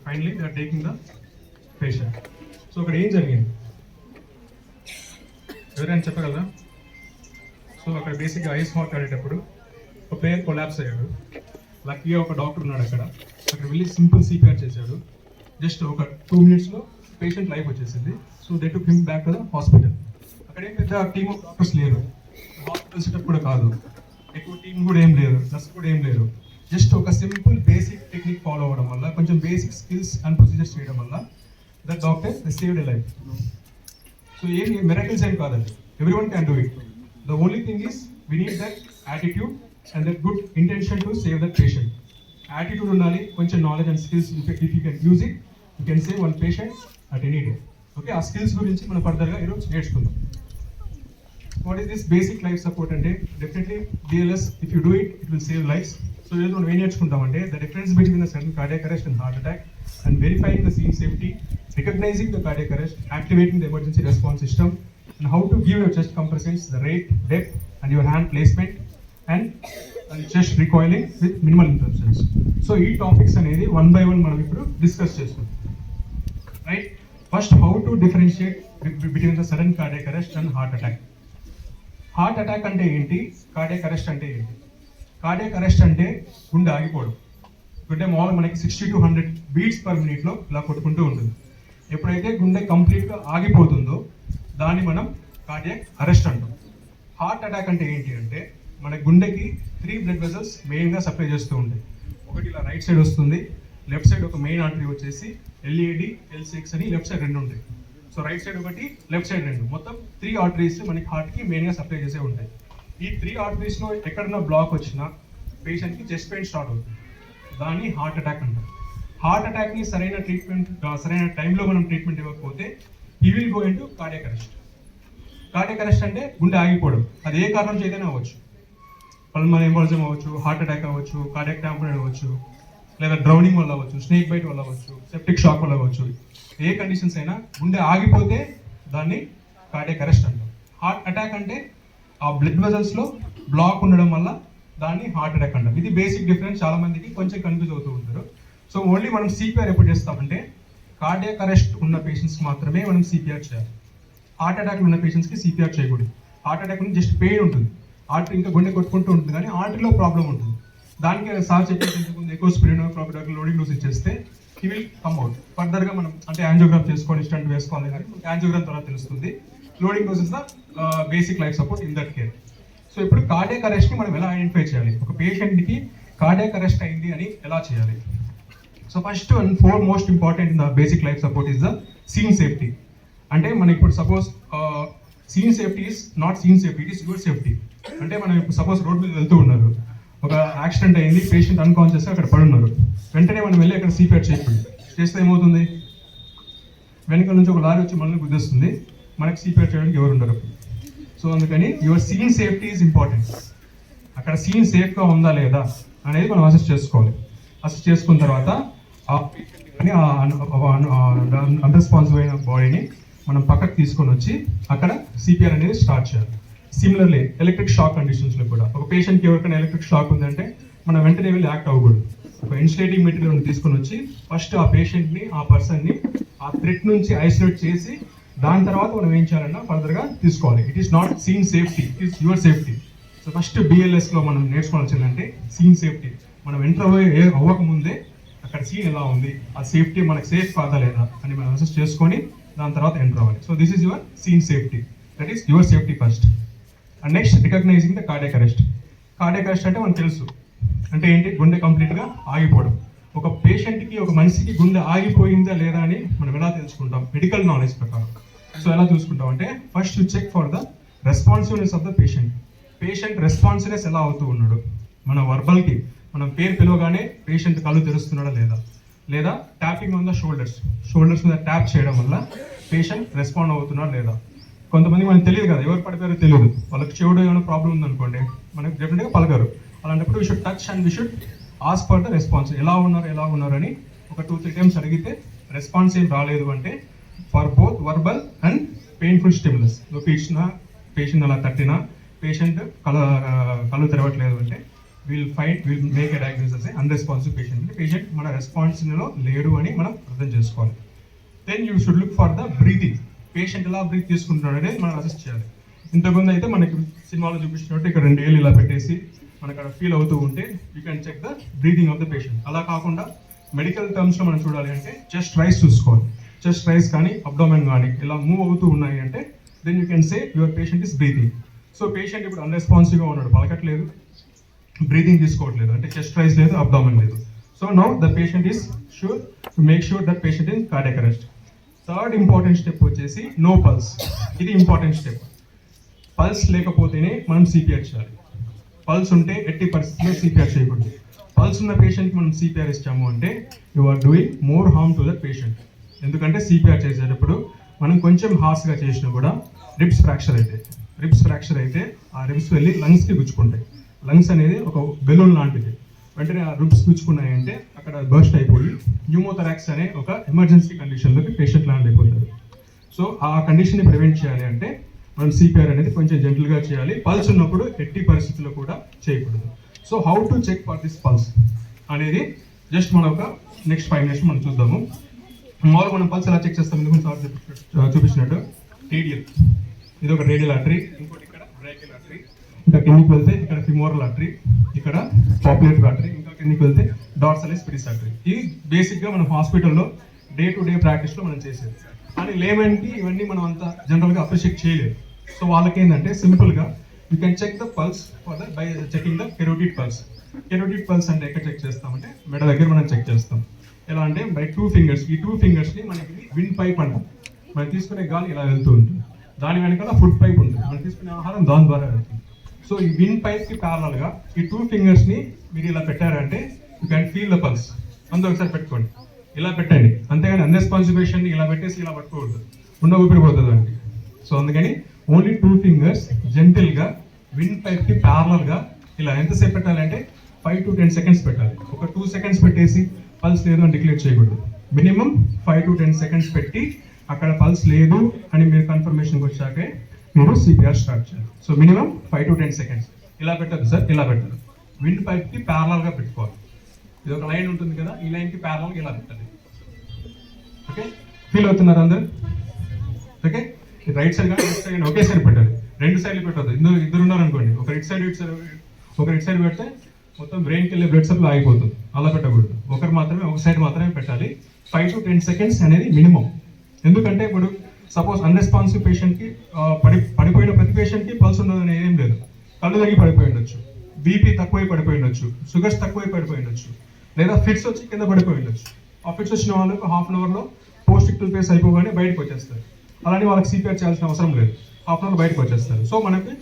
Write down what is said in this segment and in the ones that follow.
Finally, they are taking the patient. So, అక్కడ ఏం జరిగింది ఎవరైనా చెప్పగలరా? సో అక్కడ బేసిక్గా ఐస్ హాక్ ఆడేటప్పుడు ఒక ప్లేయర్ కొలాప్స్ అయ్యాడు. లక్కీగా ఒక డాక్టర్ ఉన్నాడు అక్కడ వెళ్ళి సింపుల్ సిపిఆర్ చేశాడు. జస్ట్ ఒక 2 minutesలో పేషెంట్ లైఫ్ వచ్చేసింది. So they took him back to the hospital. అక్కడ ఏం పెద్ద టీమ్ ఆఫ్ డాక్టర్స్ లేరు, హాస్పిటల్ సెటప్ కూడా కాదు, ఎక్కువ టీం కూడా ఏం లేదు, నర్స్ కూడా ఏం లేరు. జస్ట్ ఒక సింపుల్ బేసిక్ టెక్నిక్ ఫాలో అవ్వడం వల్ల, కొంచెం బేసిక్ స్కిల్స్ అండ్ ప్రొసీజర్స్ చేయడం వల్ల the doctor saved a life. So ఏం మిరకిల్స్ ఏం కాదండి, everyone can do it. The only thing is we need that attitude and that good intention to save that patient. Attitude ఉండాలి, కొంచెం knowledge and skills. If you can use it, you can save one patient at any day. Okay, ఆ skills గురించి మనం ఫర్దర్గా ఈరోజు నేర్చుకుందాం. What is this basic life support అంటే? Definitely BLS, if you do it, it will save lives. So ఈరోజు మనం ఏం నేర్చుకుంటామంటే the difference between the sudden cardiac arrest and heart attack, and verifying the scene safety, recognizing the cardiac arrest, activating the emergency response system, and how to give your chest compressions, the rate, depth, and your hand placement, and chest recoiling with minimal interruptions. So ee topics anedi one by one manam ippudu discuss chestunam. Right? First, how to differentiate between the sudden cardiac arrest and heart attack. Heart attack ante enti, cardiac arrest ante enti? Cardiac arrest ante గుండె ఆగిపోవడం. గుండె మామూలుగా మనకి 60 to 100 beats per minute లో ఇలా కొట్టుకుంటూ ఉంటుంది. ఎప్పుడైతే గుండె కంప్లీట్గా ఆగిపోతుందో దాన్ని మనం కార్డియాక్ అరెస్ట్ అంటాం. హార్ట్ అటాక్ అంటే ఏంటి అంటే, మన గుండెకి 3 blood vessels మెయిన్గా సప్లై చేస్తూ ఉంటాయి. ఒకటి ఇలా రైట్ సైడ్ వస్తుంది, లెఫ్ట్ సైడ్ ఒక మెయిన్ ఆర్టరీ వచ్చేసి ఎల్ఏడి, L6 అని లెఫ్ట్ సైడ్ 2 ఉంటాయి. సో రైట్ సైడ్ ఒకటి, లెఫ్ట్ సైడ్ 2, మొత్తం 3 ఆర్టరీస్ మనకి హార్ట్కి మెయిన్గా సప్లై చేసే ఉంటాయి. ఈ 3 ఆర్టరీస్లో ఎక్కడన్నా బ్లాక్ వచ్చినా పేషెంట్కి చెస్ట్ పెయిన్ స్టార్ట్ అవుతుంది. దాన్ని హార్ట్ అటాక్ అంటారు. హార్ట్ అటాక్ని సరైన ట్రీట్మెంట్, సరైన టైంలో మనం ట్రీట్మెంట్ ఇవ్వకపోతే he will go into cardiac arrest. Cardiac arrest అంటే గుండె ఆగిపోవడం. అది ఏ కారణం చేతనే అవ్వచ్చు. పల్మనరీ ఎంబోలిజం అవ్వచ్చు, హార్ట్ అటాక్ అవ్వచ్చు, కార్డియాక్ టాంపరేచర్ అవ్వచ్చు, లేదా డ్రౌనింగ్ వల్ల అవ్వచ్చు, స్నేక్ బైట్ వల్ల అవ్వచ్చు, సెప్టిక్ షాక్ వల్ల అవ్వచ్చు. ఏ కండిషన్స్ అయినా గుండె ఆగిపోతే దాన్ని కార్డియాక్ అరెస్ట్ అంటాం. హార్ట్ అటాక్ అంటే ఆ బ్లడ్ వెజల్స్లో బ్లాక్ ఉండడం వల్ల దాన్ని హార్ట్ అటాక్ అంటాం. ఇది బేసిక్ డిఫరెన్స్. చాలా మందికి కొంచెం కన్ఫ్యూజ్ అవుతూ ఉంటారు. సో ఓన్లీ మనం సిపిఆర్ ఎప్పుడు చేస్తామంటే కార్డియాక్ అరెస్ట్ ఉన్న పేషెంట్స్కి మాత్రమే మనం సిపిఆర్ చేయాలి. హార్ట్ అటాక్ ఉన్న పేషెంట్స్కి సిపిఆర్ చేయకూడదు. హార్ట్ అటాక్ నుంచి జస్ట్ పెయిన్ ఉంటుంది, ఆర్టరీ ఇంకా గుండె కొట్టుకుంటూ ఉంటుంది, కానీ ఆర్టరీలో ప్రాబ్లం ఉంటుంది. దానికి సార్ చెప్పేసి ఎక్కువ స్పిరిన్ ప్రాపర్ లోడింగ్ డోస్ ఇచ్చేస్తే హీ విల్ కమ్ అవుట్. ఫర్దర్గా మనం అంటే యాంజియోగ్రామ్ చేసుకోవాలి, స్టంట్ వేసుకోవాలి, కానీ యాంజియోగ్రామ్ ద్వారా తెలుస్తుంది. Loading dose is the basic life support in that care. So ఇప్పుడు కార్డియాక్ అరెస్ట్ని మనం ఎలా ఐడెంటిఫై చేయాలి, ఒక పేషెంట్కి కార్డియాక్ అరెస్ట్ అయింది అని ఎలా చేయాలి? So first and most important in the basic life support is the scene safety. అంటే మనం ఇప్పుడు suppose scene safety is not scene safety, it is your safety. అంటే మనం ఇప్పుడు సపోజ్ రోడ్ మీద వెళ్తూ ఉన్నారు, ఒక యాక్సిడెంట్ అయింది, పేషెంట్ అన్కాన్షియస్గా అక్కడ పడున్నారు, వెంటనే మనం వెళ్ళి అక్కడ సిపిఆర్ చేయకూడదు. చేస్తే ఏమవుతుంది, వెనక నుంచి ఒక లారీ వచ్చి మనల్ని గుద్దేస్తుంది, మనకి సిపిఆర్ చేయడానికి ఎవరు ఉండరు. సో అందుకని your scene safety is important. అక్కడ సీన్ సేఫ్గా ఉందా లేదా అనేది మనం అసెస్ చేసుకోవాలి. అసెస్ చేసుకున్న తర్వాత అన్రెస్పాన్సివ్ అయిన బాడీని మనం పక్కకు తీసుకొని వచ్చి అక్కడ సిపిఆర్ అనేది స్టార్ట్ చేయాలి. సిమిలర్లీ ఎలక్ట్రిక్ షాక్ కండిషన్స్లో కూడా ఒక పేషెంట్కి ఎవరికైనా ఎలక్ట్రిక్ షాక్ ఉందంటే మనం వెంటనే వెళ్ళి యాక్ట్ అవ్వకూడదు. ఒక ఇన్సులేటింగ్ మెటీరియల్ తీసుకొని వచ్చి ఫస్ట్ ఆ పేషెంట్ని, ఆ పర్సన్ని ఆ థ్రెట్ నుంచి ఐసోలేట్ చేసి దాని తర్వాత మనం ఏం చేయాలన్నా ఫర్దర్గా తీసుకోవాలి. It is not scene safety, it is your safety. So first బిఎల్ఎస్లో మనం నేర్చుకోవాల్సిందంటే సీన్ సేఫ్టీ. మనం ఎంటర్ అవ్వకముందే అక్కడ సీన్ ఎలా ఉంది, ఆ సేఫ్టీ మనకు సేఫ్ కాదా లేదా అని మనం అసెస్ చేసుకొని దాని తర్వాత ఎంటర్ అవ్వాలి. So this is your scene safety, that is your safety first. And next recognising the cardiac arrest. Cardiac arrest అంటే మనకు తెలుసు అంటే ఏంటి, గుండె కంప్లీట్గా ఆగిపోవడం. ఒక పేషెంట్కి, ఒక మనిషికి గుండె ఆగిపోయిందా లేదా అని మనం ఎలా తెలుసుకుంటాం మెడికల్ నాలెడ్జ్ ప్రకారం. సో ఎలా చూసుకుంటాం అంటే first you check for the responsiveness of the patient. Patient responsiveness ఎలా అవుతూ ఉన్నాడు, మన వర్బల్కి మనం పేరు పిలవగానే పేషెంట్ కళ్ళు తెరుస్తున్నాడా లేదా, లేదా ట్యాపింగ్ ఆన్ ద షోల్డర్స్ మీద ట్యాప్ చేయడం వల్ల పేషెంట్ రెస్పాండ్ అవుతున్నాడా లేదా. కొంతమంది మనకు తెలియదు కదా, ఎవరు పడిపోయారో తెలియదు, వాళ్ళకి చెవుడు ఏమైనా ప్రాబ్లం ఉందనుకోండి మనకు డెఫినెట్గా పలకరు. అలాంటప్పుడు we should touch and we should ask for the response. ఎలా ఉన్నారు అని ఒక 2-3 times అడిగితే రెస్పాన్స్ ఏం రాలేదు అంటే for both verbal and painful stimulus. నొప్పి ఇచ్చినా, పేషెంట్ అలా తట్టినా, పేషెంట్ కళ్ళు తెరవట్లేదు అంటే will make a diagnosis unresponsive patient అంటే పేషెంట్ మన రెస్పాన్స్లో లేడు అని మనం అర్థం చేసుకోవాలి. Then you should look for the breathing. Patient ఎలా బ్రీత్ తీసుకుంటున్నాడు అనేది మనం అసెస్ చేయాలి. ఇంతకుముందు అయితే మనకి సినిమాలో చూపించినట్టు ఇక్కడ 2 ఏళ్ళు ఇలా పెట్టేసి మనకు అక్కడ ఫీల్ అవుతూ ఉంటే you can check the breathing of the patient. అలా కాకుండా మెడికల్ టర్మ్స్లో మనం చూడాలి అంటే చెస్ట్ రైస్ చూసుకోవాలి. చెస్ట్ రైస్ కానీ అబ్డోమెన్ కానీ ఇలా మూవ్ అవుతూ ఉన్నాయి అంటే then you can say your patient is breathing. So patient ఇప్పుడు అన్రెస్పాన్సివ్గా ఉన్నాడు, పలకట్లేదు, బ్రీతింగ్ తీసుకోవట్లేదు అంటే చెస్ట్ రైస్ లేదు, అబ్డామెన్ లేదు. So now the patient is sure to make sure that patient in cardiac arrest. Third important step వచ్చేసి no pulse. ఇది ఇంపార్టెంట్ స్టెప్. పల్స్ లేకపోతేనే మనం సిపిఆర్ చేయాలి. పల్స్ ఉంటే ఎట్టి పరిస్థితుల్లో సిపిఆర్ చేయకూడదు. పల్స్ ఉన్న పేషెంట్కి మనం సిపిఆర్ ఇచ్చాము అంటే you are doing more harm to that patient. ఎందుకంటే సిపిఆర్ చేసేటప్పుడు మనం కొంచెం హార్స్గా చేసినా కూడా రిబ్స్ ఫ్రాక్చర్ అయితే ఆ రిబ్స్ వెళ్ళి లంగ్స్కి గుచ్చుకుంటాయి. లంగ్స్ అనేది ఒక బెలూన్ లాంటిది. వెంటనే ఆ రిబ్స్ గుచ్చుకున్నాయంటే అక్కడ బర్స్ట్ అయిపోయి న్యూమోథరాక్స్ అనే ఒక ఎమర్జెన్సీ కండిషన్లోకి పేషెంట్ ల్యాండ్ అయిపోతారు. సో ఆ కండిషన్ని ప్రివెంట్ చేయాలి అంటే మనం సిపిఆర్ అనేది కొంచెం జెంటల్గా చేయాలి. పల్స్ ఉన్నప్పుడు ఎట్టి పరిస్థితుల్లో కూడా చేయకూడదు. So how to check for this pulse అనేది జస్ట్ మనం ఒక నెక్స్ట్ 5 minutes మనం చూద్దాము. మామూలుగా మనం పల్స్ ఎలా చెక్ చేస్తాం ఎందుకు సార్ చూపించినట్టు రేడియల్, ఇది ఒక రేడియల్ ఆర్టరీ, ఇంకోటి ఇక్కడ బ్రాకియల్ ఆర్టరీ, ఇంకా కిందికి వెళ్తే ఇక్కడ ఫిమోరల్ ఆర్టరీ, ఇక్కడ పాపులేటరీ ఆర్టరీ, ఇంకా కిందికి వెళ్తే డార్సల్ స్పిరిస్ ఆర్టరీ. ఇది బేసిక్గా మనం హాస్పిటల్లో డే టు డే ప్రాక్టీస్లో మనం చేసేది. కానీ లేమంటే ఇవన్నీ మనం అంత జనరల్గా అప్రిషియేట్ చేయలేదు. సో వాళ్ళకి ఏంటంటే సింపుల్గా you can check the pulse for the by checking the carotid pulse. Carotid pulse అంటే ఎక్కడ చెక్ చేస్తామంటే మెడ దగ్గర మనం చెక్ చేస్తాం. ఎలా అంటే బై 2 fingers. ఈ 2 fingersని మనకి విండ్ పైప్ అంటాం. మనం తీసుకునే గాలి ఇలా వెళ్తూ ఉంటుంది. దాని వెనకాల ఫుడ్ పైప్ ఉంటుంది, మనం తీసుకునే ఆహారం దాని ద్వారా వెళ్తుంది. సో ఈ విండ్ పైప్కి ప్యారలల్గా ఈ 2 fingersని మీరు ఇలా పెట్టారంటే you can feel the pulse. అందరూ ఒకసారి పెట్టుకోండి, ఇలా పెట్టండి. అంతేగాని అన్రెస్పాన్సివ్ పేషెంట్ని ఇలా పెట్టేసి ఇలా పట్టుకోకూడదు, ఉన్న ఊపిరిపోతుంది దానికి. సో అందుకని ఓన్లీ 2 fingers జెంటిల్గా విండ్ పైప్కి ప్యారలల్గా ఇలా ఎంతసేపు పెట్టాలంటే 5 to 10 seconds పెట్టాలి. ఒక 2 seconds పెట్టేసి పల్స్ లేదు అని డిక్లేర్ చేయకూడదు. మినిమం 5 to 10 seconds పెట్టి అక్కడ పల్స్ లేదు అని మీరు కన్ఫర్మేషన్కి వచ్చాకే మీరు సిపిఆర్ స్టార్ట్ చేయాలి. So minimum 5 to 10 seconds. ఇలా పెట్టదు సార్, ఇలా పెట్టదు. విండ్ పైప్కి ప్యారలల్గా పెట్టుకోవాలి. ఇది ఒక లైన్ ఉంటుంది కదా, ఈ లైన్కి ప్యారలల్గా ఇలా పెట్టాలి. ఓకే, ఫీల్ అవుతున్నారు అందరు? ఓకే, రైట్ సైడ్ కానీ లెఫ్ట్ సైడ్ కానీ ఒకేసారి పెట్టాలి, 2 sides పెట్టదు. ఇద్దరు ఉన్నారనుకోండి, ఒక ఇటు సైడ్ పెడితే మొత్తం బ్రెయిన్కి వెళ్ళే బ్లడ్ సప్లై ఆగిపోతుంది. అలా పెట్టకూడదు, ఒక సైడ్ మాత్రమే పెట్టాలి. 5 to 10 seconds అనేది మినిమం. ఎందుకంటే ఇప్పుడు సపోజ్ అన్రెస్పాన్సివ్ పేషెంట్కి పడిపోయిన ప్రతి పేషెంట్కి పల్స్ ఉన్నదని ఏం లేదు. కళ్ళు తగ్గి పడిపోయి ఉండొచ్చు, బీపీ తక్కువై పడిపోయి ఉండొచ్చు, షుగర్స్ తక్కువై పడిపోయి ఉండొచ్చు, లేదా ఫిట్స్ వచ్చి కింద పడిపోయి ఉండొచ్చు. ఆ ఫిట్స్ వచ్చిన వాళ్ళకు ½ an hourలో పోస్ట్ ఇక్టల్ ఫేస్ అయిపోగానే బయటకు వచ్చేస్తారు. అలానే వాళ్ళకి సిపిఆర్ చేయాల్సిన అవసరం లేదు, ½ an hour బయటకు వచ్చేస్తారు. సో మనకి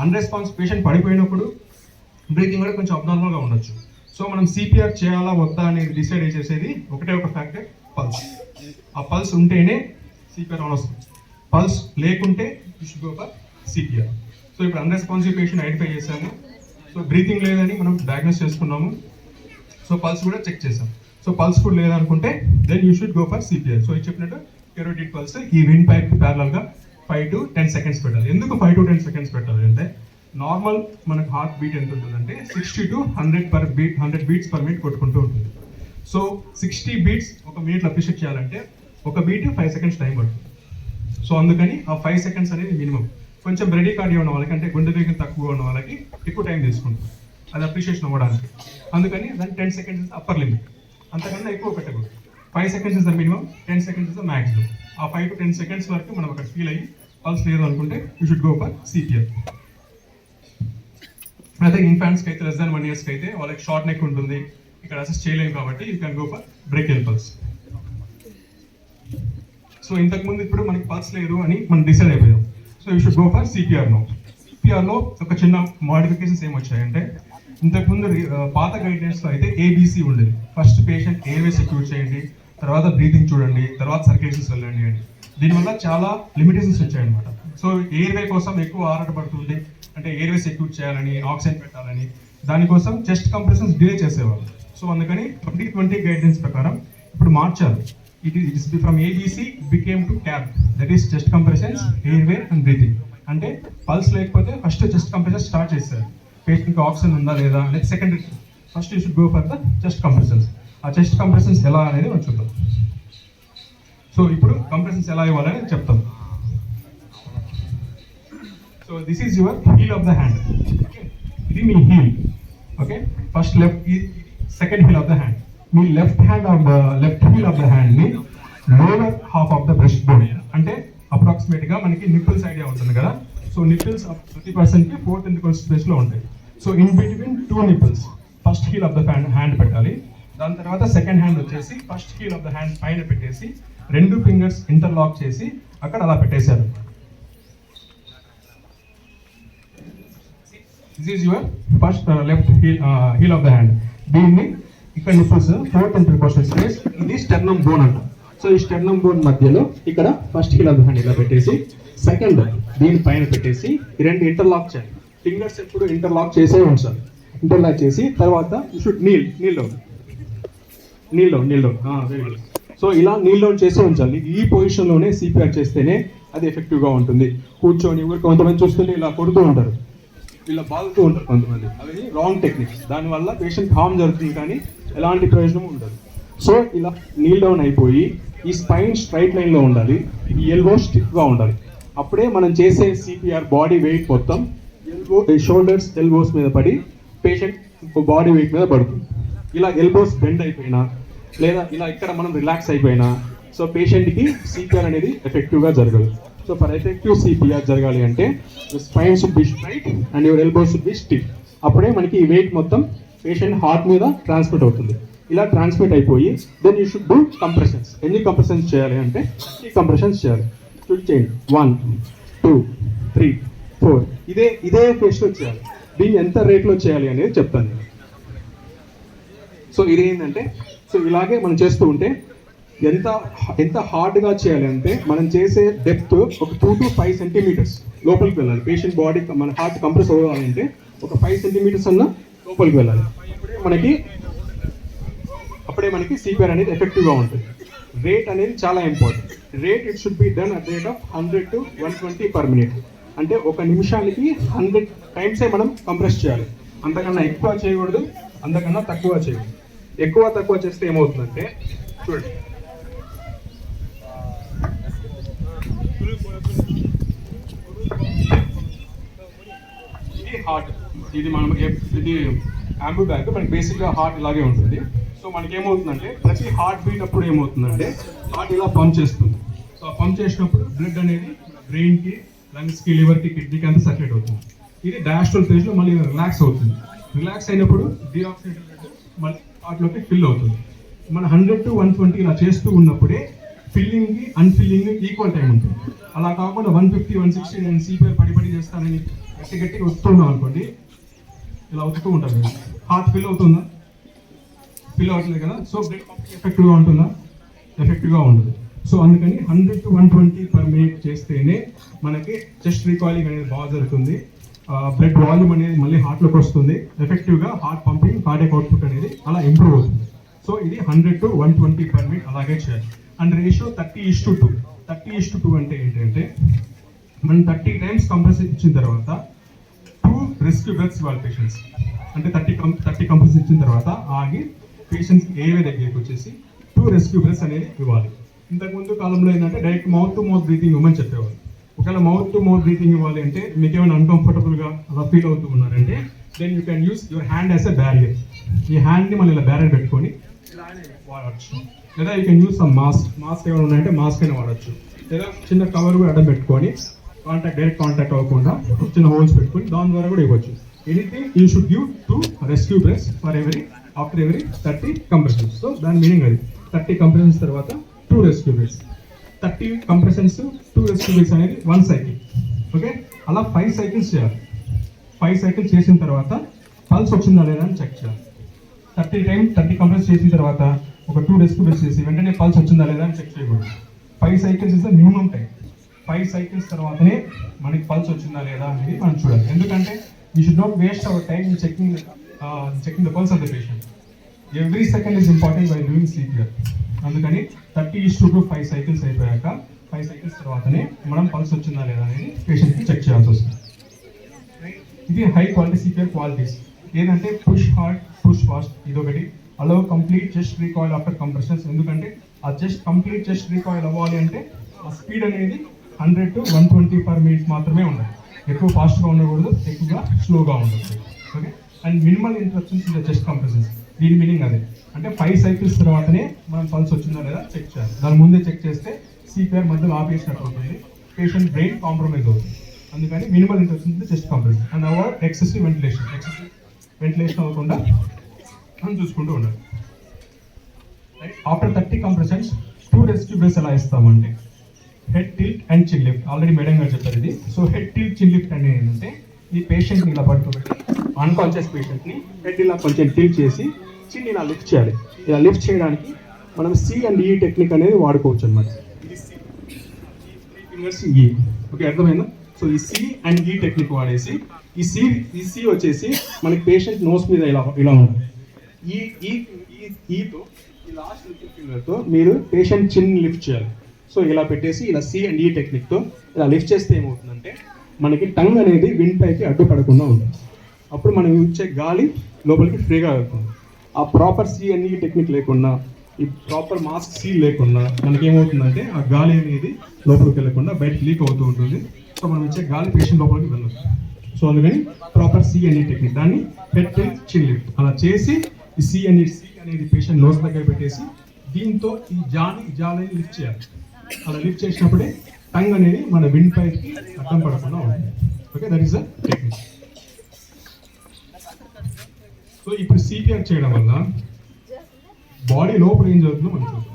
అన్రెస్పాన్సివ్ పేషెంట్ పడిపోయినప్పుడు బ్రీతింగ్ కూడా కొంచెం అబ్నార్మల్గా ఉండొచ్చు. సో మనం సిపిఆర్ చేయాలా వద్దా అనేది డిసైడ్ చేసేది ఒకటే ఒక ఫ్యాక్టర్, పల్స్. ఆ పల్స్ ఉంటేనే సిపిఆర్ ఆన్ వస్తుంది, పల్స్ లేకుంటే you should go for CPR. So ఇప్పుడు అన్రెస్పాన్సివ్ పేషెంట్ ఐడెంటిఫై చేసాము, సో బ్రీతింగ్ లేదని మనం డయాగ్నోస్ చేసుకున్నాము, సో పల్స్ కూడా చెక్ చేసాం. సో పల్స్ కూడా లేదనుకుంటే then you should go for CPR. So ఇది చెప్పినట్టు కెరోటిడ్ పల్స్ ఈ విండ్ పైప్ ప్యారలల్గా 5 to 10 seconds పెట్టాలి. ఎందుకు 5 to 10 seconds పెట్టాలి అంటే నార్మల్ మనకు హార్ట్ బీట్ ఎంత ఉంటుందంటే 60 to 100 beats per minute కొట్టుకుంటూ ఉంటుంది. సో 60 beats ఒక మినిట్లో అప్రిషియేట్ చేయాలంటే ఒక బీట్ 5 seconds టైం పడుతుంది. సో అందుకని ఆ 5 seconds అనేది మినిమం. కొంచెం బ్రెడీ కార్డియో ఉన్న వాళ్ళకి అంటే గుండె వేగం తక్కువ ఉన్న వాళ్ళకి ఎక్కువ టైం తీసుకుంటుంది అది అప్రిషియేషన్ అవ్వడానికి. అందుకని దాన్ని 10 seconds ఇస్ అప్పర్ లిమిట్, అంతకన్నా ఎక్కువ పెట్టకూడదు. 5 seconds is the minimum, 10 seconds is the maximum. ఆ 5 to 10 seconds వరకు మనం అక్కడ ఫీల్ అయ్యి పల్స్ లేదు అనుకుంటే you should go for CPR. అదే ఇన్ఫాంట్స్కి అయితే less than 1 years అయితే వాళ్ళకి షార్ట్ నెక్ ఉంటుంది, ఇక్కడ అసెస్ చేయలేము కాబట్టి you can go for brachial pulse. So ఇంతకుముందు ఇప్పుడు మనకి పల్స్ లేదు అని మనం డిసైడ్ అయిపోయాం. So you should go for CPR no. సిపిఆర్లో ఒక చిన్న మోడిఫికేషన్స్ ఏమొచ్చాయంటే ఇంతకుముందు పాత గైడ్లైన్స్లో అయితే ఏబీసీ ఉండేది. ఫస్ట్ పేషెంట్ ఎయిర్వే సెక్యూర్ చేయండి, తర్వాత బ్రీతింగ్ చూడండి, తర్వాత సర్క్యులేషన్స్ వెళ్ళండి అని. దీనివల్ల చాలా లిమిటేషన్స్ వచ్చాయన్నమాట. సో ఎయిర్వే కోసం ఎక్కువ ఆరాటపడుతుంది, అంటే ఎయిర్వే సెక్యూర్ చేయాలని, ఆక్సిజన్ పెట్టాలని, దానికోసం చెస్ట్ కంప్రెషన్స్ డిలే చేసేవాళ్ళు. సో అందుకని 2020 గైడ్లైన్స్ ప్రకారం ఇప్పుడు మార్చారు. It is from ABC became to cab, that is chest compressions, airway and breathing అంటే పల్స్ లేకపోతే ఫస్ట్ చెస్ట్ కంప్రెషన్ స్టార్ట్ చేస్తారు. పేషెంట్కి ఆక్సిజన్ ఉందా లేదా అనేది secondary. First you should go for the chest compressions. ఆ చెస్ట్ కంప్రెషన్స్ ఎలా అనేది మనం చూద్దాం. సో ఇప్పుడు కంప్రెషన్స్ ఎలా ఇవ్వాలని చెప్తాం. So this is your heel of the hand. ఇది మీ heel. Okay, first left, second heel of the hand. మీ left heel of the hand ని lower half of the breast bone, అంటే అప్రాక్సిమేట్ గా మనకి నిప్పుల్స్ ఐడియా ఉంటుంది కదా. So nipples ప్రతి పర్సన్ కి 4th ఇంటర్కోల్ స్పేస్ లో ఉంటాయి. So in between 2 nipples first heal of the hand పెట్టాలి. దాని తర్వాత సెకండ్ హ్యాండ్ వచ్చేసి first heal of the hand పైన పెట్టేసి 2 ఫింగర్స్ ఇంటర్లాక్ చేసి అక్కడ అలా పెట్టేశారు. This is your first left heel of the hand. దీన్ని ఇక్కడ నిప్పుల్స్ 4th ఇంటర్కోస్టల్ స్పేస్, ఇది స్టెర్నమ్ బోన్ అంట. సో ఈ స్టెర్నమ్ బోన్ మధ్యలో ఇక్కడ first heal of the hand ఇలా పెట్టేసి సెకండ్ దీని పైన పెట్టేసి 2 ఇంటర్లాక్ చేయాలి. ఫింగర్స్ ఎప్పుడు ఇంటర్లాక్ చేసే ఉంచాలి. ఇంటర్లాక్ చేసి తర్వాత you should Neel down. Very good. So ఇలా నీల్ డౌన్ చేసే ఉంచాలి. ఈ పొజిషన్లోనే సిపిఆర్ చేస్తేనే అది ఎఫెక్టివ్గా ఉంటుంది. కూర్చొని కొంతమంది చూస్తుంటే ఇలా కొడుతూ ఉంటారు, ఇలా బాగుతూ ఉంటారు కొంతమంది. అవి రాంగ్ టెక్నిక్స్. దానివల్ల పేషెంట్ హార్మ్ జరుగుతుంది కానీ ఎలాంటి ప్రయోజనం ఉండదు. సో ఇలా నీల్ డౌన్ అయిపోయి ఈ స్పైన్ స్ట్రైట్ లైన్లో ఉండాలి, ఈ ఎల్బో స్టిఫ్గా ఉండాలి. అప్పుడే మనం చేసే సిపిఆర్ బాడీ వెయిట్ మొత్తం షోల్డర్స్ ఎల్బోస్ మీద పడి పేషెంట్ బాడీ వెయిట్ మీద పడుతుంది. ఇలా ఎల్బోస్ బెండ్ అయిపోయినా లేదా ఇలా ఇక్కడ మనం రిలాక్స్ అయిపోయినా సో పేషెంట్కి సిపిఆర్ అనేది ఎఫెక్టివ్గా జరగదు. సో ఫర్ ఎఫెక్టివ్ సిపిఆర్ జరగాలి అంటే spine should be straight and your elbows should be stiff. అప్పుడే మనకి ఈ వెయిట్ మొత్తం పేషెంట్ హార్ట్ మీద ట్రాన్స్మిట్ అవుతుంది. ఇలా ట్రాన్స్మిట్ అయిపోయి then you should do compressions. ఎన్ని కంప్రెషన్స్ చేయాలి అంటే 3 కంప్రెషన్స్ చేయాలి. షుడ్ చేయండి 1 2 3 4. ఇదే ఫేస్లో చేయాలి. దీన్ని ఎంత రేట్లో చేయాలి అనేది చెప్తాను నేను. సో ఇది ఏంటంటే సో ఇలాగే మనం చేస్తూ ఉంటే ఎంత హార్డ్గా చేయాలి అంటే మనం చేసే డెప్త్ ఒక 2 to 5 సెంటీమీటర్స్ లోపలికి వెళ్ళాలి. పేషెంట్ బాడీ మన హార్ట్ కంప్రెస్ అవ్వాలంటే ఒక 5 సెంటీమీటర్స్ అన్న లోపలికి వెళ్ళాలి. అప్పుడే మనకి సిపిఆర్ అనేది ఎఫెక్టివ్గా ఉంటుంది. రేట్ అనేది చాలా important. Rate it should be done at the rate of 100 to 120 per minute. అంటే ఒక నిమిషానికి 100 టైమ్సే మనం కంప్రెస్ చేయాలి. అంతకన్నా ఎక్కువ చేయకూడదు, అంతకన్నా తక్కువ చేయకూడదు. ఎక్కువ తక్కువ చేస్తే ఏమవుతుందంటే చూడండి, ఇది హార్ట్, ఇది మనం ఇది యాంబు బ్యాగ్. మనకి బేసిక్గా హార్ట్ ఇలాగే ఉంటుంది. సో మనకి ఏమవుతుందంటే ప్రతి హార్ట్ బీట్ అప్పుడు ఏమవుతుందంటే హార్ట్ ఇలా పంప్ చేస్తుంది. సో ఆ పంప్ చేసినప్పుడు బ్లడ్ అనేది బ్రెయిన్కి, లంగ్స్కి, లివర్కి, కిడ్నీకి అంతా సర్క్యులేట్ అవుతుంది. ఇది డయాస్ట్రల్ ఫేజ్లో మళ్ళీ రిలాక్స్ అవుతుంది. రిలాక్స్ అయినప్పుడు డీఆక్సిజన్ మళ్ళీ హార్ట్లోకి ఫిల్ అవుతుంది. మన 100 to 120 ఇలా చేస్తూ ఉన్నప్పుడే ఫిల్లింగ్కి అన్ఫిల్లింగ్ ఈక్వల్ టైం ఉంటుంది. అలా కాకుండా 150 160 నేను సిపిఆర్ పడి చేస్తానని గట్టిగా వస్తున్నాం అనుకోండి, ఇలా వస్తూ ఉంటుంది. హార్ట్ ఫిల్ అవుతుందా? ఫిల్ అవుతుంది కదా. సో బ్లడ్ పంపింగ్ ఎఫెక్టివ్గా ఉంటుందా? ఎఫెక్టివ్గా ఉండదు. సో అందుకని 100 to 120 per minute చేస్తేనే మనకి చెస్ట్ రీకాయిలింగ్ అనేది బాగా జరుగుతుంది. బ్లడ్ వాల్యూమ్ అనేది మళ్ళీ హార్ట్లోకి వస్తుంది. ఎఫెక్టివ్గా హార్ట్ పంపింగ్, కార్డియాక్ అవుట్పుట్ అనేది అలా ఇంప్రూవ్ అవుతుంది. సో ఇది 100 to 120 per minute అలాగే చేయాలి. And ratio 30:2. 30:2 అంటే ఏంటంటే మనం 30 times కంప్రెస్ ఇచ్చిన తర్వాత 2 రెస్క్యూ బ్రెత్స్ ఇవ్వాలి పేషెంట్స్. అంటే 30 కంప్రెస్ ఇచ్చిన తర్వాత ఆగి పేషెంట్స్కి ఏవే దగ్గరికి వచ్చేసి 2 రెస్క్యూ బ్రెత్స్ అనేది ఇవ్వాలి. ఇంతకుముందు కాలంలో ఏంటంటే direct mouth to mouth breathing ఇవ్వమని చెప్పేవాళ్ళు. ఒకవేళ మౌత్ టు మౌత్ బ్రీతింగ్ ఇవ్వాలి అంటే మీకు ఏమైనా అన్కంఫర్టబుల్గా అలా ఫీల్ అవుతూ ఉన్నారంటే then you can use your hand as a barrier. ఈ హ్యాండ్ని మళ్ళీ ఇలా బ్యారియర్ పెట్టుకొని వాడచ్చు. లేదా you can use some mask ఏమైనా ఉన్నాయంటే మాస్క్ అయినా వాడచ్చు. లేదా చిన్న కవర్ కూడా అడ్డం పెట్టుకొని డైరెక్ట్ కాంటాక్ట్ అవ్వకుండా చిన్న హోల్స్ పెట్టుకొని దాని ద్వారా కూడా ఇవ్వచ్చు. Anything you should give 2 rescue breaths after every 30 compressions. So దాని మీనింగ్ అది 30 కంప్రెషన్స్ తర్వాత 2 rescue breaths. 30 compressions 2 rescue breaths అనేది 1 cycle. ఓకే, అలా 5 cycles చేయాలి. 5 cycles చేసిన తర్వాత పల్స్ వచ్చిందా లేదా అని చెక్ చేయాలి. 30 కంప్రెస్ చేసిన తర్వాత ఒక 2 రెస్క్యూ బ్రెత్స్ చేసి వెంటనే పల్స్ వచ్చిందా లేదా అని చెక్ చేయకూడదు. 5 cycles is the minimum time. 5 cycles తర్వాతనే మనకి పల్స్ వచ్చిందా లేదా అనేది మనం చూడాలి. ఎందుకంటే we should not waste our time in checking the pulse of the patient. Every second is important while doing CPR. అందుకని 30:2 5 cycles అయిపోయాక 5 సైకిల్స్ తర్వాతనే మనం పల్స్ వచ్చిందా లేదా అనేది పేషెంట్కి చెక్ చేయాల్సి వస్తుంది. ఇది హై క్వాలిటీ సిపిఆర్ క్వాలిటీస్ ఏదంటే పుష్ హార్డ్, పుష్ ఫాస్ట్, ఇదొకటి. Also complete chest recoil after compressions, ఎందుకంటే ఆ కంప్లీట్ చెస్ట్ రీకాయిల్ అవ్వాలి అంటే ఆ స్పీడ్ అనేది 100 to 120 per minute మాత్రమే ఉండాలి. ఎక్కువ ఫాస్ట్గా ఉండకూడదు, ఎక్కువగా స్లోగా ఉండదు. Okay, and minimal interruptions in the chest compressions, దీని మీనింగ్ అదే. అంటే 5 సైకిల్స్ తర్వాతనే మనం పల్స్ వచ్చిందా లేదా చెక్ చేయాలి. దాని ముందే చెక్ చేస్తే సిపిఆర్ మధ్యలో ఆపేసినట్టు ఉంటుంది, పేషెంట్ బ్రెయిన్ కాంప్రమైజ్ అవుతుంది. అందుకని minimal interruptions chest compression and avoid excessive ventilation అవ్వకుండా మనం చూసుకుంటూ ఉండాలి. రైట్, ఆఫ్టర్ 30 కంప్రెషన్స్ 2 రెస్క్యూ బ్రెస్ ఎలా ఇస్తామంటే హెడ్ టిల్ట్ అండ్ చిన్ లిఫ్ట్. ఆల్రెడీ మేడం గారు చెప్పారు ఇది. సో హెడ్ టిల్ట్, చిన్ లిఫ్ట్ అనేది ఏంటంటే ఈ పేషెంట్ని ఇలా పట్టుకోబెట్టి అన్కాన్షియస్ పేషెంట్ని హెడ్ ఇలా కొంచెం టిల్ట్ చేసి చిన్ ఇలా లిఫ్ట్ చేయాలి. ఇలా లిఫ్ట్ చేయడానికి మనం సి అండ్ ఈ టెక్నిక్ అనేది వాడుకోవచ్చు అనమాట. ఇది సి, ఫింగర్స్ ఈ. ఓకే, అర్థమైందా? సో ఈ సి అండ్ ఈ టెక్నిక్ వాడేసి ఈ సి వచ్చేసి మనకి పేషెంట్ నోస్ మీద ఇలా ఉంటుంది. ఈతో ఈ లాస్ట్ ఫింగర్తో మీరు పేషెంట్ చిన్ లిఫ్ట్ చేయాలి. సో ఇలా పెట్టేసి ఇలా సి అండ్ ఈ టెక్నిక్తో ఇలా లిఫ్ట్ చేస్తే ఏమవుతుందంటే మనకి టంగ్ అనేది విండ్ పైకి అడ్డుపడకుండా ఉంటుంది. అప్పుడు మనం ఇచ్చే గాలి లోపలికి ఫ్రీగా వెళ్తుంది. ఆ ప్రాపర్ సి అండ్ ఈ టెక్నిక్ లేకుండా, ఈ ప్రాపర్ మాస్క్ సీల్ లేకుండా మనకి ఏమవుతుందంటే ఆ గాలి అనేది లోపలికి వెళ్ళకుండా బయటకు లీక్ అవుతూ ఉంటుంది. సో మనం ఇచ్చే గాలి పేషెంట్ లోపలికి వెళ్ళదు. సో అందుకని ప్రాపర్ సి అండ్ ఈ టెక్నిక్, దాన్ని హెడ్ టిల్ట్, చిన్ లిఫ్ట్ అలా చేసి ఈ సి అనేది పేషెంట్ నోస్ దగ్గర పెట్టేసి దీంతో ఈ జాలని లిఫ్ట్ చేయాలి. అలా లిఫ్ట్ చేసినప్పుడే టంగ్ అనేది మన విండ్ పైకి అడ్డం పడకుండా ఉంటుంది. Okay, that is the technique. So ఇప్పుడు సిపిఆర్ చేయడం వల్ల బాడీ లోపల ఏం జరుగుతుందో మనం చూద్దాం.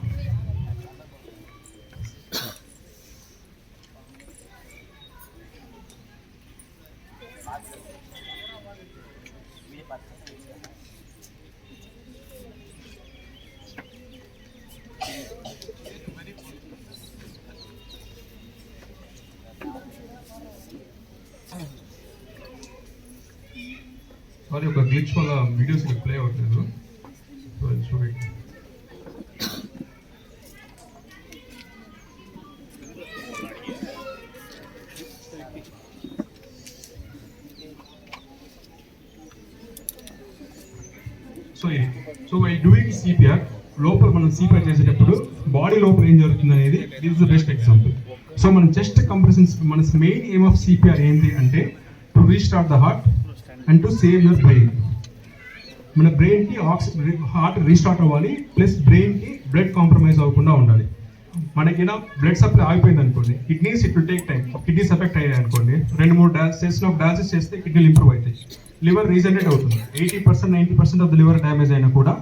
సారీ, ఒక గ్లిచ్ వల్ల వీడియోస్ ప్లే అవ్వట్లేదు. సో చూడండి. సో బై డూయింగ్ సిపిఆర్ లోపల మనం సిపిఆర్ చేసేటప్పుడు బాడీ లోపల ఏం జరుగుతుంది అనేది this the best example. So మన చెస్ట్ కంప్రెషన్స్, మన మెయిన్ ఎయిమ్ ఆఫ్ సిపిఆర్ ఏంటి అంటే to restart the heart and to save your brain. మన బ్రెయిన్కి హార్ట్ రీస్టార్ట్ అవ్వాలి, ప్లస్ బ్రెయిన్కి బ్లడ్ కాంప్రమైజ్ అవ్వకుండా ఉండాలి. మనకేనా బ్లడ్ సప్లై ఆగిపోయింది అనుకోండి, kidneys it will take time. Kidneys effect అయ్యాయి అనుకోండి, 2-3 సెషన్స్ ఆఫ్ డయాలసిస్ చేస్తే కిడ్నీలు ఇంప్రూవ్ అవుతాయి. లివర్ రీజనరేట్ అవుతుంది. 80%, 90% ఆఫ్ ద లివర్ డ్యామేజ్ అయినా కూడా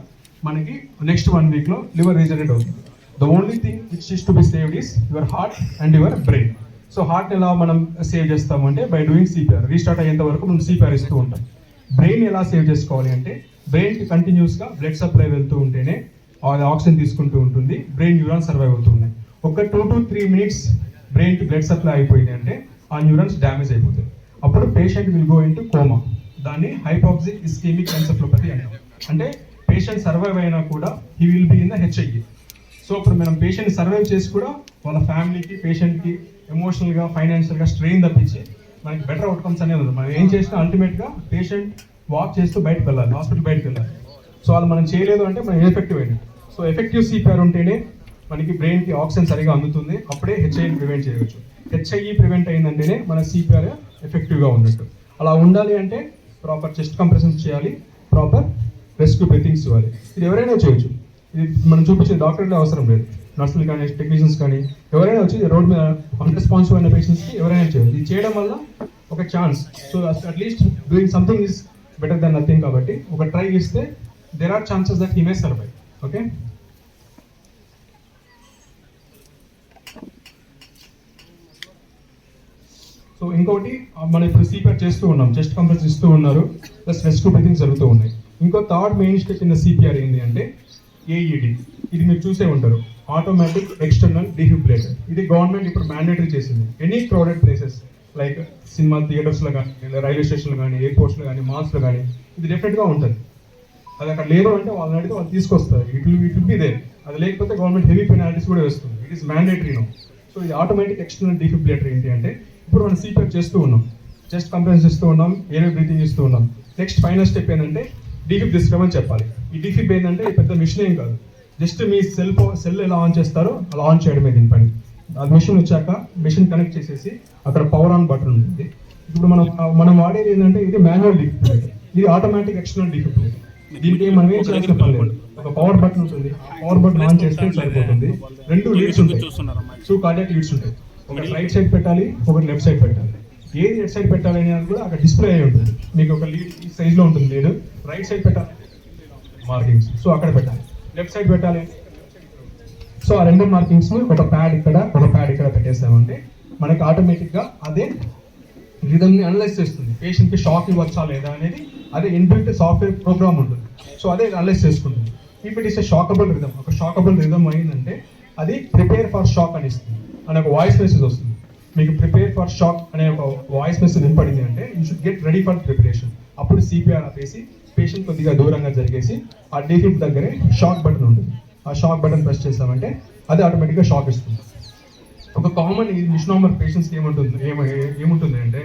మనకి నెక్స్ట్ 1 వీక్లో లివర్ రీజనరేట్ అవుతుంది. The only thing which is to be saved is your heart and your brain. So హార్ట్ని ఎలా మనం సేవ్ చేస్తామంటే బై డూయింగ్ సిపిఆర్. రీస్టార్ట్ అయ్యేంత వరకు మనం సిపిఆర్ ఇస్తూ ఉంటాం. బ్రెయిన్ ఎలా సేవ్ చేసుకోవాలి అంటే బ్రెయిన్కి కంటిన్యూస్గా బ్లడ్ సప్లై వెళ్తూ ఉంటేనే ఆక్సిజన్ తీసుకుంటూ ఉంటుంది, బ్రెయిన్ న్యూరాన్స్ సర్వైవ్ అవుతూ ఉన్నాయి. ఒక 2 to 3 minutes బ్రెయిన్కి బ్లడ్ సప్లై అయిపోయింది అంటే ఆ న్యూరాన్స్ డ్యామేజ్ అయిపోతాయి. అప్పుడు patient will go into coma. దాన్ని హైపాక్సిక్ ఇస్కెమిక్ ఎన్సెఫలోపతి అంటాం. అంటే పేషెంట్ సర్వైవ్ అయినా కూడా he will be in the HIE. So ఇప్పుడు మనం పేషెంట్ సర్వైవ్ చేసి కూడా వాళ్ళ ఫ్యామిలీకి, పేషెంట్కి ఎమోషనల్గా, ఫైనాన్షియల్గా స్ట్రెయిన్ తప్పించి మనకి బెటర్ అవుట్కమ్స్ అనేది ఉంది. మనం ఏం చేసినా అల్టిమేట్గా పేషెంట్ వాక్ చేస్తూ బయటకు వెళ్ళాలి, హాస్పిటల్ బయటకు వెళ్ళాలి. సో వాళ్ళు మనం చేయలేదు అంటే మనం ఎఫెక్టివ్ అయింది. సో ఎఫెక్టివ్ సిపిఆర్ ఉంటేనే మనకి బ్రెయిన్కి ఆక్సిజన్ సరిగా అందుతుంది, అప్పుడే హెచ్ఐని ప్రివెంట్ చేయవచ్చు. హెచ్ఐఈ ప్రివెంట్ అయిందంటేనే మన సిపిఆర్ ఎఫెక్టివ్గా ఉన్నట్టు. అలా ఉండాలి అంటే ప్రాపర్ చెస్ట్ కంప్రెషన్స్ చేయాలి, ప్రాపర్ రెస్క్యూ బ్రీతింగ్స్ ఇవ్వాలి. ఇది ఎవరైనా చేయొచ్చు. ఇది మనం చూపించే డాక్టర్లే అవసరం లేదు, నర్సులు కానీ, టెక్నీషియన్స్ కానీ ఎవరైనా వచ్చి రోడ్ మీద అన్రెస్పాన్సివ్ అయిన పేషెంట్స్కి ఎవరైనా చేయొచ్చు. ఇది చేయడం వల్ల ఒక chance. So at least doing something is better than nothing. కాబట్టి ఒక ట్రై ఇస్తే there are chances that he may survive. Okay, so ఇంకోటి మనం ఇప్పుడు సిపిఆర్ చేస్తూ ఉన్నాం, చెస్ట్ కంప్రెస్ ఇస్తూ ఉన్నారు, ప్లస్ రెస్క్యూ బ్రీతింగ్ జరుగుతూ ఉన్నాయి. ఇంకో third main step in CPR ఏంటి అంటే ఏఈడి. ఇది మీరు చూసే ఉంటారు, ఆటోమేటిక్ ఎక్స్టర్నల్ డిఫిబ్రిలేటర్. ఇది గవర్నమెంట్ ఇప్పుడు మ్యాండేటరీ చేసింది. Any crowded places like cinema థియేటర్స్లో కానీ, రైల్వే స్టేషన్లో కానీ, ఎయిర్పోర్ట్స్లో కానీ, మాల్స్లో కానీ ఇది డెఫినెట్గా ఉంటుంది. అది అక్కడ లేదు అంటే వాళ్ళని అడిగితే వాళ్ళు తీసుకొస్తారు. It will be there. అది లేకపోతే గవర్నమెంట్ హెవీ పెనాల్టీస్ కూడా వేస్తుంది. It is mandatory no. So ఇది ఆటోమేటిక్ ఎక్స్టర్నల్ డిఫిబ్రిలేటర్ ఏంటి అంటే ఇప్పుడు మనం సిపిఆర్ చేస్తూ ఉన్నాం, చెస్ట్ కంప్రెస్ ఇస్తూ ఉన్నాం, ఎయిర్ బ్రీతింగ్ ఇస్తూ ఉన్నాం. నెక్స్ట్ ఫైనల్ స్టెప్ ఏంటంటే డిఫిబ్ తీసుకోమని చెప్పాలి. ఈ డిఫిబ్ ఏంటంటే పెద్ద మిషన్ ఏం కాదు, జస్ట్ మీ సెల్ ఎలా ఆన్ చేస్తారో అలా ఆన్ చేయడమే దీని పని. అది మిషన్ వచ్చాక మిషన్ కనెక్ట్ చేసేసి అక్కడ పవర్ ఆన్ బటన్ ఉంటుంది. ఇప్పుడు మనం వాడేది ఏంటంటే ఇది మాన్యువల్ డిఫిబ్రిలేటర్, ఇది ఆటోమేటిక్ ఎక్స్టర్నల్ డిఫిబ్రిలేటర్. దీనికి మనం ఏం చేయాల్సిన పని లేదు, ఒక పవర్ బటన్ ఉంటుంది, పవర్ బటన్ ఆన్ చేస్తే సరిపోతుంది. 2 లీడ్స్ ఉంటాయి, 2 కార్డియాక్ లీడ్స్ ఉంటాయి, ఒకటి రైట్ సైడ్ పెట్టాలి, ఒకటి లెఫ్ట్ సైడ్ పెట్టాలి. ఏది లెఫ్ట్ సైడ్ పెట్టాలి అనేది కూడా అక్కడ డిస్ప్లే అయి ఉంటుంది. మీకు ఒక లీడ్ ఈ సైజ్ లో ఉంటుంది లీడ్, రైట్ సైడ్ పెట్టాలి మార్కింగ్స్, సో అక్కడ పెట్టాలి. లెఫ్ట్ సైడ్ పెట్టాలి, సో ఆ 2 మార్కింగ్స్ ఒక ప్యాడ్ ఇక్కడ ఒక ప్యాడ్ ఇక్కడ పెట్టేసామంటే మనకి ఆటోమేటిక్ గా అదే రిథమ్ ని అనలైజ్ చేస్తుంది. పేషెంట్ కి షాక్ ఇవ్వచ్చా లేదా అనేది అదే ఇన్బిల్ట్ సాఫ్ట్వేర్ ప్రోగ్రామ్ ఉంటుంది, సో అదే అనలైజ్ చేసుకుంటుంది. If it is a shockable rhythm, ఒక షాకబుల్ రిథమ్ అయిందంటే అది ప్రిపేర్ ఫర్ షాక్ అని ఇస్తుంది, అనే ఒక వాయిస్ మెసేజ్ వస్తుంది. మీకు ప్రిపేర్ ఫర్ షాక్ అనే ఒక వాయిస్ మెసేజ్ వినపడింది అంటే you should get ready for preparation. అప్పుడు సిపిఆర్ ఆపేసి పేషెంట్ కొద్దిగా దూరంగా జరిగేసి ఆ డిఫిబ్ దగ్గరే షాక్ బటన్ ఉంటుంది, ఆ షాక్ బటన్ ప్రెస్ చేసామంటే అది ఆటోమేటిక్గా షాక్ ఇస్తుంది. ఒక కామన్ మిస్నామర్ పేషెంట్స్కి ఏముంటుంది అంటే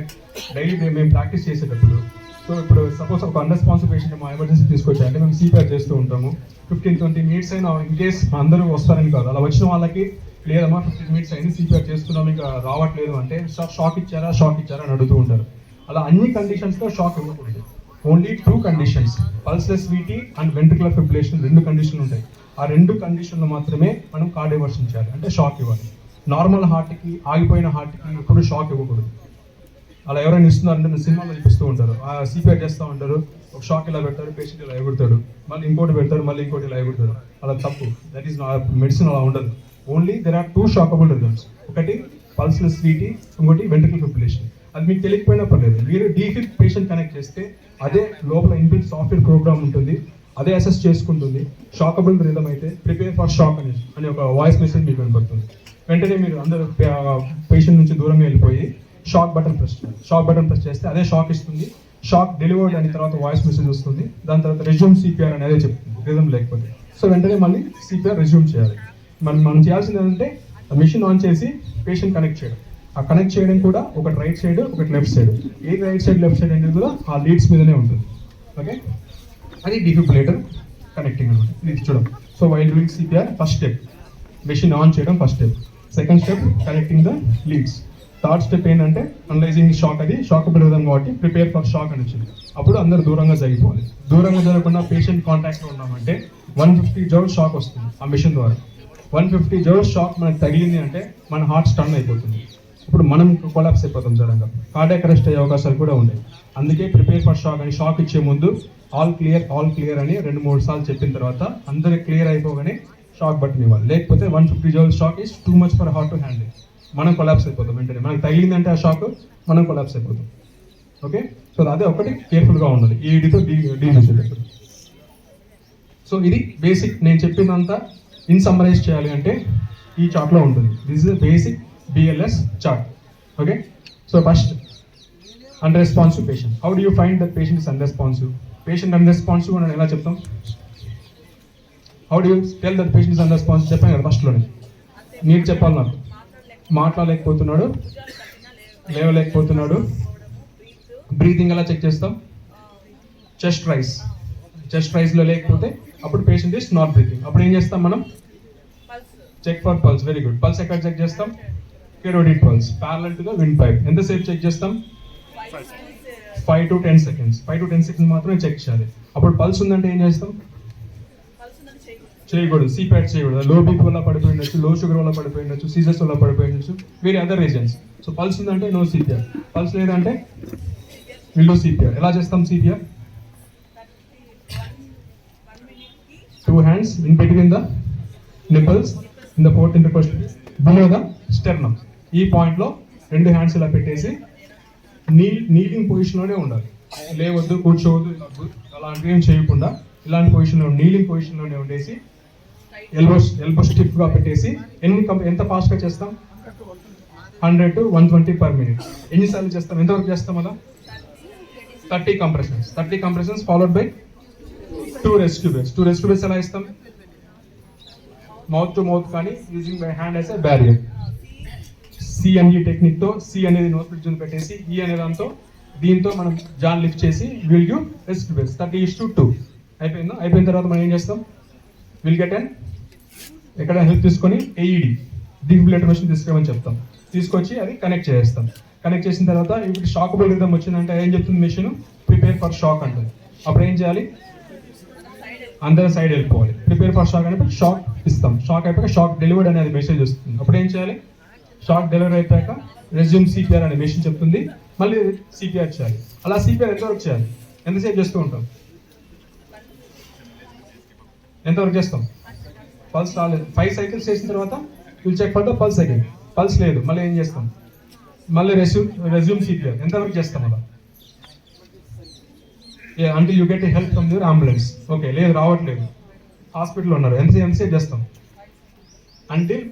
డైలీ మేము ప్రాక్టీస్ చేసేటప్పుడు, సో ఇప్పుడు సపోజ్ ఒక అన్రెస్పాన్సివ్ పేషెంట్ మా ఎమర్జెన్సీ తీసుకొచ్చారంటే మేము సిపిఆర్ చేస్తూ ఉంటాము. 15-20 మినిట్స్ అయినా ఇన్ కేస్ అందరూ వస్తారని కాదు, అలా వచ్చిన వాళ్ళకి లేదమ్మా 15 మినిట్స్ అయింది సిపిఆర్ చేస్తున్నాం ఇంకా రావట్లేదు అంటే షాక్ ఇచ్చారా అని అడుగుతూ ఉంటారు. అలా అన్ని కండిషన్స్లో షాక్ ఇవ్వకూడదు. Only 2 conditions, pulseless VT and ventricular fibrillation 2 కండిషన్లు ఉంటాయి. ఆ 2 కండిషన్లు మాత్రమే మనం కార్డియోవర్షన్ చేయాలి, అంటే షాక్ ఇవ్వాలి. నార్మల్ హార్ట్కి ఆగిపోయిన హార్ట్కి ఎప్పుడు షాక్ ఇవ్వకూడదు. అలా ఎవరైనా ఇస్తున్నారంటే సినిమాలో చూపిస్తూ ఉంటారు, ఆ సిపిఆర్ చేస్తూ ఉంటారు, ఒక షాక్ ఇలా పెడతారు, పేషెంట్ ఇలా ఎగురుతాడు, మళ్ళీ ఇంకోటి పెడతాడు, మళ్ళీ ఇంకోటి ఇలా ఎగురుతాడు. అలా తప్పు, దట్ ఈస్ మెడిసిన్ అలా ఉండదు. Only there are 2 shockable rhythms, ఒకటి పల్స్లెస్ వీటీ, ఇంకోటి వెంట్రికల్ ఫిబ్రిలేషన్. అది మీకు తెలియకపోయినా పర్లేదు, మీరు డిఫిబ్ పేషెంట్ కనెక్ట్ చేస్తే అదే లోపల ఇన్బిల్ట్ సాఫ్ట్వేర్ ప్రోగ్రామ్ ఉంటుంది, అదే అసెస్ చేసుకుంటుంది. షాకబుల్ రిథమ్ అయితే ప్రిపేర్ ఫర్ షాక్ అని ఒక వాయిస్ మెసేజ్ మీకు కనపడుతుంది. వెంటనే మీరు అందరూ పేషెంట్ నుంచి దూరంగా వెళ్ళిపోయి షాక్ బటన్ ప్రెస్ చేస్తే అదే షాక్ ఇస్తుంది. షాక్ డెలివర్డ్ అయిన తర్వాత వాయిస్ మెసేజ్ వస్తుంది, దాని తర్వాత రెజ్యూమ్ సిపిఆర్ అనేది చెప్తుంది రిథమ్ లేకపోతే. సో వెంటనే మళ్ళీ సిపిఆర్ రెజ్యూమ్ చేయాలి. మనం చేయాల్సింది ఏంటంటే మిషన్ ఆన్ చేసి పేషెంట్ కనెక్ట్ చేయడం. ఆ కనెక్ట్ చేయడం కూడా ఒకటి రైట్ సైడ్ ఒకటి లెఫ్ట్ సైడ్, ఏ రైట్ సైడ్ లెఫ్ట్ సైడ్ అనేది కూడా ఆ లీడ్స్ మీదనే ఉంటుంది. ఓకే, అది డిఫిబ్రిలేటర్ కనెక్టింగ్ అనమాట. ఇది చూడం. So while doing CPR first step machine on చేయడం first step, second step connecting the leads, third step ఏంటంటే అనలైజింగ్ షాక్. అది షాకబుల్ రిథమ్ కాబట్టి ప్రిపేర్ ఫర్ షాక్ అని వచ్చింది. అప్పుడు అందరు దూరంగా జరిగిపోవాలి. దూరంగా జరగకుండా పేషెంట్ కాంటాక్ట్లో ఉన్నామంటే 150 జౌల్స్ షాక్ వస్తుంది ఆ మిషన్ ద్వారా. 150 జౌల్స్ షాక్ మనకు తగిలింది అంటే మన హార్ట్ స్టన్ అయిపోతుంది, ఇప్పుడు మనం కొలాప్స్ అయిపోతాం సడన్గా, కార్డియాక్ అరెస్ట్ అయ్యే అవకాశాలు కూడా ఉన్నాయి. అందుకే ప్రిపేర్ ఫర్ షాక్ అని షాక్ ఇచ్చే ముందు ఆల్ క్లియర్ అని 2-3 సార్లు చెప్పిన తర్వాత అందరికి క్లియర్ అయిపోగానే షాక్ బటన్ ఇవ్వాలి. లేకపోతే 150 joules shock is too much for heart to handle, మనం కొలాప్స్ అయిపోతాం. వెంటనే మనకు తగిలిందంటే ఆ షాక్ మనం కొలాప్స్ అయిపోతాం. ఓకే, సో అదే ఒకటి కేర్ఫుల్గా ఉండాలి ఈడితో డీల్ చేసేటప్పుడు. సో ఇది బేసిక్, నేను చెప్పిందంతా ఇన్ సమ్మరైజ్ చేయాలి అంటే ఈ చార్ట్లో ఉంటుంది. This is basic BLS chart. Okay, so first unresponsive patient. How do you find that patient is unresponsive? Patient unresponsive అని ఎలా చెప్తాం? How do you tell that patient is unresponsive? చెప్పాను కదా ఫస్ట్లోనే, మీరు చెప్పాలి నాకు. మాట్లాడలేకపోతున్నాడు, లేవలేకపోతున్నాడు, బ్రీతింగ్ ఎలా చెక్ చేస్తాం? చెస్ట్ రైజ్లో లేకపోతే అప్పుడు పేషెంట్ ఇస్ నాట్ బ్రీతింగ్. అప్పుడు ఏం చేస్తాం మనం? Check for pulse. Very good. Pulse ఎక్కడ చెక్ చేస్తాం? Carotid pulse parallel to the windpipe. ఎంతసేపు చెక్ చేస్తాం? 5 to 10 seconds. 5 to 10 seconds మాత్రమే చెక్ చేయాలి. అప్పుడు పల్స్ ఉందంటే ఏం చేస్తాం? చేయకూడదు, సిపాట్ చేయకూడదు. లో బీపీ వల్ల పడిపోయి ఉండొచ్చు, లో షుగర్ వల్ల పడిపోయి ఉండొచ్చు, సీజర్స్ వల్ల పడిపోయి ఉండొచ్చు, వేరే అదర్ రీజన్స్. సో పల్స్ ఉందంటే నో సిపిఆర్, పల్స్ లేదంటే విల్ డూ సిపిఆర్. ఎలా చేస్తాం CPR? 2 hands in between the nipples in the fourth intercostal below the sternum. ఈ పాయింట్లో 2 hands ఇలా పెట్టేసి నీలింగ్ పొజిషన్లోనే ఉండాలి. లేవద్దు, కూర్చోవద్దు, అలాంటివి ఏం చేయకుండా ఇలాంటి పొజిషన్లో నీలింగ్ పొజిషన్లోనే ఉండేసి ఎల్బో స్టిఫ్గా పెట్టేసి ఎంత ఫాస్ట్గా చేస్తాం? 100 to 120 per minute. ఎన్నిసార్లు చేస్తాం? ఎంతవరకు చేస్తాం అలా? 30 compressions followed by 2 rescue breaths. 2 rescue breaths ఎలా ఇస్తాం? మౌత్ టు మౌత్ కానీ using by hand as a barrier. C and E టెక్నిక్తో సి అనేది నోస్ బ్రిడ్జ్ పెట్టేసి ఈ అనే దాంతో దీంతో మనం జాన్ లిఫ్ట్ చేసి విల్ గివ్ రెస్క్యూ బ్రెత్ 30:2 అయిపోయిందా. అయిపోయిన తర్వాత మనం ఏం చేస్తాం, విల్ గెట్ అండ్ ఎక్కడ హెల్ప్ తీసుకొని ఏఈడి డిఫిబ్రిలేటర్ మెషిన్ తీసుకురామని చెప్తాం. తీసుకొచ్చి అది కనెక్ట్ చేస్తాం. కనెక్ట్ చేసిన తర్వాత ఇప్పుడు షాకబుల్ రిథమ్ వచ్చిందంటే ఏం చెప్తుంది మెషిన్, ప్రిపేర్ ఫర్ షాక్ అంటుంది. అప్పుడు ఏం చేయాలి, అందరూ సైడ్ వెళ్ళిపోవాలి. ప్రిపేర్ ఫర్ షాక్ అంటే షాక్ ఇస్తాం. షాక్ అయిపోయాక షాక్ డెలివర్డ్ అనేది మెసేజ్ వస్తుంది. అప్పుడు ఏం చేయాలి, షాక్ డెలివరీ అయిపోయాక రెజ్యూమ్ సిపిఆర్ అనే మెషిన్ చెప్తుంది, మళ్ళీ సిపిఆర్ చేయాలి. అలా సిపిఆర్ ఎంతవరకు చేయాలి, ఎంతసేపు చేస్తూ ఉంటాం, ఎంతవరకు చేస్తాం. పల్స్ రాలేదు, 5 సైకిల్స్ చేసిన తర్వాత will check for the pulse again. Pulse లేదు, మళ్ళీ ఏం చేస్తాం, మళ్ళీ రెజ్యూమ్ సిపిఆర్ ఎంతవరకు చేస్తాం అలా, until you get help from your ambulance. Okay, లేదు రావట్లేదు, హాస్పిటల్లో ఉన్నారు, ఎంతసేపు చేస్తాం, అంటిల్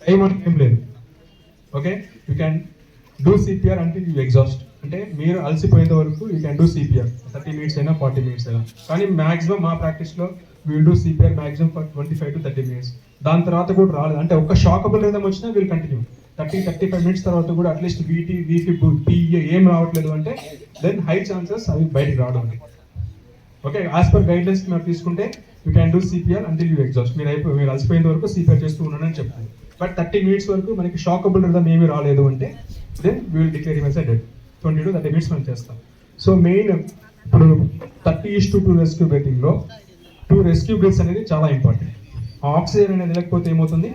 టైం అంటే ఏం లేదు. Okay, you can do CPR until you exhaust, అంటే మీరు అలసిపోయేంత వరకు you can do CPR 30 minutes అయినా 40 minutes అయినా. కానీ మాక్సిమం మా ప్రాక్టీస్లో will do CPR maximum for 25 to 30 minutes. దాని తర్వాత కూడా రాలేదు అంటే ఒక్క షాకబుల్ రిథమ్ వచ్చినా విల్ కంటిన్యూ 30-35 minutes తర్వాత కూడా అట్లీస్ట్ వీటీ వీఫిబ్ పిఏ ఏం రావట్లేదు అంటే దెన్ హై ఛాన్సెస్ అవి బయటకు రావడం. Okay, as per guide lines మీరు తీసుకుంటే you can do CPR until you exhaust. మీరు అలసిపోయేంత వరకు సిపిఆర్ చేస్తూ ఉన్నానని చెప్తుంది. బట్ 30 minutes వరకు మనకి షాకబుల్ రిథమ్ ఏమీ రాలేదు అంటే then we will declare him as a dead. 20 to 30 minutes మనం చేస్తాం. సో మెయిన్ ఇప్పుడు 30:2 రెస్క్యూ బ్రీతింగ్లో 2 రెస్క్యూ బ్రీత్స్ అనేది చాలా ఇంపార్టెంట్. ఆక్సిజన్ అనేది లేకపోతే ఏమవుతుంది,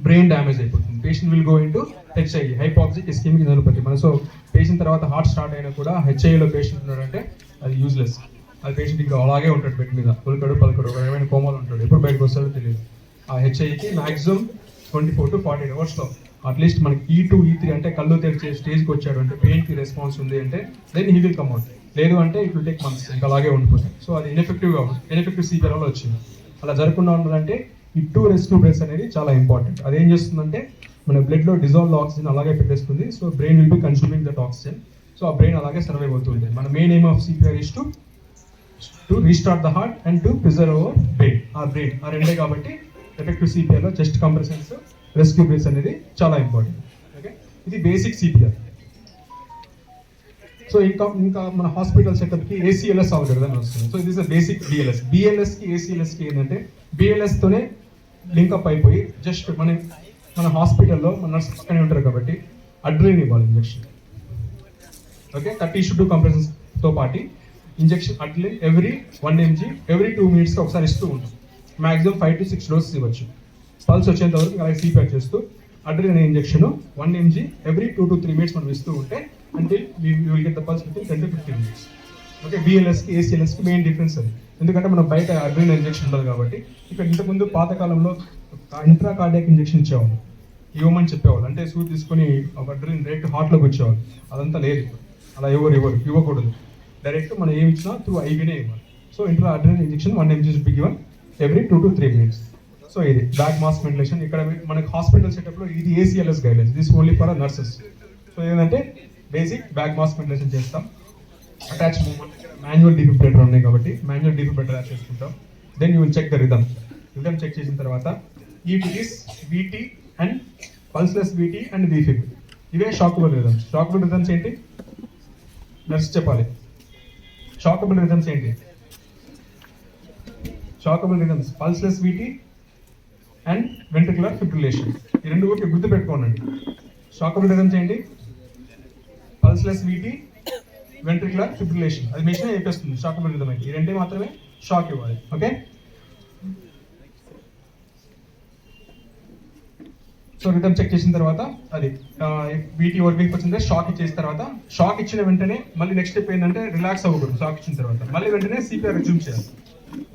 బ్రెయిన్ డ్యామేజ్ అయిపోతుంది. Patient will go into HI, hypoxic ischemic neuropathy. మన సో పేషెంట్ తర్వాత హార్ట్ స్టార్ట్ అయినా కూడా హెచ్ఐలో పేషెంట్ ఉన్నాడంటే అది యూజ్లెస్. అది పేషెంట్ ఇంకా అలాగే ఉంటాడు బెడ్ మీద, పలుకడు ఏమైనా కోమాలు ఉంటాడు, ఎప్పుడు బయటకు వస్తాడో తెలియదు. ఆ హెచ్ఐకి మాక్సిమం 24 to 48 hours అట్లీస్ట్ మనకి E2 E3 అంటే కళ్ళు తెరిచే స్టేజ్కి వచ్చాడు అంటే పెయిన్కి రెస్పాన్స్ ఉంది అంటే then he will come out. లేదు అంటే ఇట్ విల్ టేక్ మంత్స్, ఇంకా అలాగే ఉండిపోతాయి. సో అది ఇన్ఎఫెక్టివ్ సిపిఆర్ వల్ల వచ్చింది. అలా జరగకుండా ఉండాలంటే ఈ 2 రెస్క్యూ బ్రెత్స్ అనేది చాలా ఇంపార్టెంట్. అదేం చేస్తుందంటే మన బ్లడ్లో డిజాల్వ్ ఆక్సిజన్ అలాగే పెట్టేస్తుంది. So brain will be consuming that oxygen. So ఆ బ్రెయిన్ అలాగే సర్వైవ్ అవుతుంది. మన main aim of CPR is to restart the heart and to preserve our brain. ఆ రెండే కాబట్టి ఎఫెక్టివ్ సిపిఆర్లో చెస్ట్ కంప్రెషన్స్, రెస్క్యూ బ్రీత్స్ అనేది చాలా ఇంపార్టెంట్. ఓకే, ఇది బేసిక్ సిపిఆర్. సో ఇంకా మన హాస్పిటల్ సెటప్కి ఏసీఎల్ఎస్ ఆల్గరిథం వస్తుంది. సో ఇది బేసిక్ బిఎల్ఎస్. బిఎల్ఎస్కి ఏసీఎల్ఎస్కి ఏంటంటే బిఎల్ఎస్తోనే లింకప్ అయిపోయి జస్ట్ మన హాస్పిటల్లో మన నర్స్ పక్కనే ఉంటారు కాబట్టి అడ్రినలిన్ ఇవ్వాలి ఇంజెక్షన్. ఓకే, 30:2 కంప్రెషన్స్తో పాటు injection adrenaline every 1 mg every 2 minutes ఒకసారి ఇస్తూ ఉంటాం. మాక్సిమం 5 to 6 doses ఇవ్వచ్చు. పల్స్ వచ్చేంత వరకు అలాగే సిపిఆర్ చేస్తూ adrenaline injection 1 mg every 2 to 3 minutes మనం ఇస్తూ ఉంటే until we will get the pulse with 10 to 15 minutes. Okay, బిఎల్ఎస్కి ఏసీఎల్ఎస్కి మెయిన్ డిఫరెన్స్ అది. ఎందుకంటే మనం బయట అడ్రినలిన్ ఇంజెక్షన్ ఉండదు కాబట్టి. ఇక్కడ ఇంతకుముందు పాతకాలంలో ఇంట్రా కార్డియాక్ ఇంజెక్షన్ ఇచ్చేవాళ్ళు, ఇవ్వమని చెప్పేవాళ్ళు. అంటే సూది తీసుకొని అడ్రినలిన్ డైరెక్ట్ హార్ట్లోకి వచ్చేవాళ్ళు. అదంతా లేదు, అలా ఇవ్వకూడదు. డైరెక్ట్ మనం ఏమి ఇచ్చినా త్రూ ఐవీనే ఇవ్వాలి. So intra adrenaline injection 1 mg should be given every 2 to 3 minutes. So ఇది బ్యాక్ మాస్క్ వెంటిలేషన్. ఇక్కడ మనకి హాస్పిటల్ సెటప్లో ఇది ACLS guidelines, this only for nurses. So ఏంటంటే బేసిక్ బ్యాక్ మాస్క్ వెంటిలేషన్ చేస్తాం. అటాచ్ మూవ్మెంట్ మాన్యువల్ డిఫిబ్రిలేటర్ ఉన్నాయి కాబట్టి manual defibrillator add చేసుకుంటాం. Then you will check the rhythm check చేసిన తర్వాత ఈటీస్, VT and pulseless VT and VFib, ఇవే shockable rhythms. Shockable rhythms ఏంటి నర్స్ చెప్పాలి. షాకబుల్ రిథమ్స్ ఏంటి, shockable rhythms pulseless VT and ventricular fibrillation. ఈ రెండు కూడా గుర్తుపెట్టుకోండి. షాకబుల్ రిథమ్స్ ఏంటి, పల్స్లెస్ వీటీ, వెంట్రికులర్ ఫిబ్రిలేషన్. అది మెషిన్ చెప్పేస్తుంది షాకబుల్ రిథమ్ అయితే. ఈ రెండే మాత్రమే షాక్ ఇవ్వాలి. ఓకే, సో రిథమ్ చెక్ చేసిన తర్వాత అది వీటీ వర్కింగ్ వచ్చిందే షాక్ ఇచ్చేసిన తర్వాత, షాక్ ఇచ్చిన వెంటనే మళ్ళీ నెక్స్ట్ స్టెప్ ఏంటంటే రిలాక్స్ అవ్వకూడదు. షాక్ ఇచ్చిన తర్వాత మళ్ళీ వెంటనే సిపిఆర్ రెజ్యూమ్ చేయాలి.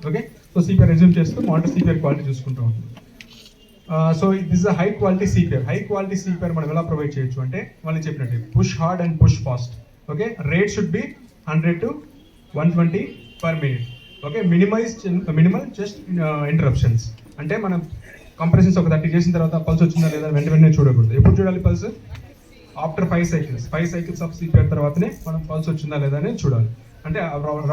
ఓకే, సో సిపిఆర్ రెజ్యూమ్ చేస్తూ మానిటర్ సిపిఆర్ క్వాలిటీ చూసుకుంటూ ఉంటుంది. So this is high quality CPR. High quality CPR మనం ఎలా ప్రొవైడ్ చేయొచ్చు అంటే వాళ్ళు చెప్పినట్టు push hard and push fast. Okay, rate should be 100 to 120 per minute. Okay, minimal chest interruptions. అంటే మనం కంప్రెషన్స్ ఒక 30 చేసిన తర్వాత పల్స్ వచ్చిందా లేదా వెంటనే చూడకూడదు. ఎప్పుడు చూడాలి pulse, after 5 cycles of CPR తర్వాతనే మనం పల్స్ వచ్చిందా లేదా అనేది చూడాలి. అంటే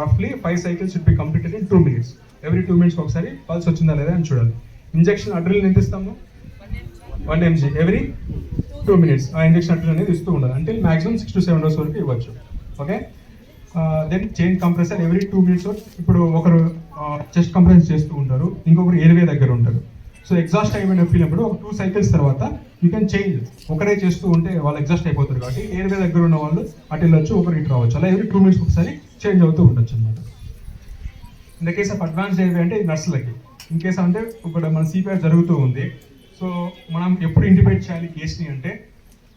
రఫ్లీ 5 cycles should be completed in 2 minutes. Every 2 minutes ఒకసారి పల్స్ వచ్చిందా లేదా అని చూడాలి. ఇంజెక్షన్ అడ్రినలిన్ ఎంత ఇస్తాము, 1 mg ఎవ్రీ 2 minutes ఆ ఇంజెక్షన్ అనేది ఇస్తూ ఉండాలి అంటే మాక్సిమం 6 to 7 డోస్ వరకు ఇవ్వచ్చు. Okay, then change compressor every 2 minutes. ఇప్పుడు ఒకరు చెస్ట్ కంప్రెస్ చేస్తూ ఉంటారు, ఇంకొకరు ఎయిర్వే దగ్గర ఉంటారు. సో ఎగ్జాస్ట్ అయిపోయిన ఫీలినప్పుడు ఒక 2 cycles తర్వాత యూ కెన్ చేంజ్. ఒకరే చేస్తూ ఉంటే వాళ్ళు ఎగ్జాస్ట్ అయిపోతారు కాబట్టి ఎయిర్వే దగ్గర ఉన్న వాళ్ళు అటు వెళ్ళొచ్చు, ఒకరు ఇటు రావచ్చు. అలా ఎవ్రీ 2 minutes ఒకసారి చేంజ్ అవుతూ ఉండొచ్చు అనమాట. In the case of advance airway అంటే నర్సులకి. ఇన్ కేస్ అంటే ఇప్పుడు మన సిపిఆర్ జరుగుతూ ఉంది, సో మనం ఎప్పుడు ఇంటిబేట్ చేయాలి కేసుని అంటే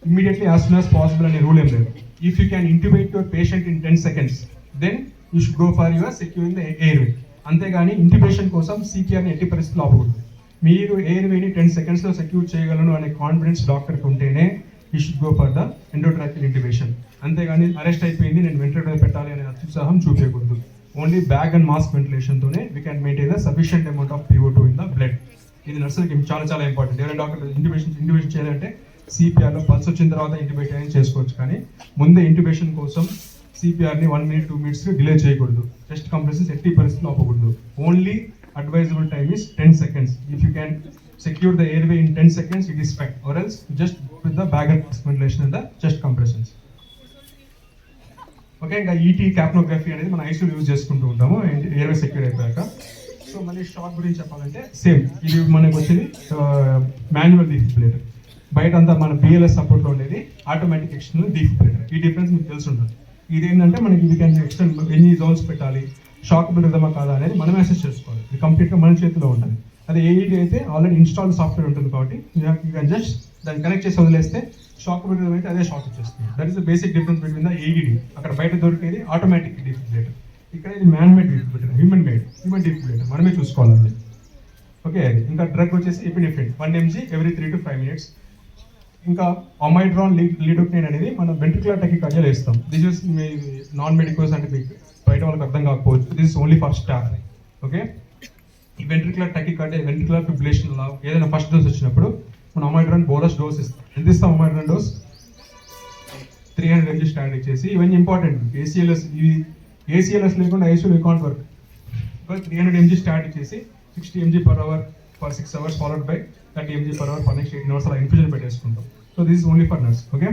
immediately as soon as possible అనే రూల్ ఏం లేదు. If you can intubate your patient in 10 seconds then you should go for your securing the airway. అంతేగాని ఇంటిబేషన్ కోసం సిపిఆర్ని ఎట్టి పరిస్థితులు ఆపకూడదు. మీరు ఎయిర్వేని 10 secondsలో సెక్యూర్ చేయగలను అనే కాన్ఫిడెన్స్ డాక్టర్కి ఉంటేనే you should go for the endotracheal intubation. అంతేగాని అరెస్ట్ అయిపోయింది నేను వెంటిలేటర్ పెట్టాలి అనే అత్యుత్సాహం చూపించకూడదు. ఓన్లీ బ్యాగ్ అండ్ మాస్క్ వెంటిలేషన్తోనే we can maintain the sufficient amount of PO2 in the blood. ఇది నర్సులకి చాలా చాలా ఇంపార్టెంట్. ఎవరైనా డాక్టర్ ఇంటిబేషన్ చేయాలంటే సిపిఆర్లో పల్స్ వచ్చిన తర్వాత ఇంటిబేట్ అయినా చేసుకోవచ్చు, కానీ ముందే ఇంటిబేషన్ కోసం సిపిఆర్ని 1 minute 2 minutes డిలే చేయకూడదు. చెస్ట్ కంప్రెసెస్ ఎట్టి పరిస్థితుల్లో ఆపకూడదు. Only advisable time is 10 seconds. If you can secure the airway in 10 seconds, it is fine. Or else just go with the bag and mask ventilation and the chest compressions. Okay, ఇంకా ఈటీ క్యాప్నోగ్రఫీ అనేది మనం ఐసీయూలో use చేసుకుంటూ ఉంటాము airway secure అయిపోయాక. So మళ్ళీ shock గురించి చెప్పాలంటే సేమ్, ఇది మనకు వచ్చేది మాన్యువల్ డిఫిబ్రిలేటర్. బయట అంతా మన BLS సపోర్ట్లో ఉండేది ఆటోమేటిక్ ఎక్స్టర్నల్ డిఫిబ్రిలేటర్. ఈ డిఫరెన్స్ మీకు తెలిసి ఉంటుంది. ఇది ఏంటంటే మనకి ఇది క్యాన్ ఎక్స్టర్నల్ ఎన్ని జోన్స్ పెట్టాలి, షాకబుల్ రిథమా కాదా అనేది మనం అసెస్ చేసుకోవాలి. ఇది కంప్లీట్గా మన చేతిలో ఉంటుంది. అదే AED అయితే ఆల్రెడీ ఇన్స్టాల్ సాఫ్ట్వేర్ ఉంటుంది కాబట్టి యూ కెన్ జస్ట్ దాన్ని కనెక్ట్ చేసి వదిలేస్తే షాకబుల్ రిథమ్ అయితే అదే షాక్ ఇచ్చేస్తుంది. That is the basic difference between the AED. అక్కడ బయట దొరికేది ఆటోమేటిక్ డిఫిబ్రిలేటర్, ఇక్కడ ఇది man made defibrillator, human defibrillator, మనమే చూసుకోవాలి. ఓకే, ఇంకా డ్రగ్ వచ్చేసి epinephrine 1 mg every 3 to 5 minutes. ఇంకా ఒమైడ్రాన్ లిడోకైన్ అనేది మనం వెంట్రికులర్ టెకికార్డియాలో ఇస్తాం. దిస్ ఇస్ నాన్ మెడికల్స్ అంటే మీకు బయట వాళ్ళకి అర్థం కాకపోవచ్చు. This is only for staff. Okay, ఈ వెంట్రికులర్ టెకికార్డియా వెంట్రికులర్ ఫిబ్రిలేషన్ ఏదైనా ఫస్ట్ డోస్ వచ్చినప్పుడు మనం ఒమైడ్రాన్ బోనస్ డోస్ ఇస్తాం. ఎంత ఇస్తాం ఒమైడ్రాన్ డోస్? 300 mg స్టాండ్ ఇచ్చేసి. ఇవన్నీ ఇంపార్టెంట్. ACLS లేకుండా ఐసీయూలో కాంట్ వర్క్. 300 mg స్టాండ్ ఇచ్చేసి 60 mg per hour for 6 hours followed by 30 mg per hour for next 18 hours అలా ఇన్ఫ్యూజన్ పెట్టేసుకుంటాం. So this is only for nurse. Okay,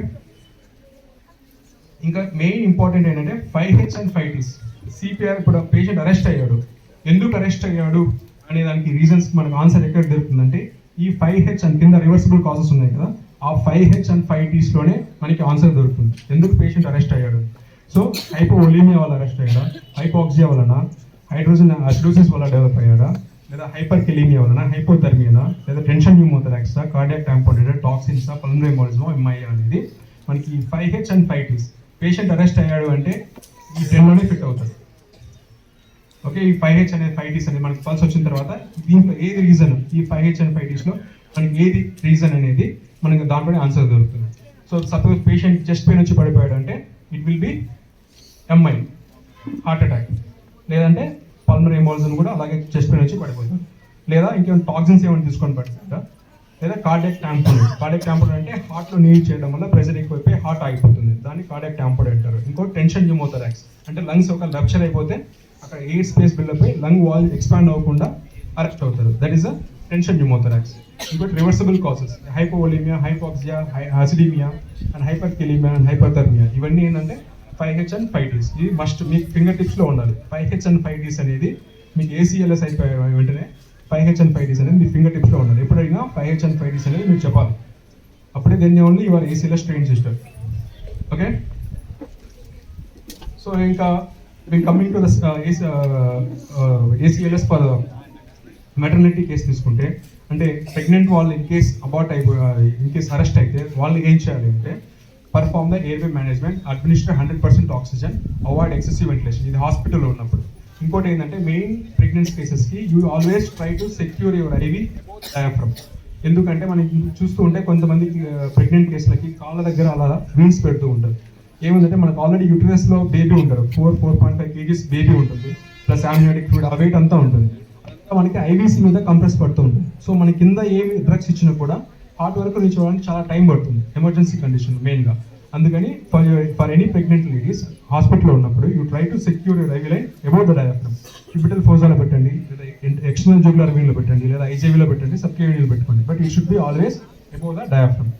ఇంకా మెయిన్ ఇంపార్టెంట్ ఏంటంటే 5H and 5Ts. CPR ఇప్పుడు patient arrest అయ్యాడు, ఎందుకు arrest అయ్యాడు అనే దానికి రీజన్స్ మనకు ఆన్సర్ ఎక్కడ దొరుకుతుందంటే ఈ 5H and కింద రివర్సిబుల్ కాజెస్ ఉన్నాయి కదా, ఆ 5H and 5Ts లోనే మనకి ఆన్సర్ దొరుకుతుంది ఎందుకు పేషెంట్ అరెస్ట్ అయ్యాడు. సో హైపోవోలీమియా వల్ల అరెస్ట్ అయ్యాడా, హైపోక్సియా వలన, హైడ్రోజన్ అసిడోసిస్ వల్ల డెవలప్ అయ్యాడా, లేదా హైపర్కెలీమియా వలన, హైపోథర్మియానా, లేదా టెన్షన్ న్యూమోథరాక్సా, కార్డియాక్ టాంపోడేటా, టాక్సిన్సా, పల్మనరీ ఎంబోలిజమా, MIA అనేది మనకి 5H and 5Ts. Patient arrest అయ్యాడు అంటే ఈ 10లోనే ఫిట్ అవుతాడు. ఓకే, ఈ 5H అనేది 5Ts అనేది మనకి పల్స్ వచ్చిన తర్వాత దీంట్లో ఏది రీజన్, ఈ 5H and 5Ts లో మనకి ఏది రీజన్ అనేది మనకి దాంట్లోనే ఆన్సర్ దొరుకుతుంది. So suppose patient chest pain వచ్చి పడిపోయాడు అంటే it will B MI, heart attack, లేదంటే పల్మనరీ ఎంబోలిజం కూడా అలాగే చెస్ట్ పెయిన్ వచ్చి పడిపోతుంది, లేదా ఇంకేమైనా టాక్సిన్స్ ఏమైనా తీసుకొని పడుతుందా, లేదా కార్డియాక్ ట్యాంపోడెంట్. కార్డియాక్ ట్యాంపోడెంట్ అంటే హార్ట్లో నీరు చేయడం వల్ల ప్రెషర్ ఎక్కువైపోయి హార్ట్ ఆగిపోతుంది, దాన్ని కార్డియాక్ ట్యాంపోడెంట్ అంటారు. ఇంకో టెన్షన్ న్యూమోథరాక్స్ అంటే లంగ్స్ ఒక రప్చర్ అయిపోతే అక్కడ ఎయిర్ స్పేస్ బిల్డప్ అయి లంగ్ వాల్ ఎక్స్పాండ్ అవ్వకుండా అరెస్ట్ అవుతారు. That is a tension pneumothorax. ఇంకోటి reversible causes hypovolemia, hypoxia, acidemia and hyperkalemia and hyperthermia. ఇవన్నీ ఏంటంటే 5H and 5Ts. ఇది మస్ట్ మీకు ఫింగర్ టిప్స్లో ఉండాలి. 5H and 5Ts అనేది మీకు ACLS అయిపోయే వెంటనే 5H and 5Ts అనేది మీ ఫింగర్ టిప్స్లో ఉండాలి. ఎప్పుడైనా 5H and 5Ts అనేది మీరు చెప్పాలి, అప్పుడే దీన్ని only your ACLS train sister. Okay, so ఇంకా మేము coming to the ACLS for maternity case తీసుకుంటే, అంటే ప్రెగ్నెంట్ వాళ్ళు in case abort in case arrest అయితే వాళ్ళు ఏం చేయాలి అంటే perform the airway management, administer 100% oxygen, avoid excessive ventilation. ఇది హాస్పిటల్లో ఉన్నప్పుడు. ఇంకోటి ఏంటంటే మెయిన్ ప్రెగ్నెన్సీ కేసెస్కి you always try to secure your IV diaphragm. ఎందుకంటే మనకి చూస్తూ ఉంటే కొంతమంది ప్రెగ్నెంట్ కేసులకి కాళ్ళ దగ్గర అలా వీన్స్ పెడుతూ ఉంటారు. ఏముందంటే మనకు ఆల్రెడీ యూటరస్లో బేబీ ఉంటారు, 4.5 kgs బేబీ ఉంటుంది, ప్లస్ ఆమ్నియాటిక్ ఫ్లూయిడ్ ఆ వెయిట్ అంతా ఉంటుంది. మనకి IVC మీద కంప్రెస్ పడుతూ ఉంటుంది. సో మన కింద ఏమి డ్రగ్స్ ఇచ్చినా కూడా హార్ట్ వరకు రీచ్ అవ్వడానికి చాలా టైం పడుతుంది ఎమర్జెన్సీ కండిషన్ మెయిన్గా. అందుకని ఫర్ ఎనీ ప్రెగ్నెంట్ లేడీస్ హాస్పిటల్లో ఉన్నప్పుడు you try to secure your IV line about the diaphragm. Cubital ఫోసాలో పెట్టండి, లేదా ఎక్స్టర్నల్ జుగులార్ వీన్లో పెట్టండి, లేదా IJVలో పెట్టండి, సబ్క్యూబిటల్ పెట్టుకోండి. But it should be always above the diaphragm.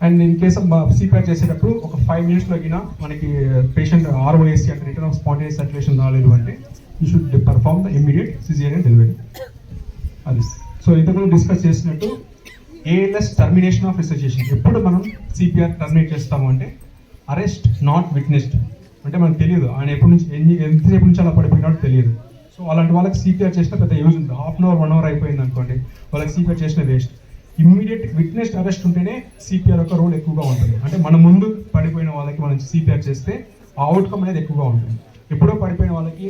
And in case of CPR చేసేటప్పుడు ఒక 5 minutes గిన మనకి పేషెంట్ ఆర్ఓఎస్సి అంటే రిటర్న్ ఆఫ్ స్పాంటేనియస్ సర్క్యులేషన్ రాలేదు అంటే you should perform the immediate caesarean delivery. అది సో ఇంతకుముందు డిస్కస్ చేసినట్టు ఏఎల్ఎస్ టర్మినేషన్ ఆఫ్ రిసర్చేషన్. ఎప్పుడు మనం సిపిఆర్ టర్మినేట్ చేస్తాము అంటే అరెస్ట్ నాట్ విట్నెస్డ్, అంటే మనకు తెలియదు ఆయన ఎప్పటి నుంచి ఎంతసేపు నుంచి అలా పడిపోయినాడో తెలియదు. సో అలాంటి వాళ్ళకి సిపిఆర్ చేసిన పెద్ద యూజ్ ఉంది. 1/2 hour 1 hour అయిపోయింది అనుకోండి, వాళ్ళకి సిపిఆర్ చేసిన వేస్ట్. ఇమ్మీడియట్ విట్నెస్ అరెస్ట్ ఉంటేనే సిపిఆర్ యొక్క రోల్ ఎక్కువగా ఉంటుంది. అంటే మన ముందు పడిపోయిన వాళ్ళకి మనం సిపిఆర్ చేస్తే ఆ అవుట్కమ్ అనేది ఎక్కువగా ఉంటుంది. ఎప్పుడో పడిపోయిన వాళ్ళకి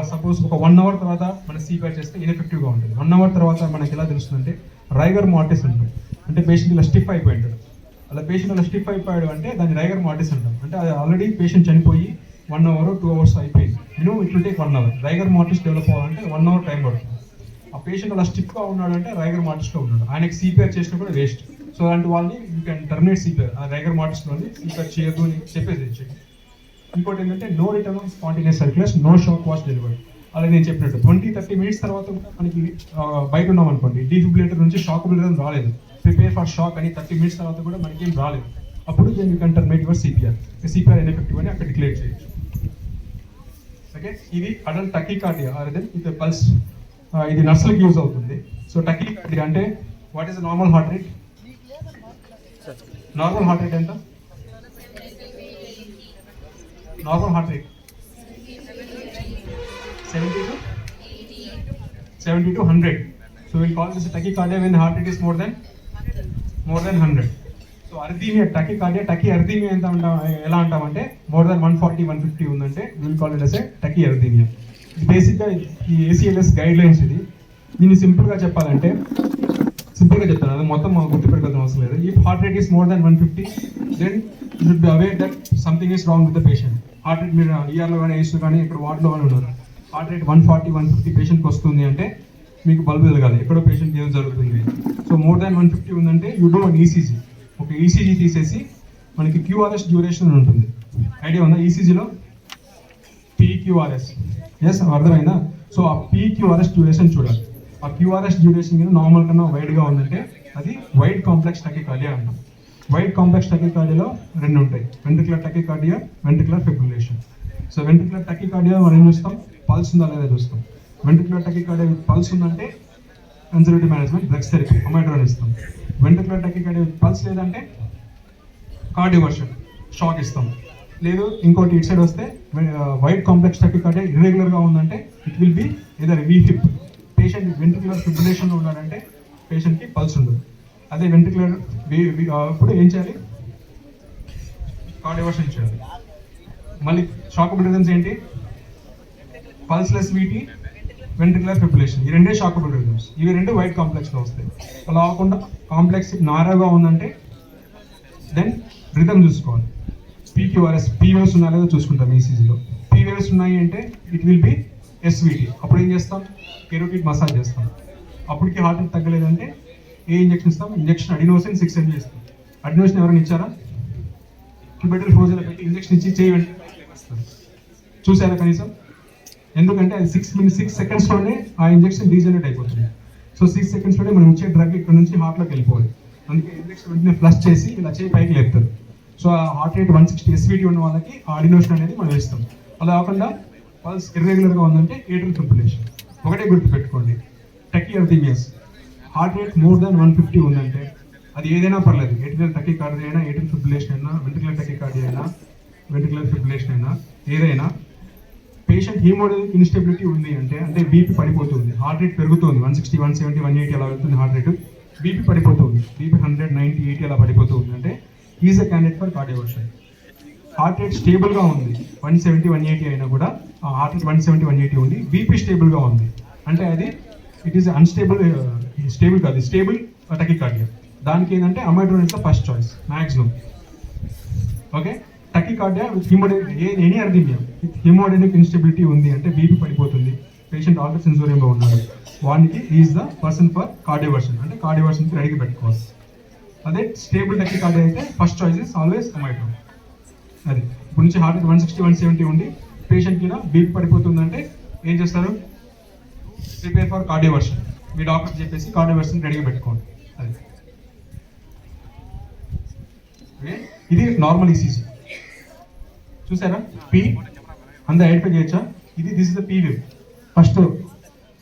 సపోజ్ ఒక 1 hour తర్వాత మనం సిపిఆర్ చేస్తే ఇన్ఎఫెక్టివ్గా ఉంటుంది. 1 hour తర్వాత మనకి ఎలా తెలుస్తుందంటే రైగర్ మార్టిస్ ఉంటుంది. అంటే పేషెంట్ ఇలా స్టిఫ్ అయిపోయింటాడు. అలా పేషెంట్ అలా స్టిఫ్ అయిపోయాడు అంటే దాన్ని రైగర్ మార్టిస్ అంటాం. అంటే అది ఆల్రెడీ పేషెంట్ చనిపోయి 1 hour 2 hours అయిపోయింది. Minimum it will take 1 hour. Rigor mortis develop అవ్వాలంటే 1 hour టైం పడుతుంది. ఆ పేషెంట్ అలా స్టిఫ్గా ఉన్నాడు అంటే రైగర్ మార్టిస్లో ఉన్నాడు, ఆయనకి సిపిఆర్ చేసినా కూడా వేస్ట్. సో అలాంటి వాళ్ళని యూ కెన్ టర్మినేట్ సిపిఆర్. ఆ రైగర్ మార్టిస్లోని సిపిఆర్ చేయొద్దు అని చెప్పేసి. ఇంకోటి ఏంటంటే no return of spontaneous circulation, no shock was delivered. అలా నేను చెప్పినట్టు 20-30 minutes తర్వాత మనకి బయట ఉన్నాం అనుకోండి, డీఫిబ్రిలేటర్ నుంచి షాక్ రిటర్న్ రాలేదు, ప్రిపేర్ ఫర్ షాక్ అని 30 minutes తర్వాత కూడా మనకి ఏం రాలేదు, అప్పుడు you can terminate your CPR. CPR ineffective అని అక్కడ డిక్లేర్ చేయొచ్చు. ఓకే, ఇది adult tachycardia or then with pulse. ఇది నర్సులకు యూజ్ అవుతుంది. సో టకీకార్డియా అంటే what is normal heart rate? Normal heart rate ఎంత? Normal heart rate 70 to 100. So we'll call this tachycardia when the heart rate is more than 100. So అర్థీమియా టకీకార్డియా, టకీ అర్థీమియా ఎంత ఎలా అంటామంటే more than 140-150 ఉందంటే will call it as ఏ టకీ అర్థీమియా. బేసిక్గా ఈ ACLS guide lines ఇది. దీన్ని సింపుల్గా చెప్పాలంటే సింపుల్గా చెప్తాను, అది మొత్తం గుర్తుపెట్టుకోవాల్సిన అవసరం లేదు. ఈ heart rate is more than 150 then you should be aware that something is wrong with the patient. Heart rate మీరు ఈఆర్లో కానీ ఏసీలో కానీ ఇక్కడ వార్డులో కానీ ఉన్నారు, హార్ట్ రేట్ 140-150 పేషెంట్కి వస్తుంది అంటే మీకు బల్బు వెలగాలి, ఎక్కడో పేషెంట్ ఏదో జరుగుతుంది. సో మోర్ దాన్ 150 ఉందంటే యూ డూ వన్ ఈసీజీ. ఒక ఈసీజీ తీసేసి మనకి క్యూఆర్ఎస్ డ్యూరేషన్ ఉంటుంది. ఐడియా ఉందా ఈసీజీలో? పీక్యూఆర్ఎస్. ఎస్, అర్థమైందా? సో ఆ పీక్యూఆర్ఎస్ డ్యూరేషన్ చూడాలి. ఆ క్యూఆర్ఎస్ డ్యూరేషన్ నార్మల్ కన్నా వైడ్గా ఉందంటే అది వైడ్ కాంప్లెక్స్ టకీకార్డియా అంటాం. వైడ్ కాంప్లెక్స్ టకీకార్డియాలో 2 ఉంటాయి, ventricular tachycardia, ventricular fibrillation. So ventricular tachycardia మనం ఏం చూస్తాం? పల్స్ ఉందా లేదా చూస్తాం. వెంట్రికులర్ టకీకార్డియా పల్స్ ఉందంటే conservative management drugs therapy amiodarone ఇస్తాం. వెంట్రికులర్ టకీకార్డియా పల్స్ లేదంటే కార్డియోవర్షన్ షాక్ ఇస్తాం. లేదు ఇంకోటి ఇటు సైడ్ వస్తే వైడ్ కాంప్లెక్స్ టకీకార్డియా ఇర్రెగ్యులర్గా ఉందంటే it will be either VFib. Patient ventricular ఫిబ్రిలేషన్లో ఉన్నాడంటే పేషెంట్కి పల్స్ ఉండదు. అదే వెంట్రికులర్ ఇప్పుడు ఏం చేయాలి? కార్డియోవర్షన్ చేయాలి. మళ్ళీ షాకబుల్ రిథమ్స్ ఏంటి? పల్స్లెస్ వీటీ, వెంట్రికులర్ ఫిబ్రిలేషన్, ఈ 2 షాకబుల్ రిథమ్స్. ఇవి 2 వైడ్ కాంప్లెక్స్లో వస్తాయి. అలా కాకుండా కాంప్లెక్స్ నారాగా ఉందంటే దెన్ రిథమ్ చూసుకోవాలి. పీక్యూఆర్ఎస్, పీవేవ్స్ ఉన్నా లేదో చూసుకుంటాం ఈసీజీలో. పీవేవ్స్ ఉన్నాయి అంటే ఇట్ విల్ బి ఎస్విటీ. అప్పుడు ఏం చేస్తాం? కెరోటిడ్ మసాజ్ చేస్తాం. అప్పటికి హార్ట్ రేట్ తగ్గలేదంటే ఏ ఇంజెక్షన్ ఇస్తాం? ఇంజెక్షన్ అడినోసిన్ 6 mg ఇస్తాం. అడినోసిన్ ఎవరైనా ఇచ్చారా? క్యూబెటల్ ఫ్రోజన్లో పెట్టి ఇంజెక్షన్ ఇచ్చి చేయి వస్తుంది, చూసారా కనీసం? ఎందుకంటే అది 6 secondsలోనే ఆ ఇంజెక్షన్ డీజనరేట్ అయిపోతుంది. సో 6 secondsలోనే మనం ఇచ్చే డ్రగ్ ఇక్కడ నుంచి హార్ట్లోకి వెళ్ళిపోవాలి. అందుకే ఇంజెక్షన్ వెంటనే ఫ్లష్ చేసి ఇలా చేయి పైకి లేపుతారు. సో ఆ హార్ట్ రేట్ 160 ఎస్విటీ ఉన్న వాళ్ళకి ఆ అడినోసిన్ అనేది మనం ఇస్తాం. అలా కాకుండా పల్స్ ఇర్రెగ్యులర్గా ఉందంటే ఏట్రియల్ ఫిబ్రిలేషన్. ఒకటే గుర్తుపెట్టుకోండి, టకీ అర్థీమియాస్ హార్ట్ రేట్ మోర్ దాన్ 150 ఉందంటే అది ఏదైనా పర్లేదు, ఏట్రియల్ టకీకార్డియా అయినా, ఏట్రియల్ ఫిబ్రిలేషన్ అయినా, వెంట్రికులర్ టకీకార్డియా అయినా, వెంట్రికులర్ ఫిబ్రిలేషన్ అయినా, ఏదైనా పేషెంట్ హీమోడైనమిక్ ఇన్స్టెబిలిటీ ఉంది అంటే బీపీ పడిపోతుంది, హార్ట్ రేట్ పెరుగుతుంది, 160, 170, 180 అలా వెళ్తుంది హార్ట్ రేట్, బీపీ పడిపోతుంది, బీపీ 100, 90, 80 అలా పడిపోతుంది అంటే is a candidate for cardioversion. Heart rate స్టేబుల్గా ఉంది, 170, 180 అయినా కూడా ఆ హార్ట్ రేట్ 170, 180 ఉంది, బీపీ స్టేబుల్గా ఉంది అంటే అది ఇట్ ఈస్ అన్స్టేబుల్, స్టేబుల్ కాదు, స్టేబుల్ టకీకార్డియా. దానికి ఏంటంటే amiodarone is the first choice maximum. Okay, tachycardia with any arrhythmia with hemodynamic instability ఉంది అంటే బీపీ పడిపోతుంది, పేషెంట్ ఆల్రెడీ సెన్సోరియంలో ఉన్నాడు, వానికి is the person for cardioversion అంటే కార్డియోవర్షన్కి రెడీగా పెట్టుకోవాలి. అదే స్టేబుల్ టకీకార్డియా అయితే first choice is always amiodarone. అది ఇప్పుడు నుంచి హార్ట్ 160, 170 ఉండి పేషెంట్కి బీపీ పడిపోతుందంటే ఏం చేస్తారు? Prepare for cardioversion. Me doctor చెప్పేసి కార్డియోవర్షన్ రెడీగా పెట్టుకోండి. అది ఇది నార్మల్ ఈసీజీ చూసారా. పి అంత ఐడెంటిఫై చేయొచ్చా? ఇది this is the P wave.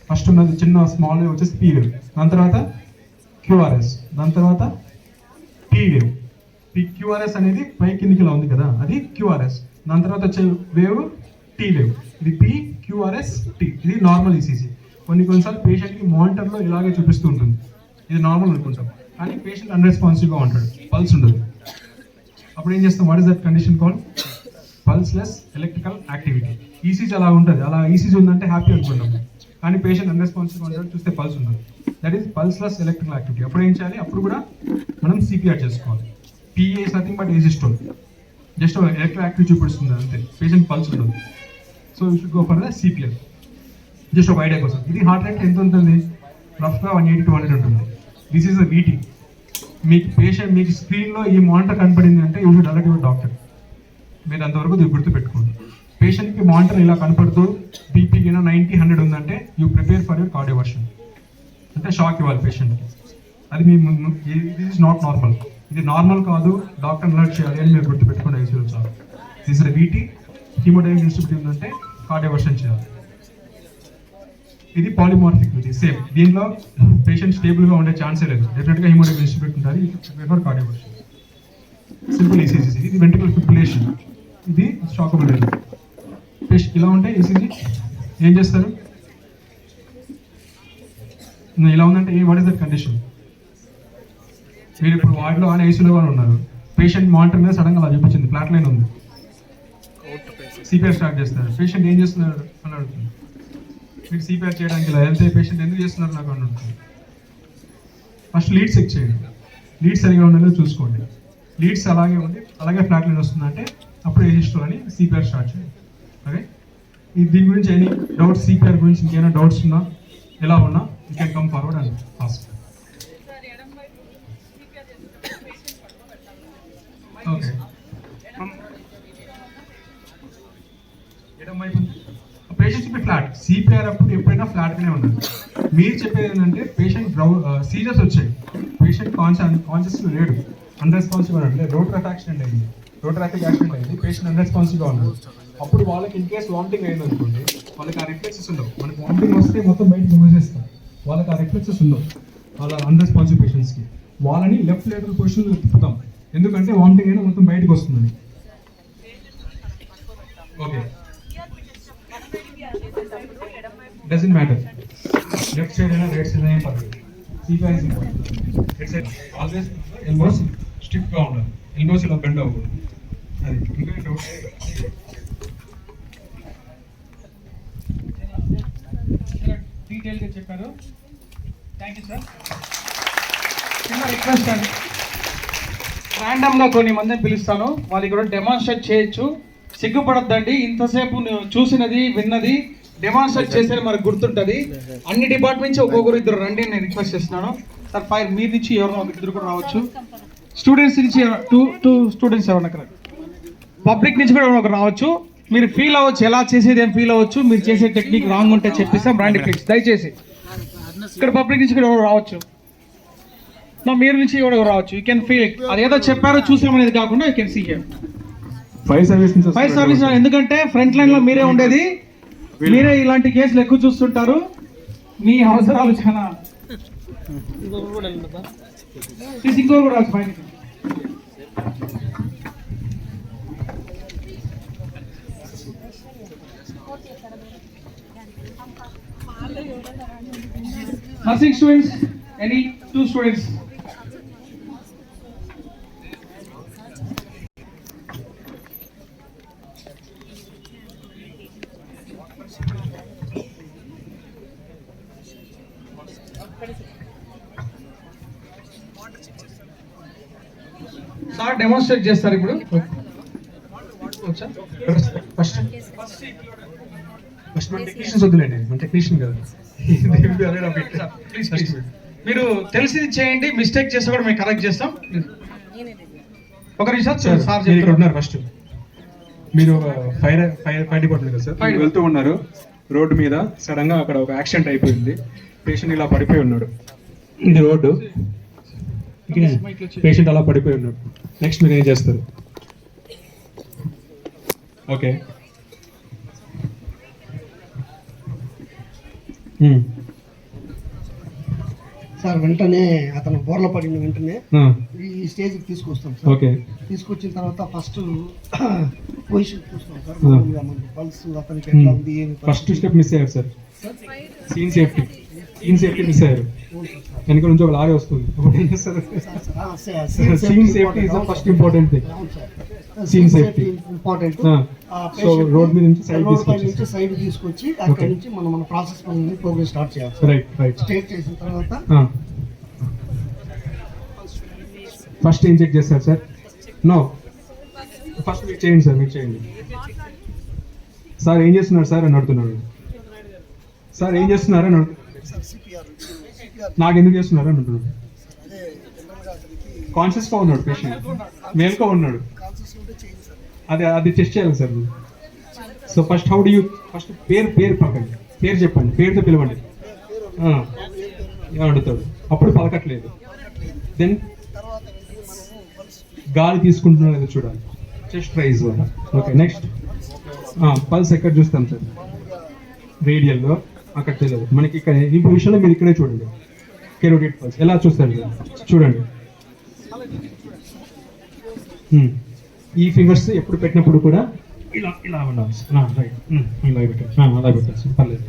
First ఉన్నది చిన్న స్మాల్ వేవ్ వచ్చేసి పీ వేవ్, దాని తర్వాత క్యూఆర్ఎస్, దాని తర్వాత టీ వేవ్. క్యూఆర్ఎస్ అనేది పై కిందికి ఇలా ఉంది కదా, అది క్యూఆర్ఎస్. దాని తర్వాత వచ్చే వేవ్ టీ వేవ్. ఇది పి క్యూఆర్ఎస్ టీ. ఇది నార్మల్ ఈసీజీ. కొన్నిసార్లు పేషెంట్కి మానిటర్లో ఇలాగే చూపిస్తూ ఉంటుంది, ఇది నార్మల్ అనుకుంటాం, కానీ పేషెంట్ అన్రెస్పాన్సివ్గా ఉంటాడు, పల్స్ ఉండదు. అప్పుడు ఏం చేస్తాం? What is that condition called? Pulseless electrical activity. ECG అలా ఉంటుంది, అలా ఈసీజీ ఉందంటే హ్యాపీ అనుకుంటాం, కానీ పేషెంట్ అన్రెస్పాన్సివ్గా ఉంటాడు, చూస్తే పల్స్ ఉండదు. That is pulseless electrical activity. అప్పుడు ఏం చేయాలి? అప్పుడు కూడా మనం సిపిఆర్ చేసుకోవాలి. PEA is nothing but AC stone, just electrical activity చూపిస్తుంది అంతే, పేషెంట్ పల్స్ ఉండదు. So you should go for the CPR. Just ఒక ఐడియా కోసం. ఇది హార్ట్ రేట్ ఎంత ఉంటుంది? రఫ్గా 180 to 100 ఉంటుంది. This is the వీటీ. మీకు స్క్రీన్లో ఈ మానిటర్ కనపడింది అంటే you should alert your doctor. మీరు అంతవరకు గుర్తుపెట్టుకోండి. పేషెంట్కి మానిటర్ ఇలా కనపడుతూ బీపీ కింద 90-100 ఉందంటే you prepare for your cardioversion, అంటే షాక్ ఇవ్వాలి పేషెంట్కి. అది మీ దిస్ ఇస్ నాట్ నార్మల్, ఇది నార్మల్ కాదు, డాక్టర్ అలర్ట్ చేయాలి అని మీరు గుర్తుపెట్టుకోండి. ఐసీయూలో చాలు. This is VT. Hemodynamic institute ఉందంటే కార్డియోవర్షన్ చేయాలి. ఇది పాలిమార్ఫిక్, ఇది సేమ్. దీనిలో పేషెంట్ స్టేబుల్గా ఉండే ఛాన్సే లేదు, డెఫినెట్గా హీమోడైనమిక్ ఇన్స్టిట్యూట్ ఉంటుంది. Prefer cardioversion. Simple ECG. ఇది వెంట్రికల్ ఫిబ్రిలేషన్, ఇది షాకబుల్ రైల్. పేషెంట్ ఇలా ఉంటే ఈసీజీ ఏం చేస్తారు? ఇలా ఉందంటే వాట్ ఇస్ దట్ కండిషన్? మీరు ఇప్పుడు వార్డులో అని ఐసీయూలో కూడా ఉన్నారు, పేషెంట్ మానిటర్ మీద సడన్గా అలా చూపించింది, ఫ్లాట్ లైన్ ఉంది, సిపిఆర్ స్టార్ట్ చేస్తారు. పేషెంట్ ఏం చేస్తున్నారు అని అడుగుతుంది. మీరు సిపిఆర్ చేయడానికి ఇలా వెళ్తే పేషెంట్ ఎందుకు చేస్తున్నారు నాకు అని అడుగుతుంది. ఫస్ట్ లీడ్స్ చెక్ చేయండి, లీడ్స్ సరిగా ఉండేదో చూసుకోండి. లీడ్స్ అలాగే ఉండి అలాగే ఫ్లాట్ లైన్ వస్తుందంటే అప్పుడు ఏసీ స్టోన్ అని సిపిఆర్ స్టార్ట్ చేయండి. ఓకే. దీని గురించి ఎనీ డౌట్స్, సిపిఆర్ గురించి ఇంకేమైనా డౌట్స్ ఉన్నా, ఎలా ఉన్నా you can come forward and ask. Okay. ఎడం వైపు పేషెంట్ చెప్పే ఫ్లాట్. సిపిఆర్ అప్పుడు ఎప్పుడైనా ఫ్లాట్గానే ఉండాలి. మీరు చెప్పేది ఏంటంటే పేషెంట్ సీరియస్ వచ్చాయి, పేషెంట్ కాన్షియస్లో లేడు, అన్రెస్పాన్సివ్ అంటే రోడ్ ట్రాఫిక్ యాక్సిడెంట్ అయింది, రోడ్ ట్రాఫిక్ యాక్సిడెంట్ అయింది, పేషెంట్ అన్రెస్పాన్సివ్గా ఉన్నారు. అప్పుడు వాళ్ళకి ఇన్ కేస్ వామిటింగ్ అయింది అనుకోండి, వాళ్ళకి ఆ రిఫ్లెక్సెస్ ఉండవు. మనకి వామిటింగ్ వస్తే మొత్తం బయటకు మూసేస్తాం, వాళ్ళకి ఆ రిఫ్లెక్సెస్ ఉండవు. వాళ్ళ అన్రెస్పాన్సివ్ పేషెంట్స్కి వాళ్ళని లెఫ్ట్ లేటరల్ పొజిషన్లో తిప్పుతాం, ఎందుకంటే వామిటింగ్ అయినా మొత్తం బయటకు వస్తుందని. Okay. Doesn't matter, left side అయినా రైట్ సైడ్ అయినా పర్లేదు. CPR is important. Right side always elbows స్టిఫ్గా ఉండాలి, ఎల్బోస్ ఇలా బెండ్ అవ్వకూడదు. అది ఇంకా డౌట్ డీటెయిల్గా చెప్పారు. Thank you sir. చిన్న రిక్వెస్ట్ అండి, ర్యాండమ్గా కొన్ని మందిని పిలుస్తాను, వాళ్ళకి కూడా డెమాన్స్ట్రేట్ చేయొచ్చు. సిగ్గుపడద్దండి, ఇంతసేపు చూసినది విన్నది డెమాన్స్ట్రేట్ చేసేది మనకు గుర్తుంటుంది. అన్ని డిపార్ట్మెంట్ నుంచి ఒక్కొక్కరు ఇద్దరు రండి నేను రిక్వెస్ట్ చేస్తున్నాను. సార్ ఫైర్ మీరు నుంచి ఎవరో ఇద్దరు కూడా రావచ్చు. స్టూడెంట్స్ నుంచి టూ స్టూడెంట్స్ ఎవరన్నా, పబ్లిక్ నుంచి కూడా ఒకరు రావచ్చు. మీరు ఫీల్ అవ్వచ్చు, ఎలా చేసేది ఏం ఫీల్ అవ్వచ్చు, మీరు చేసే టెక్నిక్ రాంగ్ ఉంటే చెప్పిస్తాం. రండి ప్లీజ్, దయచేసి. ఇక్కడ పబ్లిక్ నుంచి కూడా ఎవరు రావచ్చు, మీరు నుంచి ఎవరు రావచ్చు. యూ కెన్ ఫీల్ అదేదో చెప్పారో చూసామనేది కాకుండా you can see here. Fire service ఎందుకంటే ఫ్రంట్ లైన్ లో మీరే ఉండేది, మీరే ఇలాంటి కేసులు ఎక్కువ చూస్తుంటారు, మీ అవసరాలు చాలా. ఇంకోరు కూడా రావచ్చు బయట. Nursing students, any 2 students. Sir demonstrate చేస్తారు ఇప్పుడు. ఫస్ట్ మన టెక్నీషియన్స్ వద్దులేండి, మన టెక్నీషియన్ కదా. ప్లీజ్ మీరు తెలిసింది చేయండి, మిస్టేక్ చేస్తే కూడా మేము కరెక్ట్ చేస్తాం. ఒక నిమిషం సార్ ఇక్కడ ఉన్నారు. ఫస్ట్ మీరు ఫైర్ డిపార్ట్మెంట్ కదా సార్, వెళ్తూ ఉన్నారు రోడ్డు మీద, సడన్ గా అక్కడ ఒక యాక్సిడెంట్ అయిపోయింది, పేషెంట్ ఇలా పడిపోయి ఉన్నాడు. ఇది రోడ్డు, పేషెంట్ అలా పడిపోయి ఉన్నాడు. నెక్స్ట్ మీరు ఏం చేస్తారు? ఓకే. సార్ వెంటనే అతను బోర్ల పడిన వెంటనే ఈ స్టేజ్కి తీసుకొస్తాం సార్. ఓకే. తీసుకొచ్చిన తర్వాత ఫస్ట్ పొజిషన్ చూస్తాం సార్. మామూలుగా మన పల్స్ అతనికి ఎట్లా ఉంది ఏమి ఫస్ట్ స్టెప్ మిస్ అయ్యారు సార్. సీన్ సేఫ్టీ మిస్ అయ్యారు. వెనక నుంచి ఒక లారీ వస్తుంది. ఏం చేస్తారు? Scene safety is the first important thing. Scene safety important. So road మీద నుంచి సైడ్ సైడ్ తీసుకొచ్చి అక్కడ నుంచి మనం మన ప్రాసెస్ ప్రోగ్రెస్ స్టార్ట్ చేయాలి. రైట్. స్టేట్ చేసిన తర్వాత ఫస్ట్ ఏం చెక్ చేస్తారు సార్? నో, ఫస్ట్ మీరు చేయండి సార్. మీరు చేయండి. సార్ ఏం చేస్తున్నారు సార్ అని అడుగుతున్నాడు. సార్ ఏం చేస్తున్నారు అని అడుగుతున్నాడు. నాకు ఎందుకు చేస్తున్నారు అని అంటున్నాడు. కాన్షియస్గా ఉన్నాడు పేషెంట్, మేల్కో ఉన్నాడు. అది టెస్ట్ చేయాలి sir. So first how do you first పేరు పలకండి. పేరు చెప్పండి, పేరుతో పిలవండి. అడుగుతాడు. అప్పుడు పలకట్లేదు. దెన్ గాలి తీసుకుంటున్నా లేదో చూడాలి. Chest rise. Okay. Next pulse ఎక్కడ చూస్తాం సార్? రేడియల్లో. అక్కడ తెలియదు మనకి. ఇక్కడ ఈ విషయంలో మీరు ఇక్కడే చూడండి. కెరోటిడ్ పల్స్ ఎలా చూస్తారు సార్? చూడండి. ఈ ఫింగర్స్ ఎప్పుడు పెట్టినప్పుడు కూడా ఇలా ఉండాలి. రైట్. ఇలా పెట్టారు. అలా పెట్టారు సార్. పర్లేదు.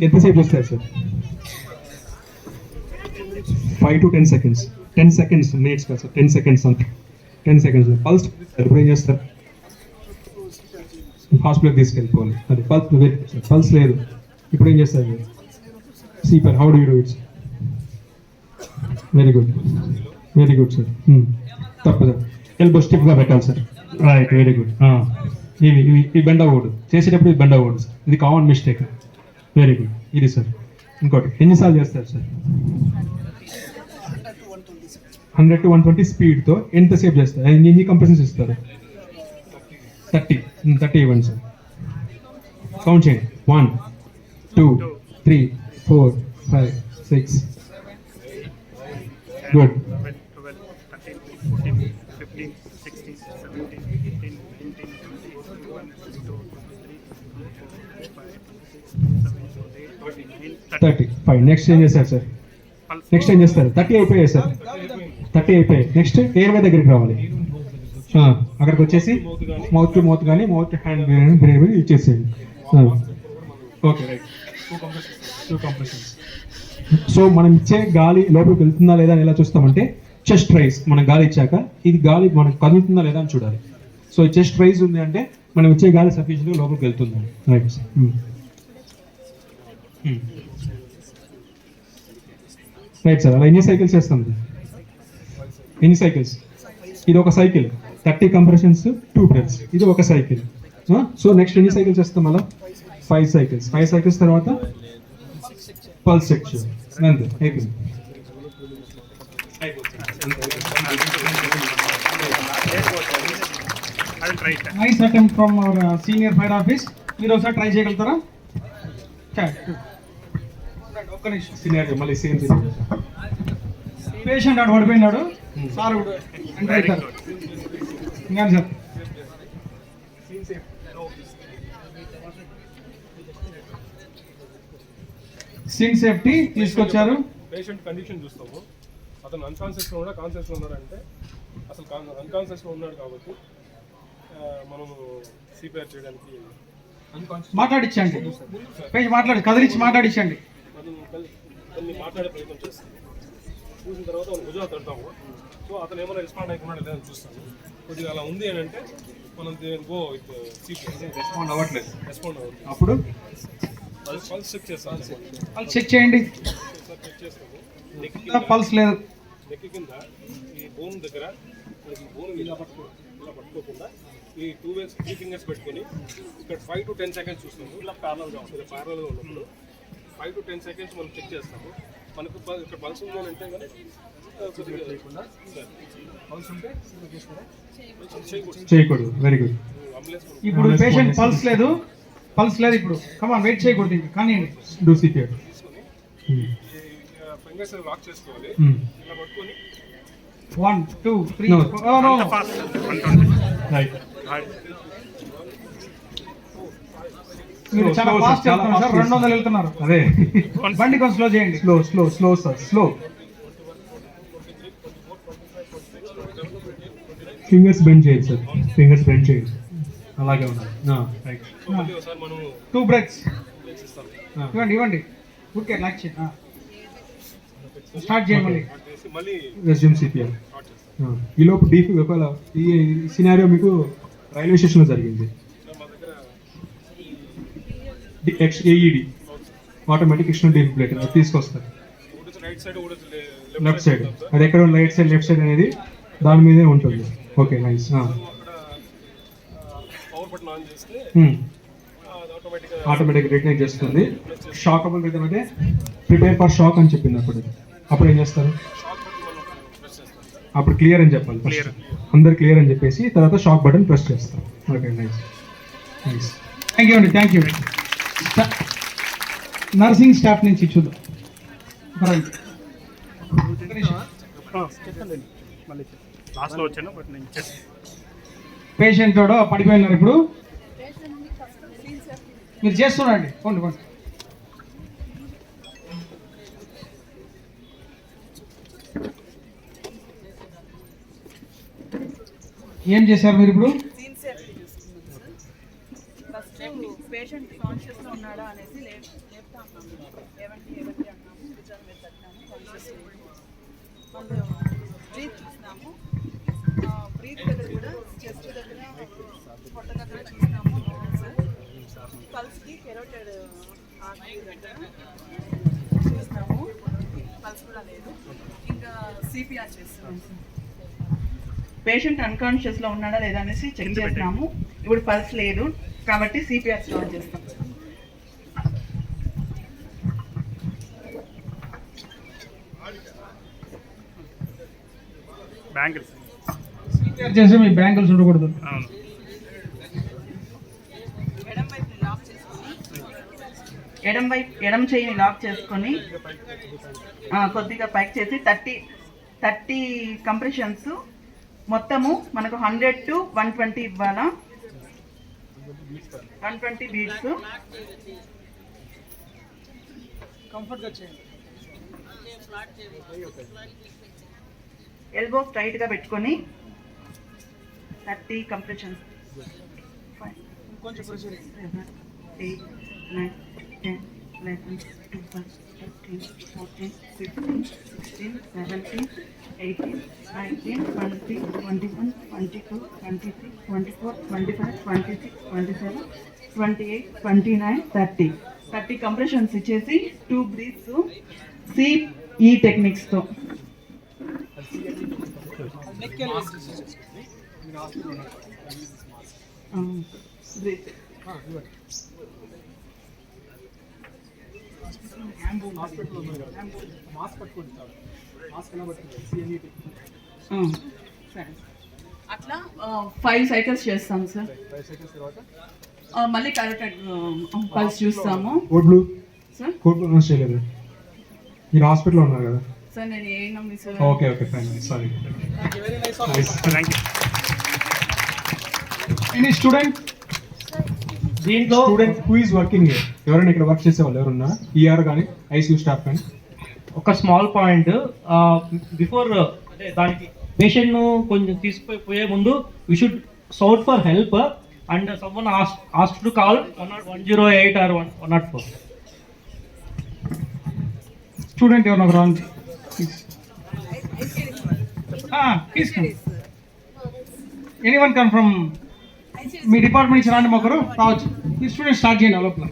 ఎంతసేపు చూస్తారు sir? 5 to 10 seconds. 10 seconds minutes కాదు సార్. 10 seconds అంతే. 10 seconds. పల్స్ ఇప్పుడు ఏం చేస్తారు? హాస్పిటల్కి తీసుకెళ్ళిపోవాలి. అది పల్స్ లేదు. ఇప్పుడు ఏం చేస్తారు? CPR. How do you do it? Very good sir. తప్పు సార్. ఎల్బో స్టిఫ్గా పెట్టాలి సార్. రైట్. Very good. ఇవి బెండ్ అవ్వకూడదు. చేసేటప్పుడు ఇది బెండ్ అవ్వకూడదు సార్. ఇది కామన్ మిస్టేక్. Very good. ఇది సార్. ఇంకోటి ఎన్నిసార్లు చేస్తారు సార్? 100 to 120 స్పీడ్తో ఎంతసేపు చేస్తారు? ఎన్ని కంప్రెషన్స్ ఇస్తారు? 30 ఇవ్వండి సార్. కౌంట్ చేయండి. 1 2 3 4 5 6. గుడ్. 30. ఫైన్. నెక్స్ట్ ఏం చేస్తారు సార్? నెక్స్ట్ ఏం చేస్తారు? 30 అయిపోయాయి సార్. 30 అయిపోయాయి. నెక్స్ట్ ఎయిర్వే దగ్గరికి రావాలి. అక్కడికి వచ్చేసి మౌత్ టు మౌత్ కానీ మౌత్ టు హ్యాండ్ బ్రేవ్ ఇచ్చేసేయండి. ఓకే. రైట్. 2 కంప్రెషన్స్. సో మనం ఇచ్చే గాలి లోపలికి వెళ్తుందా లేదా అని ఎలా చూస్తామంటే చెస్ట్ రైజ్. మనం గాలి ఇచ్చాక ఇది గాలి మనకు కదులుతుందా లేదా అని చూడాలి. సో చెస్ట్ రైజ్ ఉంది అంటే మనం ఇచ్చే గాలి సఫిషియెంట్గా లోపలికి వెళ్తుంది. Right sir. Right sir. అలా ఎన్ని సైకిల్స్ చేస్తాం? ఎన్ని సైకిల్స్? ఇది ఒక సైకిల్. 30 compressions, 2 breaths. ఇది ఒక సైకిల్. సో నెక్స్ట్ ఎన్ని సైకిల్స్ చేస్తాం? అలా 5 సైకిల్స్. 5 సైకిల్స్ తర్వాత పల్స్ చెక్ చేయాలి. అంతే. అయిపోయింది. Nice attempt from our senior fire office. మీరు ఒకసారి ట్రై చేయగలుగుతారా? ఒక్క నిమిషం. సీనియర్ మళ్ళీ సేమ్ పేషెంట్ అటు పడిపోయినాడు సార్. ఇంకా సార్ సీన్ సేఫ్టీ తీసుకొచ్చారు. పేషెంట్ కండిషన్ చూస్తాము. అతను అన్కాన్షియస్లో ఉన్నాడా కాన్షియస్లో ఉన్నాడా అంటే అసలు అన్కాన్షియస్లో ఉన్నాడు కాబట్టి మనము సిపిఆర్ చేయడానికి మాట్లాడించండి. కదిలించి మాట్లాడించండి. కొన్ని మాట్లాడే ప్రయత్నం చేస్తాము. చూసిన తర్వాత మనం భుజాలు తడతాము. సో అతను ఏమైనా రెస్పాండ్ అయిపోయినాడు లేదని చూస్తాము. కొద్దిగా అలా ఉంది అని అంటే మనం గో విత్ సిపిఆర్. రెస్పాండ్ అవ్వట్లేదు. అప్పుడు పల్స్ చెక్ చేస్తాం. పల్స్ చెక్ చేయండి. చెక్ పల్స్ చేస్తాము. లేదు. నెక్ కింద ఈ బోన్ దగ్గర బోన్ ఇలా పట్టుకోకుండా ఈ 3 ఫింగర్స్ పెట్టుకొని ఇక్కడ 5 to 10 seconds చూస్తాము. ఇలా ప్యారలల్గా ఉంటుంది. ప్యారలల్గా ఉన్నప్పుడు 5 to 10 seconds మనం చెక్ చేస్తాము. మనకు ఇక్కడ పల్స్ ఉంది అని అంటే కానీ కొద్దిగా లేకుండా పల్స్ ఉంటే చేయకూడదు. Very good. ఇప్పుడు పేషెంట్ పల్స్ లేదు ఇప్పుడు. కమాన్ వెయిట్ చేయకూడదు. కానీ డూ సిపిఆర్. ఫింగర్స్ లాక్ చేసుకోవాలి. ఇలా పట్టుకొని 1 2 3 No. No right. మీరు చాలా Slow, ఫాస్ట్ sir. చాలా వెళ్తున్నారు సార్, fast 200 వెళ్తున్నారు. అదే బండి కొంచెం స్లో చేయండి. Slow sir, slow. Fingers bend చేయండి సార్, ఫింగర్స్ బెండ్ చేయండి. అలాగే ఉన్నారు. రైట్. మళ్ళీ ఒకసారి మనం 2 బ్రెత్స్ ఇస్తాం. ఇవ్వండి ఊరికే లాక్ చేయండి. స్టార్ట్ చేయండి మళ్ళీ. చేసి మళ్ళీ రెజ్యూమ్ సిపిఆర్. స్టార్ట్ చేస్తాం. ఈ లోపు డీప్ ఒకవేళ ఈ సినారియో మీకు రైల్వే స్టేషన్లో జరిగింది. సో మా దగ్గర ఏఈడి ఆటోమేటిక్ ఎక్స్టర్నల్ డిఫిబ్రిలేటర్ అది తీసుకొస్తారు. ఒకటి రైట్ సైడ్, ఒకటి లెఫ్ట్ సైడ్, అది ఎక్కడ రైట్ సైడ్ లెఫ్ట్ సైడ్ అనేది దాని మీదే ఉంటుంది. Okay, nice. అక్కడ పవర్ బటన్ ఆన్ చేస్తే అది ఆటోమేటిక్ రికగ్నైజ్ చేస్తుంది. షాకబుల్ రిథమ్ అంటే ప్రిపేర్ ఫర్ షాక్ అని చెప్పింది. అప్పుడు ఏం చేస్తారు? షాక్ బటన్ మనం ప్రెస్ చేస్తాం. అప్పుడు క్లియర్ అని చెప్పాలి ఫస్ట్. అందరు క్లియర్ అని చెప్పేసి తర్వాత షాక్ బటన్ ప్రెస్ చేస్తారు. Okay, nice. థ్యాంక్ యూ అండి, థ్యాంక్ యూ. నర్సింగ్ స్టాఫ్ నుంచి చూద్దాం. రండి. లాస్ట్లో వచ్చాను బట్ నేను పేషెంట్ తోడు పడిపోయినారు. ఇప్పుడు మీరు చేస్తున్నారండి. పోండి. ఏం చేశారు మీరు ఇప్పుడు? సీన్ సేఫ్టీ చూసుకున్నాం సార్. ఫస్ట్ పేషెంట్ కాన్షియస్లో ఉన్నాడా అనేసి లేపుతా అన్నాము. ఏమంటే అన్నాము, భుజాల మీద తట్టాము, కాన్షియస్ మళ్ళీ బ్రీత్ చూసినాము. బ్రీత్ దగ్గర కూడా చెస్ట్ దగ్గర, పొట్ట దగ్గర చూసినాము. పల్స్కి కెరోటెడ్ ఆర్టరీ దగ్గర చూసినాము. పల్స్ కూడా లేదు. ఇంకా సిపిఆర్ చేస్తున్నాం సార్. పేషెంట్ అన్కాన్షియస్లో ఉన్నాడా లేదా అనేసి చెక్ చేస్తున్నాము. ఇప్పుడు పల్స్ లేదు కాబట్టి సిపిఆర్ స్టార్ట్ చేస్తాం. బ్యాంగిల్స్ చేసి మీ బ్యాంకులు చూడకూడదు. ఎడమ చేయిని లాక్ చేసుకొని కొద్దిగా పైకి చేసి 30 కంప్రెషన్స్ మొత్తము మనకు 100 to 120 ఇవ్వాలా. 120 బీట్స్. కంఫర్ట్గా చేయండి. ఎల్బో స్ట్రైట్గా పెట్టుకొని 30 కంప్రెషన్స్. 8 9 10 11 12 13 14 15 16 17 18 19 20 21 22 23 24 25 26 27 28 29 30 కంప్రెషన్స్ ఇచ్చేసి 2 బ్రీత్స్ సిఈ టెక్నిక్స్తో. బ్రీత్ అట్లా 5 సైకిల్స్ చేస్తాం సార్. మళ్ళీ కరెక్ట్ పల్స్ చూస్తాము సార్. కోడ్ బ్లూ చేయలేదు. మీరు హాస్పిటల్లో ఉన్నారు కదా సార్. నేను ఏ నమ్మి sir. Okay fine, sorry. Any student దీంట్లో student who is working here? ఎవరైనా ఇక్కడ వర్క్ చేసే వాళ్ళు ఎవరున్నా? ఈఆర్ కానీ ఐసీయూ స్టాఫ్ కానీ? ఒక స్మాల్ పాయింట్, బిఫోర్ అంటే దానికి పేషెంట్ ను కొంచెం తీసుకుపోయే ముందు we should shout for help and someone ask to call 108 or 104. Student ఎవరు నాకు రాంగ్ తీసుకోండి. ఎనీవన్ కమ్ ఫ్రమ్ మీ డిపార్ట్మెంట్ నుంచి రాండి, ఒకరు రావచ్చు. మీ స్టూడెంట్ స్టార్ట్ చేయండి లోపల.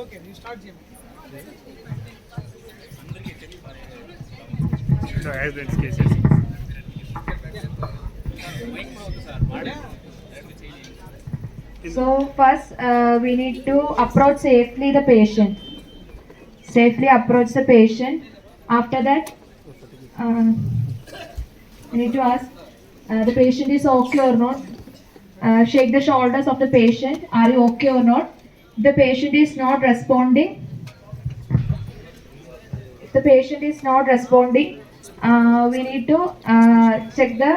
ఓకే, మీరు స్టార్ట్ చేయండి. So first we need to approach safely the patient. Safely approach the patient. After that, we need to ask the patient is okay or not. shake the shoulders of the patient. Are you okay or not? If the patient is not responding, we need to check the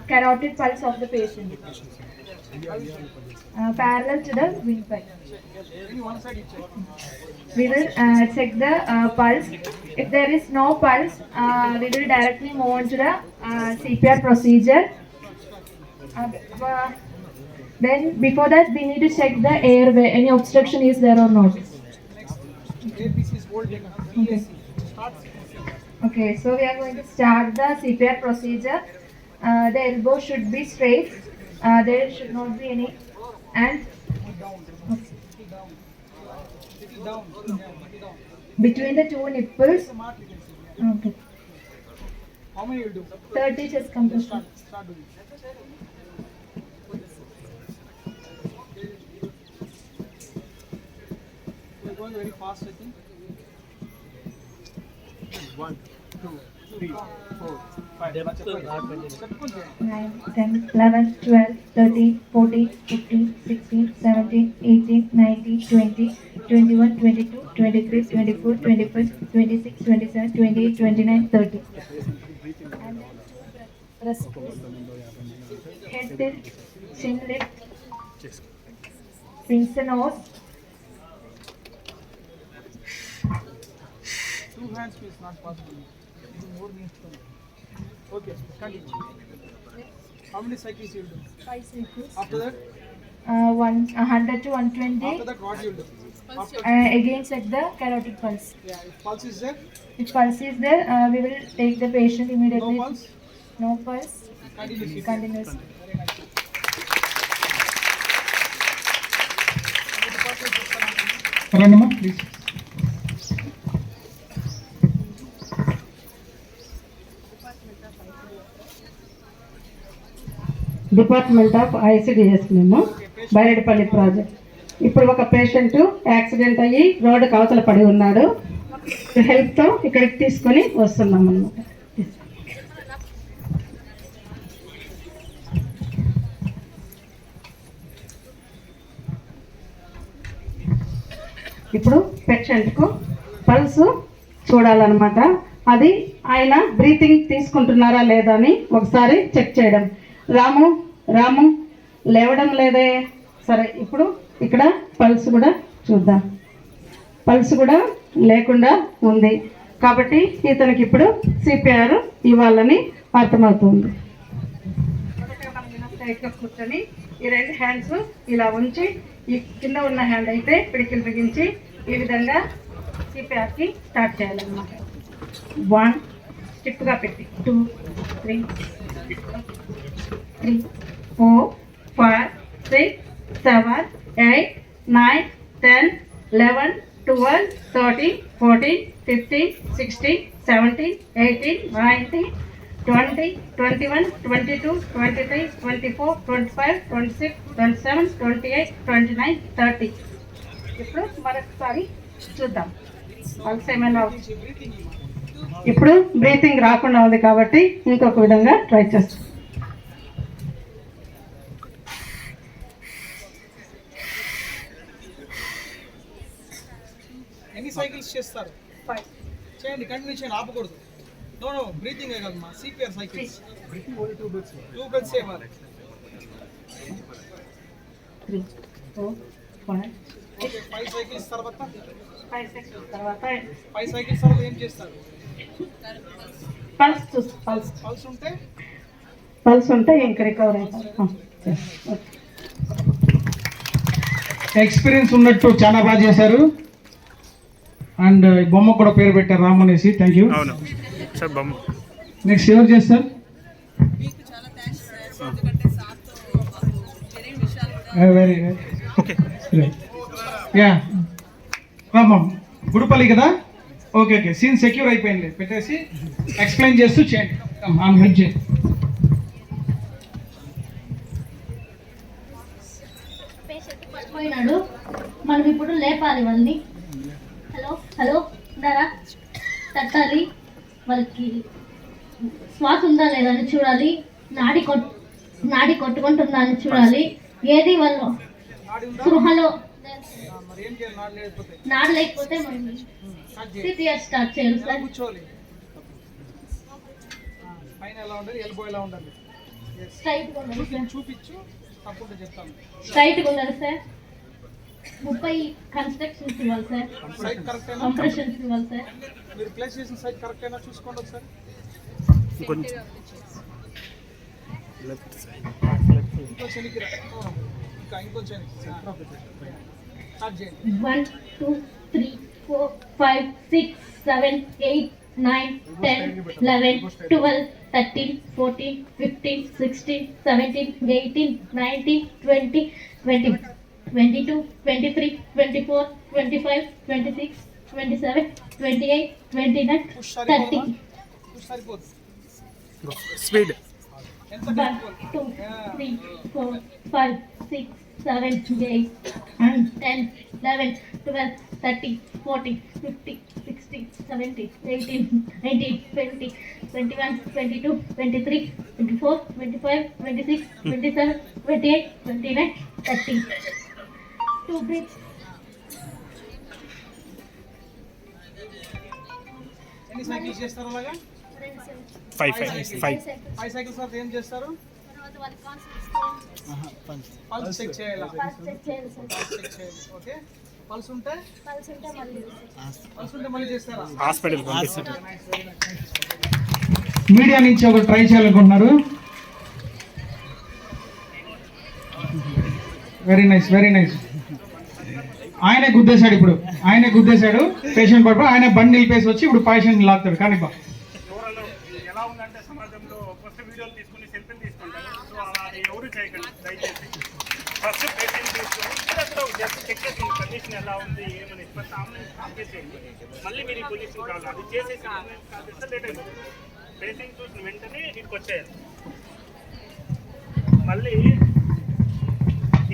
carotid pulse of the patient. Parallel to the windpipe. We will check the pulse. If there is no pulse, we will directly move on to the CPR procedure. Then before that, we need to check the airway. Any obstruction is there or not? Okay, so we are going to start the CPR procedure. The elbow should be straight. There should not be any and between the two nipples. Okay. How many will do? 30 chest compression. Start doing. We're going very fast, I think. 1, 2, 3, 4, 5. 9, 10, 11, 12, 13, 14, 15, 16, 17, 18, 19, 20, 21, 22, 23, 24, 25, 26, 27, 28, 29, 30. And then rest. Head tilt, chin lift, pinch the nose. 2 hands is not possible. More means okay, continue. How many cycles you will do? 5 cycles. After that? 100 to 120. After that, what you will do? After Again check the carotid pulse. yeah, if pulse is there, If pulse is there, we will take the patient immediately. no pulse, No pulse. continuously. Continuously. Very nice. రండమ్మా please. Department of ICDS మేము Baireddipalli project. ఇప్పుడు ఒక patient accident అయ్యి రోడ్డుకి అవతల పడి ఉన్నాడు. హెల్ప్తో ఇక్కడికి తీసుకొని వస్తున్నాం అన్నమాట. ఇప్పుడు పేషెంట్కు పల్స్ చూడాలన్నమాట. అది ఆయన బ్రీతింగ్ తీసుకుంటున్నారా లేదా అని ఒకసారి చెక్ చేయడం. రాము లేవడం లేదే. సరే, ఇప్పుడు ఇక్కడ పల్స్ కూడా చూద్దాం. పల్స్ కూడా లేకుండా ఉంది కాబట్టి ఇతనికి ఇప్పుడు సిపిఆర్ ఇవ్వాలని అర్థమవుతుంది. స్ట్రైట్గా కూర్చొని ఈ 2 హ్యాండ్స్ ఇలా ఉంచి, ఈ కింద ఉన్న హ్యాండ్ అయితే పిడికిలు బిగించి ఈ విధంగా సిపిఆర్కి స్టార్ట్ చేయాలన్నమాట. 1 స్టిప్గా పెట్టి 2, 3, 4, 5, 6, 7, 8, 9, 10, 11, 12, 13, 14, 15, 16, 17, 18, 19, 20, 21, 22, 23, 24, 25, 26, 27, 28, 29, 30. ఇప్పుడు మరొకసారి చూద్దాం. పల్స్ ఏమైనా ఇప్పుడు బ్రీతింగ్ రాకుండా ఉంది కాబట్టి ఇంకొక విధంగా ట్రై చేస్తాం. ఎన్ని సైకిల్స్ చేస్తారు? 5. చేయండి, కంటిన్యూ చేయండి, ఆపకూడదు. నో బ్రీతింగ్ కదమ్మా, CPR cycles. Breathing only 2 breaths. 2 breaths ఇవ్వాలి. 3, 4, 5. ఓకే, 5 సైకిల్స్ తర్వాత 5 సెకండ్స్ తర్వాత 5 సైకిల్స్ తర్వాత ఏం చేస్తారు? పల్స్ చూస్తాం. పల్స్ ఉంటే ఇంకా రికవర్ అవుతాం. ఎక్స్పీరియన్స్ ఉన్నట్టు చాలా బాగా చేశారు. అండ్ బొమ్మ కూడా పేరు పెట్టారు రామ్ అనేసి. Thank you. నెక్స్ట్ ఎవరు చేస్తారు? మీకు చాలా థ్యాంక్స్ సార్, ఎందుకంటే సార్తో మాకు తెలియని విషయాలు కూడా very okay. Yeah Ram Gudipalli కదా. ఓకే ఓకే, సీన్ సెక్యూర్ అయిపోయింది. పెట్టేసి ఎక్స్ప్లెయిన్ చేస్తూ చేయండి. ఆమె హెల్ప్ చేయండి. పేషెంట్ పడిపోయినాడు, మనం ఇప్పుడు లేపాలి వాళ్ళని. హలో ఉన్నారా? తట్టాలి, వాళ్ళకి శ్వాస ఉందా లేదా అని చూడాలి. నాడి కొట్టుకుంటుందా అని చూడాలి. ఏది వాళ్ళు స్పృహలో మరి ఏం చేయాలి? నాడు లేకపోతే నాడు లేకపోతే మనం సిపిఆర్ స్టార్ట్ చేయాలి సార్. కూర్చోవాలి. పైన ఎలా ఉండాలి? ఎల్బో ఎలా ఉండాలి? స్ట్రైట్ గా ఉండాలి సార్. చూపించు, తప్పకుండా చెప్తాను. స్ట్రైట్ గా ఉండాలి సార్. 30 కన్స్ట్రక్షన్స్ ఇవ్వాలి సార్. సైడ్ కరెక్ట్ అయినా? కంప్రెషన్స్ ఇవ్వాలి సార్. మీరు ప్లేస్ చేసిన సైడ్ కరెక్ట్ అయినా చూసుకోండి ఒకసారి. ఇంకొంచెం వెనక్కి రా. ఇంకొంచెం స్టార్ట్ చేయండి. 1 2 3 4 5 6 7 8 9 10 11 12 13 14 15 16 17 18 19 20 21 22 23 24 25 26 27 28 29 30. పుష్ సరిపోదు. స్పీడ్. ఎంత 1 2 3 4 5 6 7 8 9 10 11 12 13 14 15 16 17 18 19 20 21 22 23 24 25 26 27 28 29 30. 2 breaths. ఎన్ని సైకిల్స్ చేస్తారు అలాగా? 5 5 సైకిల్స్ తర్వాత ఏం చేస్తారు? పల్స్ చెక్ చేయాలి. చెక్ చేయాలి. ఓకే. పల్స్ ఉంటే మళ్ళీ చేస్తారా? హాస్పిటల్ మీడియా నుంచి ఒకరు ట్రై చేయాలనుకుంటున్నారు. Very nice, very nice. ఆయనే గుద్దేశాడు. ఇప్పుడు ఆయనే గుద్దేశాడు. పేషెంట్ పడిపోయి ఆయన బండి నిలిపేసి వచ్చి ఇప్పుడు పేషెంట్ లాగుతాడు. కానీ ఎలా ఉందంటే సమాజంలో ఫస్ట్ వీడియోలు తీసుకుని సెల్ఫీలు తీసుకుంటారు. సో అది ఎవరు చేయకండి దయచేసి. ఫస్ట్ పేషెంట్ తీసుకొని జస్ట్ చెక్ చేసి కండిషన్ ఎలా ఉంది ఏమని ఫస్ట్ ఆంబులెన్స్ చేయండి. మళ్ళీ మీరు ఈ పొజిషన్ కావాలి. అది చేసేసి లేట్ అయిపోతుంది. పేషెంట్ చూసిన వెంటనే ఇక్కడికి వచ్చేయాలి. మళ్ళీ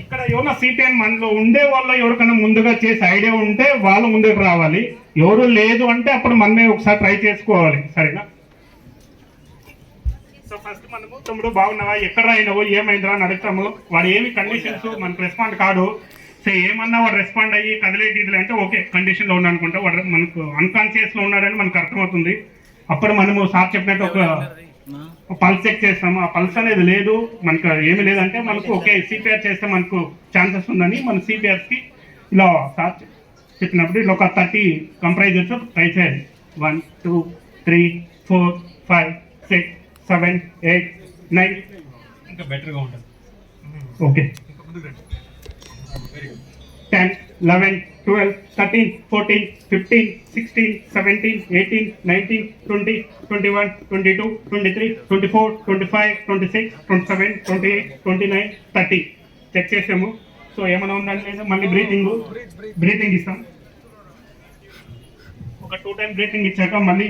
ఇక్కడ ఎవరైనా సిపిఎన్ మనలో ఉండే వాళ్ళు ఎవరికైనా ముందుగా చేసే ఐడియా ఉంటే వాళ్ళు ముందుకు రావాలి. ఎవరు లేదు అంటే అప్పుడు మనమే ఒకసారి ట్రై చేసుకోవాలి. సరేనా? సో ఫస్ట్ మనము తమ్ముడు బాగున్నావా, ఎక్కడ అయినావు, ఏమైందిరా అని అడుగుతాము. వాడు ఏమి కండిషన్స్ మనకు రెస్పాండ్ కాదు. సో ఏమన్నా వాడు రెస్పాండ్ అయ్యి కదిలేటిది అంటే ఓకే కండిషన్లో ఉన్నాడు అనుకుంటా. వాడు మనకు అన్కాన్షియస్లో ఉన్నాడని మనకు అర్థమవుతుంది. అప్పుడు మనము సార్ చెప్పినట్టు ఒక పల్స్ చెక్ చేస్తాము. ఆ పల్స్ అనేది లేదు, మనకు ఏమి లేదంటే మనకు ఓకే సిపిఆర్ చేస్తే మనకు ఛాన్సెస్ ఉందని మన సిపిఆర్కి ఇలా సార్ చెప్పినప్పుడు ఇలా ఒక 30 కంప్రైజర్స్ ట్రై చేయాలి. 1 2 3 4 5 6 7 8 9 ఇంకా బెటర్గా ఉంటుంది. ఓకే 10 11 12 13 14 15 16 17 18 19 20 21 22 23 24 25 26 27 28 29 30 చెక్ చేసాము. సో ఏమైనా ఉందని లేదా మళ్ళీ బ్రీతింగ్ ఇస్తాం. ఒక 2 టైమ్స్ బ్రీతింగ్ ఇచ్చాక మళ్ళీ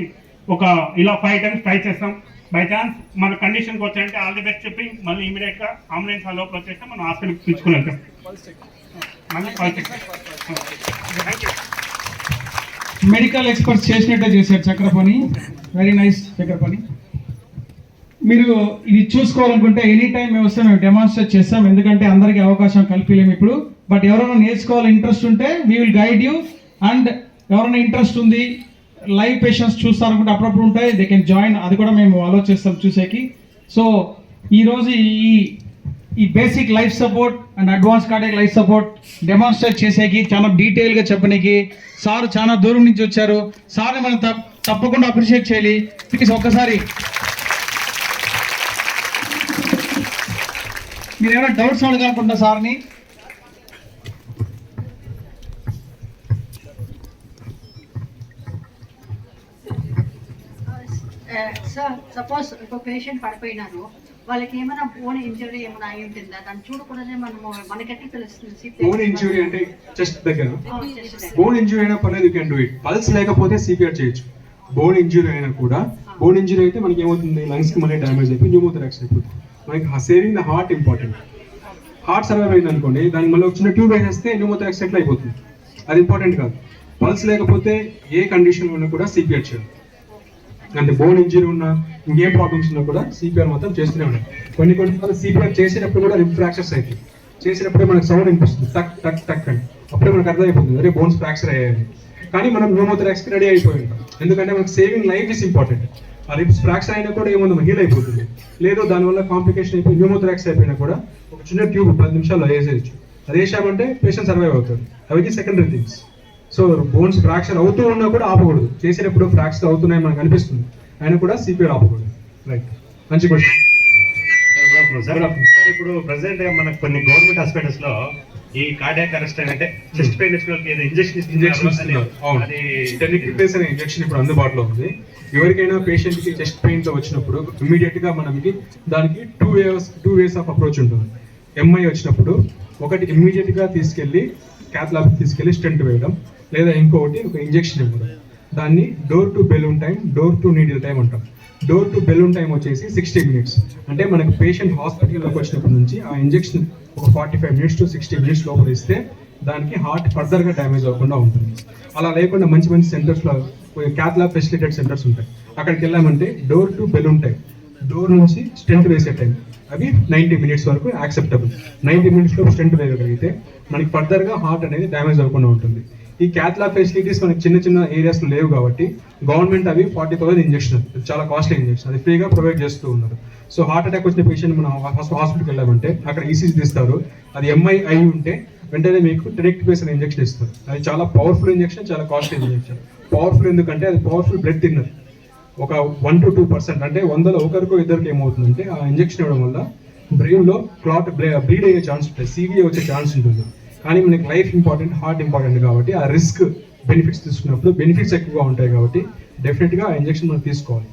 ఒక ఇలా 5 టైమ్స్ ట్రై చేస్తాం. బై ఛాన్స్ మన కండిషన్కి వచ్చాయంటే ఆల్ ది బెస్ట్ చెప్పి మళ్ళీ ఇమీడియట్గా అంబులెన్స్ లోపల వచ్చేస్తే మనం హాస్పిటల్కి తీసుకుని వెళ్తాం. మెడికల్ ఎక్స్పర్ట్స్ చేసినట్టే చేశారు చక్రపాణి. Very nice Chakrapani. మీరు ఇది చూసుకోవాలనుకుంటే ఎనీ టైం మేము వస్తే మేము డెమాన్స్ట్రేట్ చేస్తాం. ఎందుకంటే అందరికీ అవకాశం కల్పించలేము ఇప్పుడు. బట్ ఎవరైనా నేర్చుకోవాలి ఇంట్రెస్ట్ ఉంటే we will guide you. And ఎవరైనా ఇంట్రెస్ట్ ఉంది లైవ్ పేషెంట్స్ చూస్తారనుకుంటే అప్పుడప్పుడు ఉంటాయి, దే కెన్ జాయిన్. అది కూడా మేము ఆలోచిస్తాం చూసేకి. సో ఈరోజు ఈ basic life support and advance cardiac life support demonstrate చేసేకి చాలా డీటెయిల్గా చెప్పడానికి సార్ చాలా దూరం నుంచి వచ్చారు. సార్ని మనం తప్పకుండా అప్రిషియేట్ చేయాలి. ప్లీజ్ ఒక్కసారి మీరు ఏమైనా డౌట్స్ అడగాలనుకుంటా సార్ని. సార్ సపోజ్ ఒక పేషెంట్ పడిపోయినారు, వాళ్ళకి ఏమైనా బోన్ ఇంజరీ ఏమైనా అయి ఉంటుందా? దాన్ని చూడకూడదే మనకెట్లా తెలుస్తుంది? బోన్ ఇంజురీ అంటే చెస్ట్ దగ్గర బోన్ ఇంజురీ అయినా పర్లేదు, you can do it. Pulse లేకపోతే సిపిఆర్ చేయొచ్చు. బోన్ ఇంజురీ అయినా కూడా, బోన్ ఇంజురీ అయితే మనకి ఏమవుతుంది, లంగ్స్ కి మళ్ళీ డ్యామేజ్ అయిపోయి న్యూమోథరాక్స్ అయిపోతుంది. మనకి saving the heart important. Heart survive అయింది అనుకోండి, దానికి మళ్ళీ వచ్చిన ట్యూబ్ వేసేస్తే న్యూమోథరాక్స్ సెటిల్ అయిపోతుంది. అది ఇంపార్టెంట్ కాదు. పల్స్ లేకపోతే ఏ కండిషన్ ఉన్నా కూడా సిపిఆర్ చేయాలి. అంటే బోన్ ఇంజరీ ఉన్నా ఇంకేం ప్రాబ్లమ్స్ ఉన్నా కూడా సిపిఆర్ మాత్రం చేస్తూనే ఉన్నాయి. కొన్ని సిపిఆర్ చేసేటప్పుడు కూడా రిబ్ ఫ్రాక్చర్స్ అవుతాయి. చేసేటప్పుడే మనకు సౌండ్ వినిపిస్తుంది, టక్ టక్ టక్ అని. అప్పుడే మనకు అర్థమైపోతుంది అరే బోన్స్ ఫ్రాక్చర్ అయ్యాయని. కానీ మనం న్యూమోథెరాక్స్కి రెడీ అయిపోయి ఉంటాం, ఎందుకంటే మనకు సేవింగ్ లైఫ్ ఇస్ ఇంపార్టెంట్. ఆ రిబ్స్ ఫ్రాక్చర్ అయినా కూడా ఏముంది హీల్ అయిపోతుంది, లేదు దానివల్ల కాంప్లికేషన్ అయిపోయి న్యూమోథెరాక్స్ అయిపోయినా కూడా ఒక చిన్న ట్యూబ్ 10 నిమిషాల్లో వేసేయచ్చు. అది వేసామంటే పేషెంట్ సర్వైవ్ అవుతారు. అవి secondary things. So bones fracture అవుతూ ఉన్నా కూడా ఆపకూడదు. చేసేటప్పుడు ఫ్రాక్చర్ అవుతున్నాయి మనకు అనిపిస్తుంది, ఆయన కూడా సిపిఆర్ ఆపకూడదు. రైట్, మంచి క్వశ్చన్. సార్ ఇప్పుడు ప్రెసెంట్ గా మనకు కొన్ని గవర్నమెంట్ హాస్పిటల్స్ లో ఈ కార్డియాక్ అరెస్ట్ అంటే చెస్ట్ పెయిన్ ఇంజెక్షన్ ఇస్తున్నారు. అవును, టెనిక్లిపేస్ అనే ఇంజెక్షన్ ఇప్పుడు అందుబాటులో ఉంది. ఎవరికైనా పేషెంట్ కి చెస్ట్ పెయిన్ తో వచ్చినప్పుడు ఇమీడియట్ గా మనకి దానికి టూ వేస్ ఆఫ్ అప్రోచ్ ఉంటుంది. ఎంఐ వచ్చినప్పుడు ఒకటి ఇమీడియట్ గా తీసుకెళ్లి క్యాత్ ల్యాబ్ తీసుకెళ్లి స్టెంట్ వేయడం, లేదా ఇంకొకటి ఒక ఇంజెక్షన్ ఇవ్వడం. దాన్ని door to balloon time, door to needle time అంటాం. డోర్ టు బెలూన్ టైం వచ్చేసి 60 minutes. అంటే మనకి పేషెంట్ హాస్పిటల్లోకి వచ్చినప్పటి నుంచి ఆ ఇంజెక్షన్ ఒక 45 minutes to 60 minutes లోపల ఇస్తే దానికి హార్ట్ ఫర్దర్గా డ్యామేజ్ అవ్వకుండా ఉంటుంది. అలా లేకుండా మంచి మంచి సెంటర్స్లో క్యాత్ ల్యాబ్ ఫెసిలిటేట్ సెంటర్స్ ఉంటాయి. అక్కడికి వెళ్ళామంటే door to balloon time, door నుంచి స్టెంట్ వేసే టైం అవి 90 minutes వరకు యాక్సెప్టబుల్. 90 minutes లో స్టెంట్ వేయగలిగితే మనకి ఫర్దర్గా హార్ట్ అనేది డ్యామేజ్ అవ్వకుండా ఉంటుంది. ఈ క్యాత్ ల్యాబ్ ఫెసిలిటీస్ మనకి చిన్న చిన్న ఏరియాస్లో లేవు కాబట్టి గవర్నమెంట్ అవి 40,000 ఇంజెక్షన్, చాలా కాస్ట్లీ ఇంజెక్షన్, అది ఫ్రీగా ప్రొవైడ్ చేస్తూ ఉన్నారు. సో హార్ట్ అటాక్ వచ్చిన పేషెంట్ మనం హాస్పిటల్కి వెళ్ళామంటే అక్కడ ఈసీజీ తీస్తారు. అది ఎంఐ అయి ఉంటే వెంటనే మీకు టెనిక్లిపేస్ అనే ఇంజెక్షన్ ఇస్తారు. అది చాలా పవర్ఫుల్ ఇంజెక్షన్, చాలా కాస్ట్లీ ఇంజెక్షన్. పవర్ఫుల్ ఎందుకంటే అది పవర్ఫుల్ బ్లడ్ థిన్నర్. ఒక 1 to 2%, అంటే 100లో ఒకరికో ఇద్దరికి ఏమవుతుందంటే ఆ ఇంజెక్షన్ ఇవ్వడం వల్ల బ్రెయిన్లో క్లాట్ బ్లీడ్ అయ్యే ఛాన్స్ ఉంటుంది, సివిఏ వచ్చే ఛాన్స్ ఉంటుంది. కానీ మనకి లైఫ్ ఇంపార్టెంట్, హార్ట్ ఇంపార్టెంట్ కాబట్టి ఆ రిస్క్ బెనిఫిట్స్ తీసుకున్నప్పుడు బెనిఫిట్స్ ఎక్కువగా ఉంటాయి కాబట్టి డెఫినెట్గా ఆ ఇంజెక్షన్ మనం తీసుకోవాలి.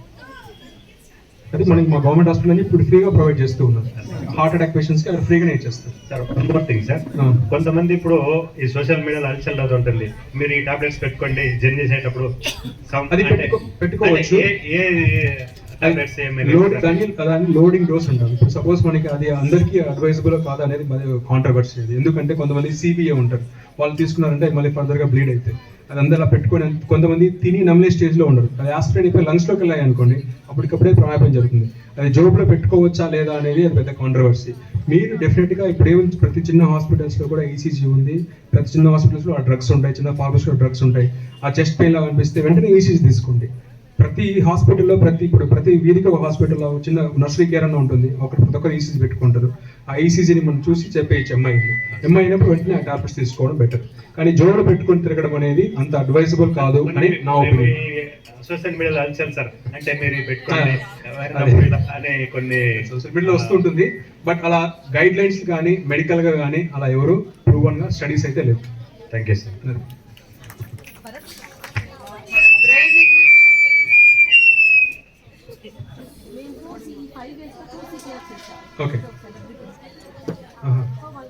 అది మనకి మా గవర్నమెంట్ హాస్పిటల్ అని ఇప్పుడు ఫ్రీగా ప్రొవైడ్ చేస్తూ ఉన్నారు. హార్ట్ అటాక్ పేషెంట్స్కి అక్కడ ఫ్రీగానే ఇచ్చేస్తారు. సార్ వన్ థింగ్ సార్, కొంతమంది ఇప్పుడు ఈ సోషల్ మీడియాలో అలచల్ అవుతుంటుంది, మీరు ఈ టాబ్లెట్స్ పెట్టుకోండి జర్నీ చేసేటప్పుడు అది పెట్టుకోవచ్చు. దాన్ని లోడింగ్ డోస్ ఉంటాం. ఇప్పుడు సపోజ్ మనకి అది అందరికీ అడ్వైజబుల్ కాదు అనేది కాంట్రవర్సీ. ఎందుకంటే కొంతమంది సిబిఏ ఉంటారు, వాళ్ళు తీసుకున్నారంటే మళ్ళీ ఫర్దర్గా బ్లీడ్ అవుతాయి. అది అందరూ పెట్టుకొని కొంతమంది తిని నమ్మలే స్టేజ్లో ఉండరు. అది ఆస్పిరేట్ అయిపోయి లంగ్స్లోకి వెళ్ళాయి అనుకోండి, అప్పటికప్పుడే ప్రమాదం జరుగుతుంది. అది జోబులో పెట్టుకోవచ్చా లేదా అనేది అది పెద్ద కాంట్రవర్సీ. మీరు డెఫినెట్గా ఇప్పుడు ఏముంది, ప్రతి చిన్న హాస్పిటల్స్లో కూడా ఈసీజీ ఉంది, ప్రతి చిన్న హాస్పిటల్స్లో ఆ డ్రగ్స్ ఉంటాయి, చిన్న ఫార్మసీలో డ్రగ్స్ ఉంటాయి. ఆ చెస్ట్ పెయిన్ లాగా అనిపిస్తే వెంటనే ఈసీజీ తీసుకోండి. ప్రతి హాస్పిటల్లో ప్రతి వీధికి ఒక హాస్పిటల్లో చిన్న నర్సరీ కేర్ అన్న ఉంటుంది, ప్రతి ఒక్కరు ఈసీజీ పెట్టుకుంటారు. ఆ ఈసీజీని మనం చూసి చెప్పేయచ్చు ఎంఐ అయినప్పుడు వెంటనే ఆ టాబ్లెట్స్ తీసుకోవడం బెటర్. కానీ జోడు పెట్టుకొని తిరగడం అనేది అంత అడ్వైజబుల్ కాదు అని నా ఒపీనియన్. సోషల్ మీడియాలో అలచల్ సార్, అంటే మీరు పెట్టుకోండి అనే కొన్ని సోషల్ మీడియాలో వస్తుంటుంది, బట్ అలా గైడ్ లైన్స్ కానీ మెడికల్ గా కానీ అలా ఎవరు ప్రూవన్ గా స్టడీస్ అయితే లేవు. Thank you sir. ఓకే,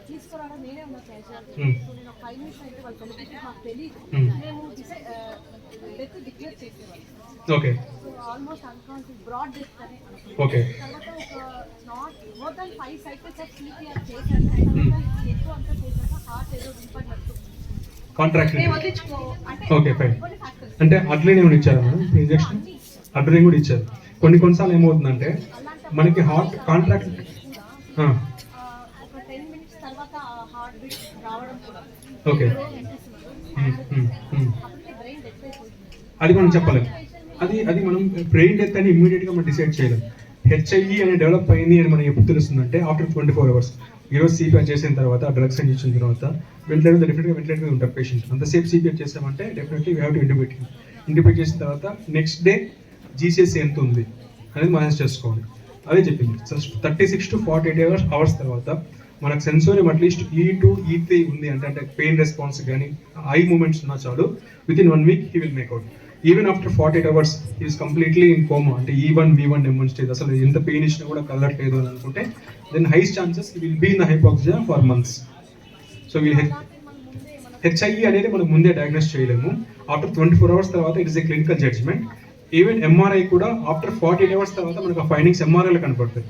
తీసుకురావడం నేనే ఉన్నా సార్. నేను 5 minutes అయితే వాళ్ళు తెలియదు, మాకు తెలియదు. మేము డెత్ డిక్లేర్ చేసేవాళ్ళం. Okay, so almost unconscious brought death అని. ఓకే, తర్వాత ఒక not more than 5 cycles of CPR చేశాను. తర్వాత ఎక్కువ అంతా చేశాక హార్ట్ ఏదో వింపడినట్టు కాంట్రాక్ట్. అంటే ఓకే ఫైన్. అంటే అడ్రినలిన్ కూడా ఇచ్చారా ఇంజెక్షన్? అడ్రినలిన్ కూడా ఇచ్చారు. కొన్నిసార్లు ఏమవుతుందంటే మనకి హార్ట్ కాంట్రాక్ట్ ఒక 10 minutes తర్వాత హార్ట్ బీట్ రావడం కూడా. ఓకే, బ్రెయిన్ డెత్ అయిపోతుంది. అది మనం చెప్పలేము. అది మనం బ్రెయిన్ డెత్ అని ఇమ్మీడియట్గా మనం డిసైడ్ చేయలేం. హెచ్ఐఈ అని డెవలప్ అయింది అని మనం ఎప్పుడు తెలుస్తుందంటే ఆఫ్టర్ 24 hours. ఈరోజు సిపిఆర్ చేసిన తర్వాత డ్రగ్స్ అని ఇచ్చిన తర్వాత వెంటిలేటర్ ఉంటారు పేషెంట్. అంతసేపు సిపిఆర్ చేసామంటే definitely we have to intubate చేసిన తర్వాత నెక్స్ట్ డే జీసీఎస్ ఎంత ఉంది అనేది మేనేజ్ చేసుకోవాలి. అదే చెప్పింది 36 to 48 hours తర్వాత మనకు సెన్సోరియం అట్లీస్ట్ E2 E3 ఉంది అంటే పెయిన్ రెస్పాన్స్ కానీ ఐ మూమెంట్స్ ఉన్నా చాలు, with in 1 week he will make out. Even after 48 hours is completely in coma, అంటే E1 V1 M1 స్టేజ్, అసలు ఎంత పెయిన్ ఇచ్చినా కూడా కదలట్లేదు అని అనుకుంటే then highest chances he will be in hypoxia for months. So HIE అనేది మనం ముందే డయాగ్నోస్ చేయలేము. ఆఫ్టర్ 24 hours తర్వాత it is a clinical judgement. Even MRI కూడా ఆఫ్టర్ 48 hours తర్వాత మనకు ఆ ఫైండింగ్స్ ఎంఆర్ఐలో కనపడతాయి.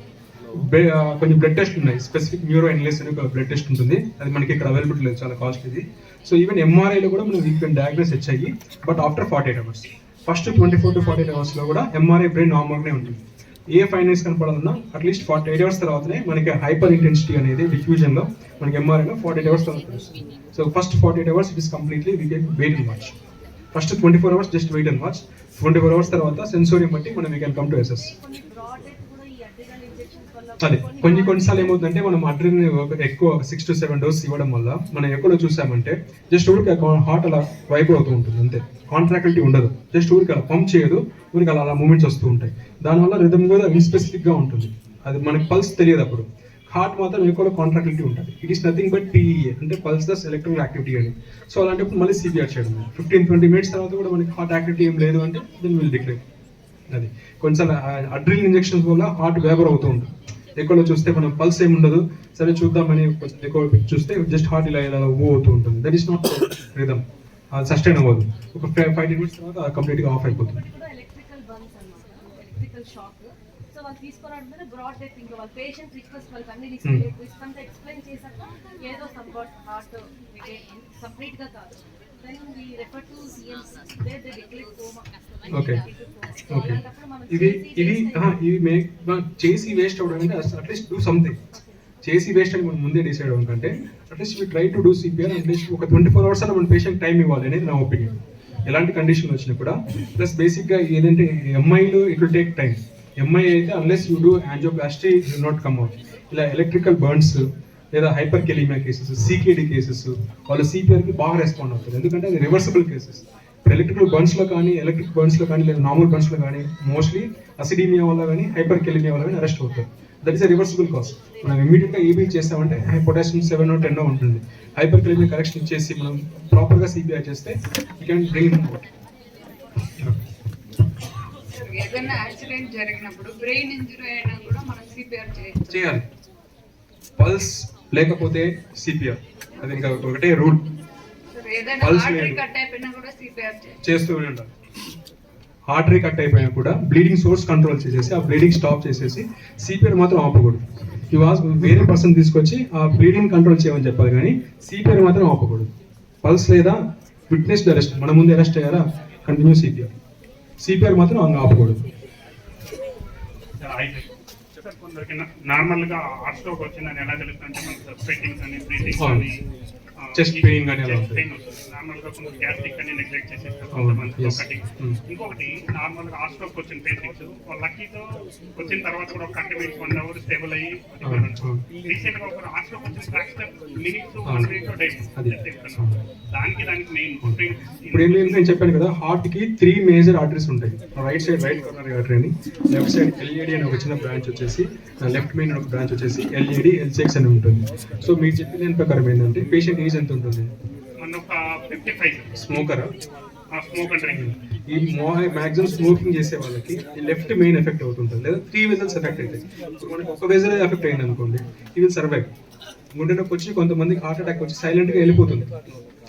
కొంచెం బ్లడ్ టెస్ట్ ఉన్నాయి, స్పెసిఫిక్ న్యూరో ఎనలిస్ అని ఒక బ్లడ్ టెస్ట్ ఉంటుంది, అది మనకి ఇక్కడ అవైలబుల్ లేదు, చాలా కాస్ట్ ఇది. సో ఈవెన్ ఎంఆర్ఐలో కూడా మనం you can diagnose HIE, but after 48 hours. First 24 to 48 అవర్స్లో కూడా ఎంఆర్ఐ బ్రెయిన్ నార్మల్గానే ఉంటుంది. ఏ ఫైండింగ్స్ కనపడాలన్నా అట్లీస్ట్ 48 అవర్స్ తర్వాతనే మనకి హైపర్ ఇంటెన్సిటీ అనేది డిఫ్యూజన్లో మనకి ఎంఆర్ఐలో 48 అవర్స్ తర్వాత తెలుస్తుంది. So first 48 hours it is completely we can wait and watch. First 24 hours just wait and watch. 24 hours తర్వాత సెన్సోరియం బట్టి మనం we can come to SS. అదే కొన్నిసార్లు ఏమవుతుందంటే మనం అడ్రిన్ ఎక్కువ 6 to 7 డోస్ ఇవ్వడం వల్ల మనం ఎక్కడో చూసామంటే జస్ట్ ఊరికి హార్ట్ అలా వైబ్ అవుతూ ఉంటుంది అంతే, కాంట్రాక్టిలిటీ ఉండదు. జస్ట్ ఊరికి అలా పంప్ చేయదు, ఊరికి అలా మూమెంట్స్ వస్తూ ఉంటాయి. దానివల్ల రిథమ్ కూడా ఇన్స్పెసిఫిక్గా ఉంటుంది. అది మనకి పల్స్ తెలియదు. అప్పుడు హార్ట్ మాత్రం ఎక్కువ కాంట్రాక్టిలిటీ ఉంటుంది. It is nothing but PEA అంటే పల్సస్ ఎలక్ట్రికల్ యాక్టివిటీ అని. సో అలాంటప్పుడు మళ్ళీ CPR చేయడం 15-20 minutes తర్వాత కూడా మనకి హార్ట్ యాక్టివిటీ ఏం లేదు అంటే దెన్ విల్ డిక్లేర్. అది కొన్నిసార్లు అడ్రినల్ ఇంజెక్షన్స్ వల్ల హార్ట్ వేబర్ అవుతూ ఉంటుంది. ఎక్కువలో చూస్తే మనం పల్స్ ఏమి ఉండదు, సరే చూద్దామని ఎక్కువ చూస్తే జస్ట్ హార్ట్ ఇలా మూవ్ అవుతూ ఉంటుంది. దట్ ఈస్ నాట్ రిథమ్, అది సస్టైన్ అవ్వదు. ఒక 5 minutes తర్వాత కంప్లీట్గా ఆఫ్ అయిపోతుంది. ఎలక్ట్రికల్ బర్న్స్ అన్నమాట, ఎలక్ట్రికల్ షాక్. సో వాళ్ళు తీసుకోవడం బ్రాడ్ డెత్, ఇంకా వాళ్ళ పేషెంట్ రిక్వెస్ట్ వాళ్ళకి అన్ని రిస్క్ అంతా ఎక్స్ప్లెయిన్ చేశాక ఏదో సబ్బాట్ హార్ట్ కంప్లీట్గా కాదు. Then we refer to CMC. There they declare coma. Okay. Okay. ఇది చేసి వేస్ట్ అవ్వడం అంటే అట్లీస్ట్ డూ సంథింగ్. చేసి వేస్ట్ అని మనం ముందే డిసైడ్ అవ్వడం కంటే at least we try to do CPR. At least ఒక 24 hours అన్న మన పేషెంట్ టైం ఇవ్వాలి అనేది నా ఒపీనియన్. ఎలాంటి కండిషన్ వచ్చినా కూడా. ప్లస్ బేసిక్గా ఏదంటే ఎంఐలో it will take time. MI అయితే unless you do angioplasty will not come out. ఇలా ఎలక్ట్రికల్ బర్న్స్ లేదా hyperkalemia cases, CKD cases వాళ్ళు CPRకి బాగా రెస్పాండ్ అవుతారు. ఎందుకంటే అది రివర్సిబుల్ కేసెస్. ఇప్పుడు ఎలక్ట్రికల్ బర్న్స్లో కానీ, ఎలక్ట్రిక్ బర్న్స్లో కానీ, లేదా నార్మల్ బర్న్స్లో కానీ మోస్ట్లీ అసిడీమియా వల్ల కానీ, హైపర్ కెలీమియా వల్ల కానీ అరెస్ట్ అవుతారు. That is a reversible cause. మనం ఇమీడియట్గా ఏబీ చేస్తామంటే పొటాషియం 7 or 10 ఉంటుంది. హైపర్ కెలీమియా కరెక్షన్ ఇచ్చేసి మనం ప్రాపర్గా CPR చేస్తే you can bring him out. ఏదైనా యాక్సిడెంట్ జరిగినప్పుడు బ్రెయిన్ ఇంజరీ అయినా కూడా మనం CPR చేయాలి. పల్స్ లేకపోతే CPR, అది ఇంకా ఒకటే రూల్. చేస్తూనే ఉండాలి. ఆర్టరీ కట్ అయిపోయినా కూడా బ్లీడింగ్ సోర్స్ కంట్రోల్ చేసేసి ఆ బ్లీడింగ్ స్టాప్ చేసేసి CPR మాత్రం ఆపకూడదు. వేరే పర్సన్ తీసుకొచ్చి ఆ బ్లీడింగ్ కంట్రోల్ చేయమని చెప్పాలి, కానీ CPR మాత్రం ఆపకూడదు. పల్స్ లేదా విట్నెస్ అరెస్ట్, మన ముందు అరెస్ట్ అయ్యారా కంటిన్యూ CPR మాత్రం ఆపకూడదు. కొందరికి నార్మల్గా హార్ట్ స్ట్రోక్ వచ్చిందని ఎలా తెలుస్తుందంటే మనకు స్వెట్టింగ్స్ అని, బ్రీతింగ్ అని, చెస్ట్ పెయిన్ కానీ అలా పెయిన్ వస్తుంది. నార్మల్గా కొంచెం గ్యాస్ట్రిక్ అని నెగ్లెక్ట్ చేసేస్తారు కొంతమంది. ఒకటి ఇంకొకటి నార్మల్గా హార్ట్ స్ట్రోక్ వచ్చిన పేషెంట్స్ లక్కీతో వచ్చిన తర్వాత కూడా ఒక 30 minutes 1 hour స్టేబుల్ అయ్యి రీసెంట్గా ఒక హార్ట్ స్ట్రోక్ వచ్చిన ఫ్రాక్షన్ మినిట్స్ 1 minute డైట్. దానికి మెయిన్ ఇప్పుడు ఏం నేను చెప్పాను కదా, హార్ట్ కి 3 మేజర్ ఆర్టరీస్ ఉంటాయి. Right side right coronary artery అని, లెఫ్ట్ సైడ్ LAD అని ఒక చిన్న బ్రాంచ్ వచ్చేసి, లెఫ్ట్ మెయిన్ ఒక బ్రాంచ్ వచ్చేసి LAD L6 అని ఉంటుంది. సో మీరు చెప్పిన ప్రకారం ఏంటంటే పేషెంట్ ఏజ్ ఎంత ఉంటుంది? స్మోకరా? ఈ మాక్సిమం స్మోకింగ్ చేసే వాళ్ళకి లెఫ్ట్ మెయిన్ ఎఫెక్ట్ అవుతుంటుంది, లేదా 3 వెజల్స్ ఎఫెక్ట్ అవుతాయి. ఇప్పుడు మనకి ఒక వెజల్ ఎఫెక్ట్ అయింది అనుకోండి, ఈ విల్ సర్వైవ్. గుండె నొప్పి వచ్చి కొంతమందికి హార్ట్ అటాక్ వచ్చి సైలెంట్గా వెళ్ళిపోతుంది.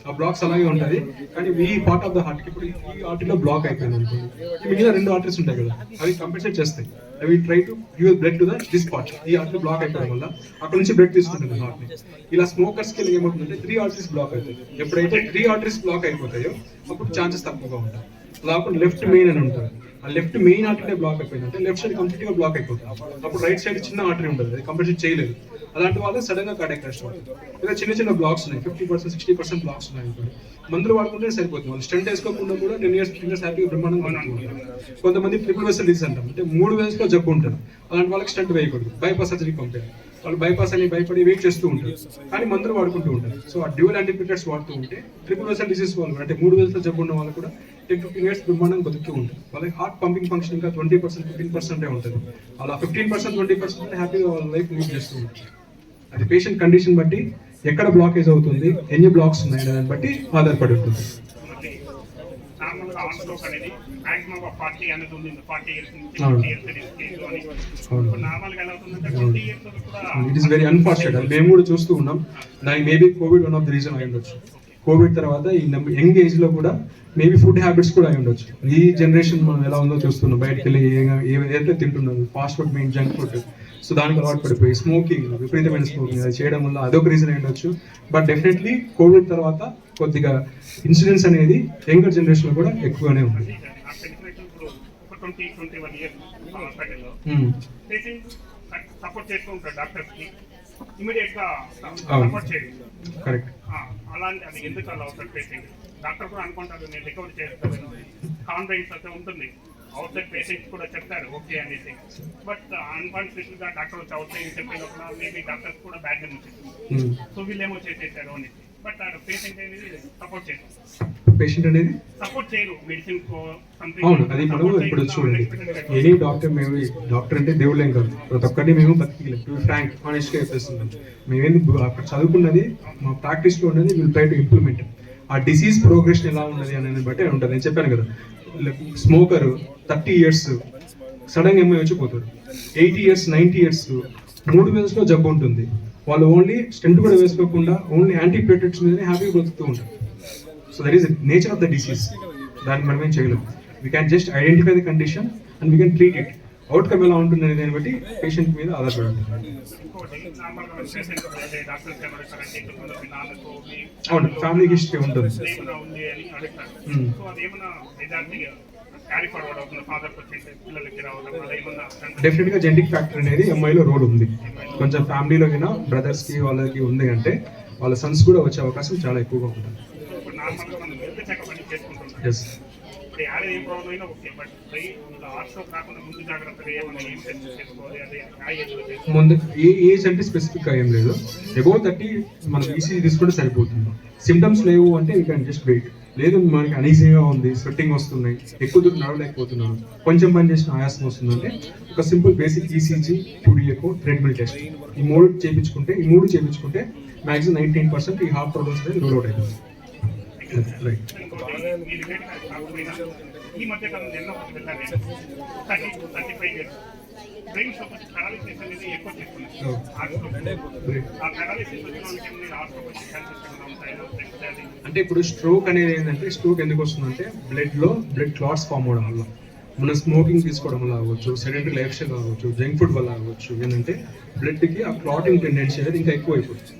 ఆ బ్లాక్స్ అలాగే ఉంటుంది, కానీ ఈ పార్ట్ ఆఫ్ ద హార్ట్కి ఇప్పుడు ఈ ఆర్టరీలో బ్లాక్ అయిపోయింది అనుకోండి, ఈ మిగిలిన 2 ఆర్టరీస్ ఉంటాయి కదా, అవి కంపెన్సేట్ చేస్తాయి. అవి try to give blood to this part. ఈ ఆర్టరీ బ్లాక్ అయిపోవడం వల్ల అక్కడ నుంచి బ్లడ్ తీసుకుంటుంది హార్ట్ని. ఇలా స్మోకర్స్కి ఏమవుతుందంటే 3 ఆర్టరీస్ బ్లాక్ అవుతాయి. ఎప్పుడైతే 3 ఆర్టరీస్ బ్లాక్ అయిపోతాయో అప్పుడు ఛాన్సెస్ తక్కువగా ఉంటాయి. అలా లెఫ్ట్ మెయిన్ అని ఉంటుంది. ఆ లెఫ్ట్ మెయిన్ ఆర్టరీ బ్లాక్ అయిపోయిందంటే లెఫ్ట్ సైడ్ కంప్లీట్గా బ్లాక్ అయిపోతుంది. అప్పుడు రైట్ సైడ్ చిన్న ఆర్టరీ ఉంటుంది, అది కంప్లీట్ చేయలేదు. అలాంటి వాళ్ళు సడన్ గా కార్డియాక్ అరెస్ట్ అవుతుంది. లేదా చిన్న బ్లాక్స్ ఉన్నాయి, 50% 60% బ్లాక్స్ ఉన్నాయి అనుకోండి, మందులు వాడుకుంటే సరిపోతుంది. వాళ్ళు స్టెంట్ వేసుకోకుండా కూడా 10 years 15 years హ్యాపీగా బ్రహ్మాండంగా అనుకుంటారు. కొంతమంది ట్రిపుల్ వెసల్ డిసీజ్ అంటాం, అంటే 3 వెసల్లో జబ్బు ఉంటుంది. అలాంటి వాళ్ళకి స్టెంట్ వేయకూడదు, బైపాస్ సర్జరీ పంపారు. వాళ్ళు బైపాస్ అని భయపడి వెయిట్ చేస్తూ ఉంటారు, కానీ మందులు వాడుకుంటూ ఉంటారు. సో ఆ డ్యూయల్ యాంటీప్లేట్లెట్స్ వాడుతూ ఉంటే ట్రిపుల్ వెసల్ డిసీజ్ వాళ్ళు, అంటే 3 వెసల్లో జబ్బు ఉన్న వాళ్ళు కూడా 10-15 years బ్రహ్మాండంగా బతుకుతూ ఉంటారు. వాళ్ళకి హార్ట్ పంపింగ్ ఫంక్షన్ ఇంకా 20% 15% ఉంటుంది. అలా 15% 20% హ్యాపీగా వాళ్ళ లైఫ్ లీడ్ చేస్తూ ఉంటారు. అది పేషెంట్ కండిషన్ బట్టి ఎక్కడ బ్లాకేజ్ అవుతుంది, ఎన్ని బ్లాక్స్ ఉన్నాయి దాన్ని బట్టి ఆధారపడి ఉంటుంది. It is very unfortunate. అది మేము కూడా చూస్తూ ఉన్నాం. దానికి maybe Covid one of the reason అయి ఉండొచ్చు. కోవిడ్ తర్వాత ఈ యంగ్ ఏజ్ లో కూడా మేబీ ఫుడ్ హ్యాబిట్స్ కూడా అయి ఉండొచ్చు. ఈ జనరేషన్ మనం ఎలా ఉందో చూస్తున్నాం, బయటకు వెళ్ళి ఏదైతే తింటున్నారు fast food, main junk food, so దానికి అలవాటు పడిపోయి స్మోకింగ్, విపరీతమైన స్మోకింగ్ అది చేయడం వల్ల అదొక రీజన్ అయి ఉండొచ్చు. బట్ డెఫినెట్లీ కోవిడ్ తర్వాత కొద్దిగా ఇన్సిడెన్స్ అనేది యంగర్ జనరేషన్ లో కూడా ఎక్కువగానే ఉంది. ఇప్పుడు ఒక 21 ఇయర్స్ హాస్పిటల్లో పేషెంట్ సపోర్ట్ చేస్తూ ఉంటారు డాక్టర్స్కి, ఇమీడియట్ గా సపోర్ట్ చేయదు. కరెక్ట్. అలాంటి అది ఎందుకు అలా అవుతారు పేషెంట్? డాక్టర్ కూడా అనుకుంటారు నేను రికవర్ చేస్తాను, కాన్ఫిడెన్స్ అయితే ఉంటుంది. అవుట్ సైడ్ పేషెంట్స్ కూడా చెప్తారు ఓకే అనేసి. బట్ అన్కాన్షియస్ గా డాక్టర్ వచ్చి అవుట్ సైడ్ చెప్పినప్పుడు మేబీ డాక్టర్స్ కూడా బ్యాడ్ గా ఉంటుంది. సో వీళ్ళేమో చేసేసారు అనేసి. బట్ పేషెంట్ అనేది సపోర్ట్ చేయరు. పేషెంట్ అనేది సపోర్ట్ చేయరు మెడిసిన్ అవును. అది ఇప్పుడు చూడండి, ఎనీ డాక్టర్, మేము డాక్టర్ అంటే దేవుళ్ళేం కాదు, ప్రతి ఒక్కటి మేము బతికి ఫ్రాంక్ హానెస్ట్గా చెప్పేస్తున్నాం. మేమేంది అక్కడ చదువుకున్నది మా ప్రాక్టీస్లో ఉన్నది విల్ ట్రై టు ఇంప్లిమెంట్. ఆ డిసీజ్ ప్రోగ్రెషన్ ఎలా ఉన్నది అనేది బట్టి ఉంటుంది. నేను చెప్పాను కదా, స్మోకర్ 30 years సడన్గా ఏమో వచ్చిపోతారు, 80 years 90 years 3 వేస్లో జబ్బు ఉంటుంది. వాళ్ళు ఓన్లీ స్టెంట్ కూడా వేసుకోకుండా ఓన్లీ యాంటీబయోటిక్స్ మీదనే హ్యాపీగా బతుకుతూ ఉంటారు. So that is nature of the disease. దాన్ని మనం ఏం చేయలేము. We can just identify the condition and we can treat it. Outcome ఎలా ఉంటుంది అనే దాన్ని బట్టి పేషెంట్ మీద ఆధారపడి ఉంటుంది. అవును, ఫ్యామిలీ హిస్టరీ ఉంటుంది. డెఫినెట్ గా జెనెటిక్ ఫ్యాక్టర్ అనేది అమ్మాయిలో రోల్ ఉంది. కొంచెం ఫ్యామిలీలో అయినా బ్రదర్స్ కి వాళ్ళకి ఉంది అంటే వాళ్ళ సన్స్ కూడా వచ్చే అవకాశం చాలా ఎక్కువగా ఉంటుంది. ఎస్. ముందు ఏ ఏజ్ అంటే స్పెసిఫిక్ గా ఏం లేదు. అబౌవ్ 30 మనం ఈసీజీ తీసుకుంటే సరిపోతుంది. సిమ్టమ్స్ లేవు అంటే యూ కెన్ జస్ట్ వెయిట్. లేదు మనకి అనీజీగా ఉంది, స్వెట్టింగ్ వస్తున్నాయి, ఎక్కువ దూరం నడవలేకపోతున్నాను, కొంచెం పని చేసిన ఆయాసం వస్తుందంటే ఒక simple basic ECG, QDECO, treadmill test ఈ మూడు చేయించుకుంటే మ్యాక్సిమం 99% ఈ హార్ట్ ప్రాబ్లమ్స్ అనేది రూల్ అవుట్ అయిపోతుంది. రైట్. ఈ మధ్య కాలం ఎన్నో వెళ్ళాలి 35 years బ్రెయిన్ స్ట్రోక్ పారాలిసిస్ అనేది ఎక్కువ చేస్తున్నారు. ఆ పారాలిసిస్ అంటే ఇప్పుడు స్ట్రోక్ అనేది ఏంటంటే, స్ట్రోక్ ఎందుకు వస్తుందంటే బ్లడ్ క్లాట్స్ ఫామ్ అవడం వల్ల, మనం స్మోకింగ్ తీసుకోవడం వల్ల అవ్వచ్చు, సెడెంటరీ లైఫ్ స్టైల్ అవ్వచ్చు, జంక్ ఫుడ్ వల్ల అవ్వచ్చు. ఏంటంటే బ్లడ్కి ఆ క్లాటింగ్ టెండెన్సీ అనేది ఇంకా ఎక్కువ అయిపోతుంది.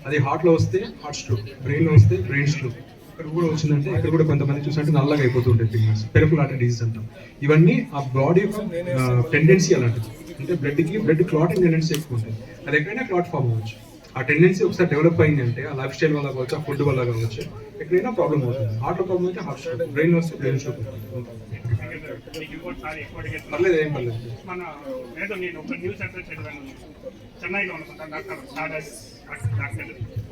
అది హార్ట్లో వస్తే హార్ట్ స్ట్రోక్, బ్రెయిన్లో వస్తే బ్రెయిన్ స్ట్రోక్. ఇక్కడ కూడా వచ్చిందంటే ఇక్కడ కూడా కొంతమంది చూసినట్టు నల్లగా అయిపోతుంటాయి ఫింగర్స్, పెరిఫెరల్ ఆర్టరీ డిసీజ్ అంటాం. ఇవన్నీ ఆ బాడీ యొక్క టెండెన్సీ అలాంటిది. అంటే బ్లడ్ క్లాటింగ్ టెండెన్సీ ఎక్కువ ఉంటుంది. అది ఎక్కడైనా క్లాట్ ఫామ్ అవ్వచ్చు. ఆ టెండెన్సీ ఒకసారి డెవలప్ అయింది అంటే ఆ లైఫ్ స్టైల్ వల్ల కావచ్చు, ఆ ఫుడ్ వల్ల కావచ్చు, ఎక్కడైనా ప్రాబ్లం అవుతుంది. హార్ట్లో ప్రాబ్లం అయితే హార్ట్ స్ట్రోక్, బ్రెయిన్ వస్తే బ్రెయిన్ స్ట్రోక్. పర్లేదు, ఏం పర్లేదు. మన ఏదో నేను ఒక న్యూస్ అంటే చదివాను, చెన్నైలో అనుకుంటా డాక్టర్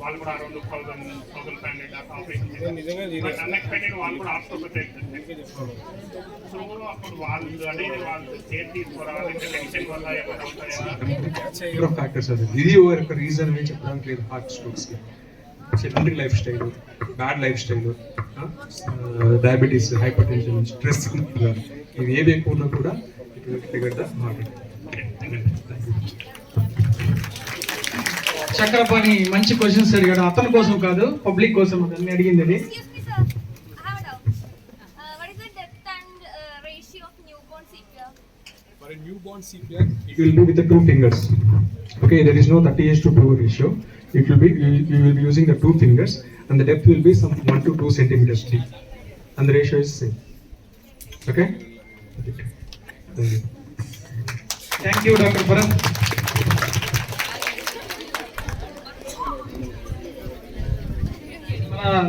వాళ్ళు కూడా అరౌండ్ 1,500 దాకా ఆపరేషన్ చేశారు. అన్ఎక్స్పెక్టెడ్ వాళ్ళు కూడా హాస్పిటల్ చేస్తారు. సో అప్పుడు వాళ్ళు అనేది వాళ్ళు కేర్ తీసుకోవాలంటే టెన్షన్ వల్ల ఏమైనా ఉంటాయా? ఫ్యాక్టర్స్ అది ఇది ఒక రీజన్ అని చెప్పడానికి లేదు. హార్ట్ స్ట్రోక్స్ కి sedentary life style, bad life style, diabetes, hyper tension, stress, ఇవి ఏవి ఎక్కువ ఉన్నా కూడా హార్ట్. చక్రపాణి మంచి క్వశ్చన్స్ అడిగాడు. అతని కోసం కాదు, పబ్లిక్ కోసం అతన్ని అడిగింది అది. For a newborn CPR, it will be with the 2 fingers. Okay, there is no 30:2 ratio. It will be you will be using the 2 fingers, and the depth will be some 1 to 2 centimeters deep, and the ratio is same. Okay. Thank you, Dr. Bharat.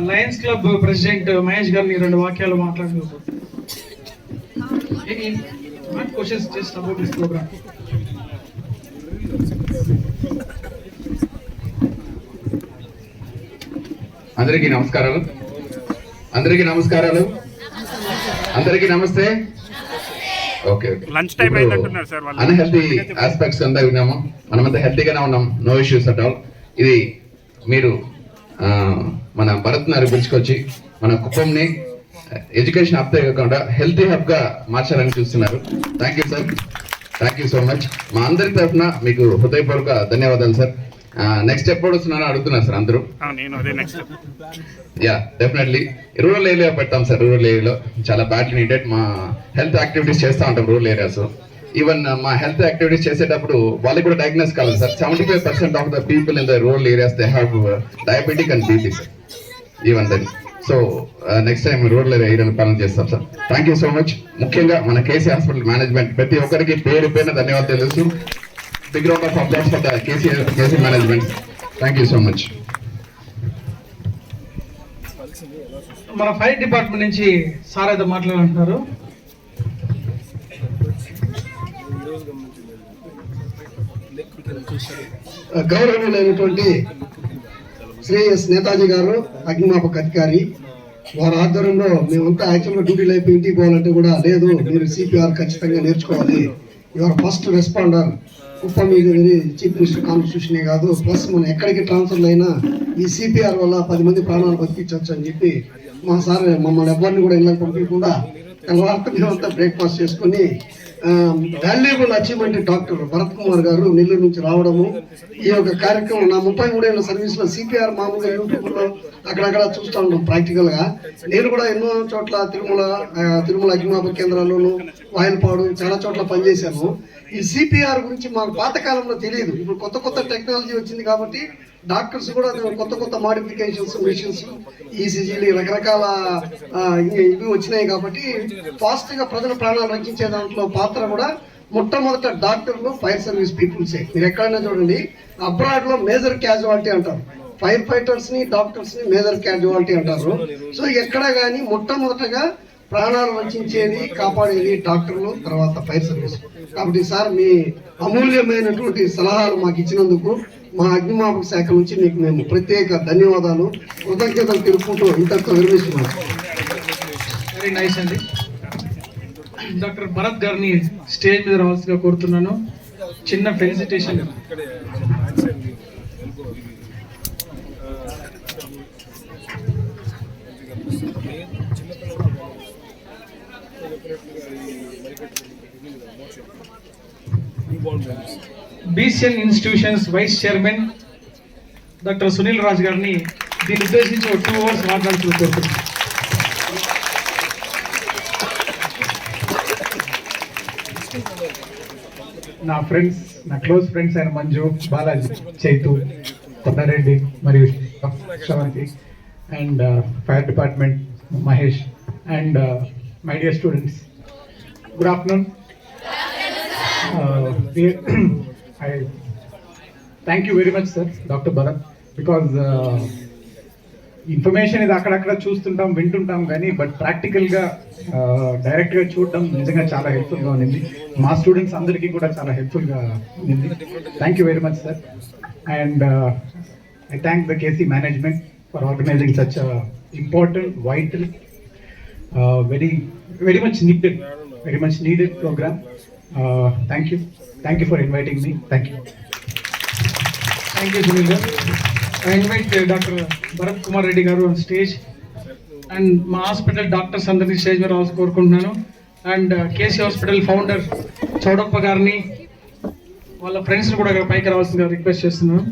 Lions club president Mahesh గారిని 2 వాక్యాలు మాట్లాడుతున్నారు. Questions just about this program. అందరికీ నమస్కారాలు. అందరికీ నమస్తే. Okay, lunch time అయిందంటున్నారు sir. Unhealthy aspects అంతా విన్నాము. మనమంతా హెల్తీగానే ఉన్నాం, నో ఇష్యూస్ అట్ ఆల్. ఇది మీరు మన భరత్ నగర్ పిలుచుకొచ్చి మన కుప్పంని ఎడ్యుకేషన్ హబ్ కాకుండా హెల్తీ హబ్ గా మార్చాలని చూస్తున్నారు. Thank you sir, thank you so much. మా అందరి తరఫున మీకు హృదయపూర్వక ధన్యవాదాలు సార్. నెక్స్ట్ ఎప్పుడు వస్తున్నారో అడుగుతున్నారు సార్ అందరూ. యా, డెఫినెట్లీ రూరల్ ఏరియా పెడతాం సార్. రూరల్ ఏరియాలో చాలా బ్యాడ్లీ నీడెడ్. మా హెల్త్ యాక్టివిటీస్ చేస్తూ ఉంటాం రూరల్ ఏరియాస్. ఈవెన్ మా హెల్త్ యాక్టివిటీస్ చేసేటప్పుడు వాళ్ళకి కూడా డయాగ్నోస్ కావాలి sir. 75% of the people in the rural areas they have diabetic and BP sir. Even then so next time రోడ్లో వేయడానికి పాలన చేస్తాం sir. Thank you so much. ముఖ్యంగా మన కేసీ హాస్పిటల్ మేనేజ్మెంట్ ప్రతి ఒక్కరికి పేరు పేరున ధన్యవాదాలు తెలుసు. Big round of applause for the KC management. Thank you so much. మన ఫైర్ డిపార్ట్మెంట్ నుంచి సార్ అయితే మాట్లాడాలంటున్నారు. గౌరవనీయులైనటువంటి శ్రీ ఎస్ నేతాజీ గారు అగ్నిమాపక అధికారి, వారి ఆధ్వర్యంలో మేమంతా యాక్చువల్గా డ్యూటీలు అయిపోయి ఇంటికి పోవాలంటే కూడా లేదు, మీరు సిపిఆర్ ఖచ్చితంగా నేర్చుకోవాలి, your first responder, Kuppam chief minister కాన్స్టిట్యూషనే కాదు, ప్లస్ మనం ఎక్కడికి ట్రాన్స్ఫర్లు అయినా ఈ సిపిఆర్ వల్ల 10 మంది ప్రాణాలు బతికించవచ్చు అని చెప్పి మా సార్ మమ్మల్ని ఎవరిని కూడా ఇళ్ళకి పంపించకుండా తెల్లవారితో మేమంతా బ్రేక్ఫాస్ట్ చేసుకుని valuable achievement doctor Bharat Kumar గారు నెల్లూరు నుంచి రావడము, ఈ యొక్క కార్యక్రమం నా 33 ఏళ్ళ సర్వీస్లో సిపిఆర్ మామూలుగా యూట్యూబ్లో అక్కడక్కడ చూస్తూ ఉంటాం ప్రాక్టికల్గా. నేను కూడా ఎన్నో చోట్ల తిరుమల అగ్నిమాపక కేంద్రాల్లోనూ, వాయిల్పాడు చాలా చోట్ల పనిచేశాను. ఈ సిపిఆర్ గురించి మాకు పాతకాలంలో తెలియదు. ఇప్పుడు కొత్త టెక్నాలజీ వచ్చింది కాబట్టి డాక్టర్స్ కూడా కొత్త మాడిఫికేషన్స్, మిషన్స్, ఈసీజీలు రకరకాల ఇవి వచ్చినాయి కాబట్టి ఫాస్ట్గా ప్రజల ప్రాణాలు రక్షించే దాంట్లో పాత్ర కూడా మొట్టమొదట డాక్టర్లు, ఫైర్ సర్వీస్ పీపుల్సే. మీరు ఎక్కడైనా చూడండి, అబ్రాడ్లో మేజర్ క్యాజువాలిటీ అంటారు, ఫైర్ ఫైటర్స్ని డాక్టర్స్ని మేజర్ క్యాజువాలిటీ అంటారు. సో ఎక్కడ కానీ మొట్టమొదటగా ప్రాణాలు రక్షించేది, కాపాడేది డాక్టర్లు, తర్వాత ఫైర్ సర్వీస్. కాబట్టి సార్ మీ అమూల్యమైనటువంటి సలహాలు మాకు ఇచ్చినందుకు మా అగ్నిమాపక శాఖ నుంచి మీకు మేము ప్రత్యేక ధన్యవాదాలు, కృతజ్ఞతలు తెలుపుకుంటూ ఇంతటితో విరమిస్తున్నాం. వెరీ నైస్ అండి. డాక్టర్ భరత్ గారిని స్టేజ్ మీద రావాల్సిగా కోరుతున్నాను. చిన్న felicitation. BCN institutions vice chairman doctor Sunil Raj గారిని దీన్ని ఉద్దేశించి 2 అవర్స్ మాట్లాడుతూ నా ఫ్రెండ్స్, నా క్లోజ్ ఫ్రెండ్స్ అయిన మంజు, బాలాజీ, చైతు, కొండారెడ్డి మరియు Sravanthi, and fire department Mahesh, and my dear students, good afternoon. I thank you very much, sir, Dr. Bharat, because information ఇది అక్కడక్కడ చూస్తుంటాం, వింటుంటాం కానీ బట్ ప్రాక్టికల్గా డైరెక్ట్గా చూడటం నిజంగా చాలా హెల్ప్ఫుల్గా ఉంది. మా స్టూడెంట్స్ అందరికీ కూడా చాలా హెల్ప్ఫుల్గా ఉంది. Thank you very much, sir. And I thank the KC management for organising such important, vital, very much needed program. Thank you for inviting me. Thank you, Sunil garu. I invite Dr. Bharat Kumar Reddy garu on stage, and మా hospital doctors అందరినీ stage మీద రావాల్సి కోరుకుంటున్నాను. And KC hospital founder Chowdappa గారిని, వాళ్ళ ఫ్రెండ్స్ని కూడా పైకి రావాల్సిందిగా రిక్వెస్ట్ చేస్తున్నాను.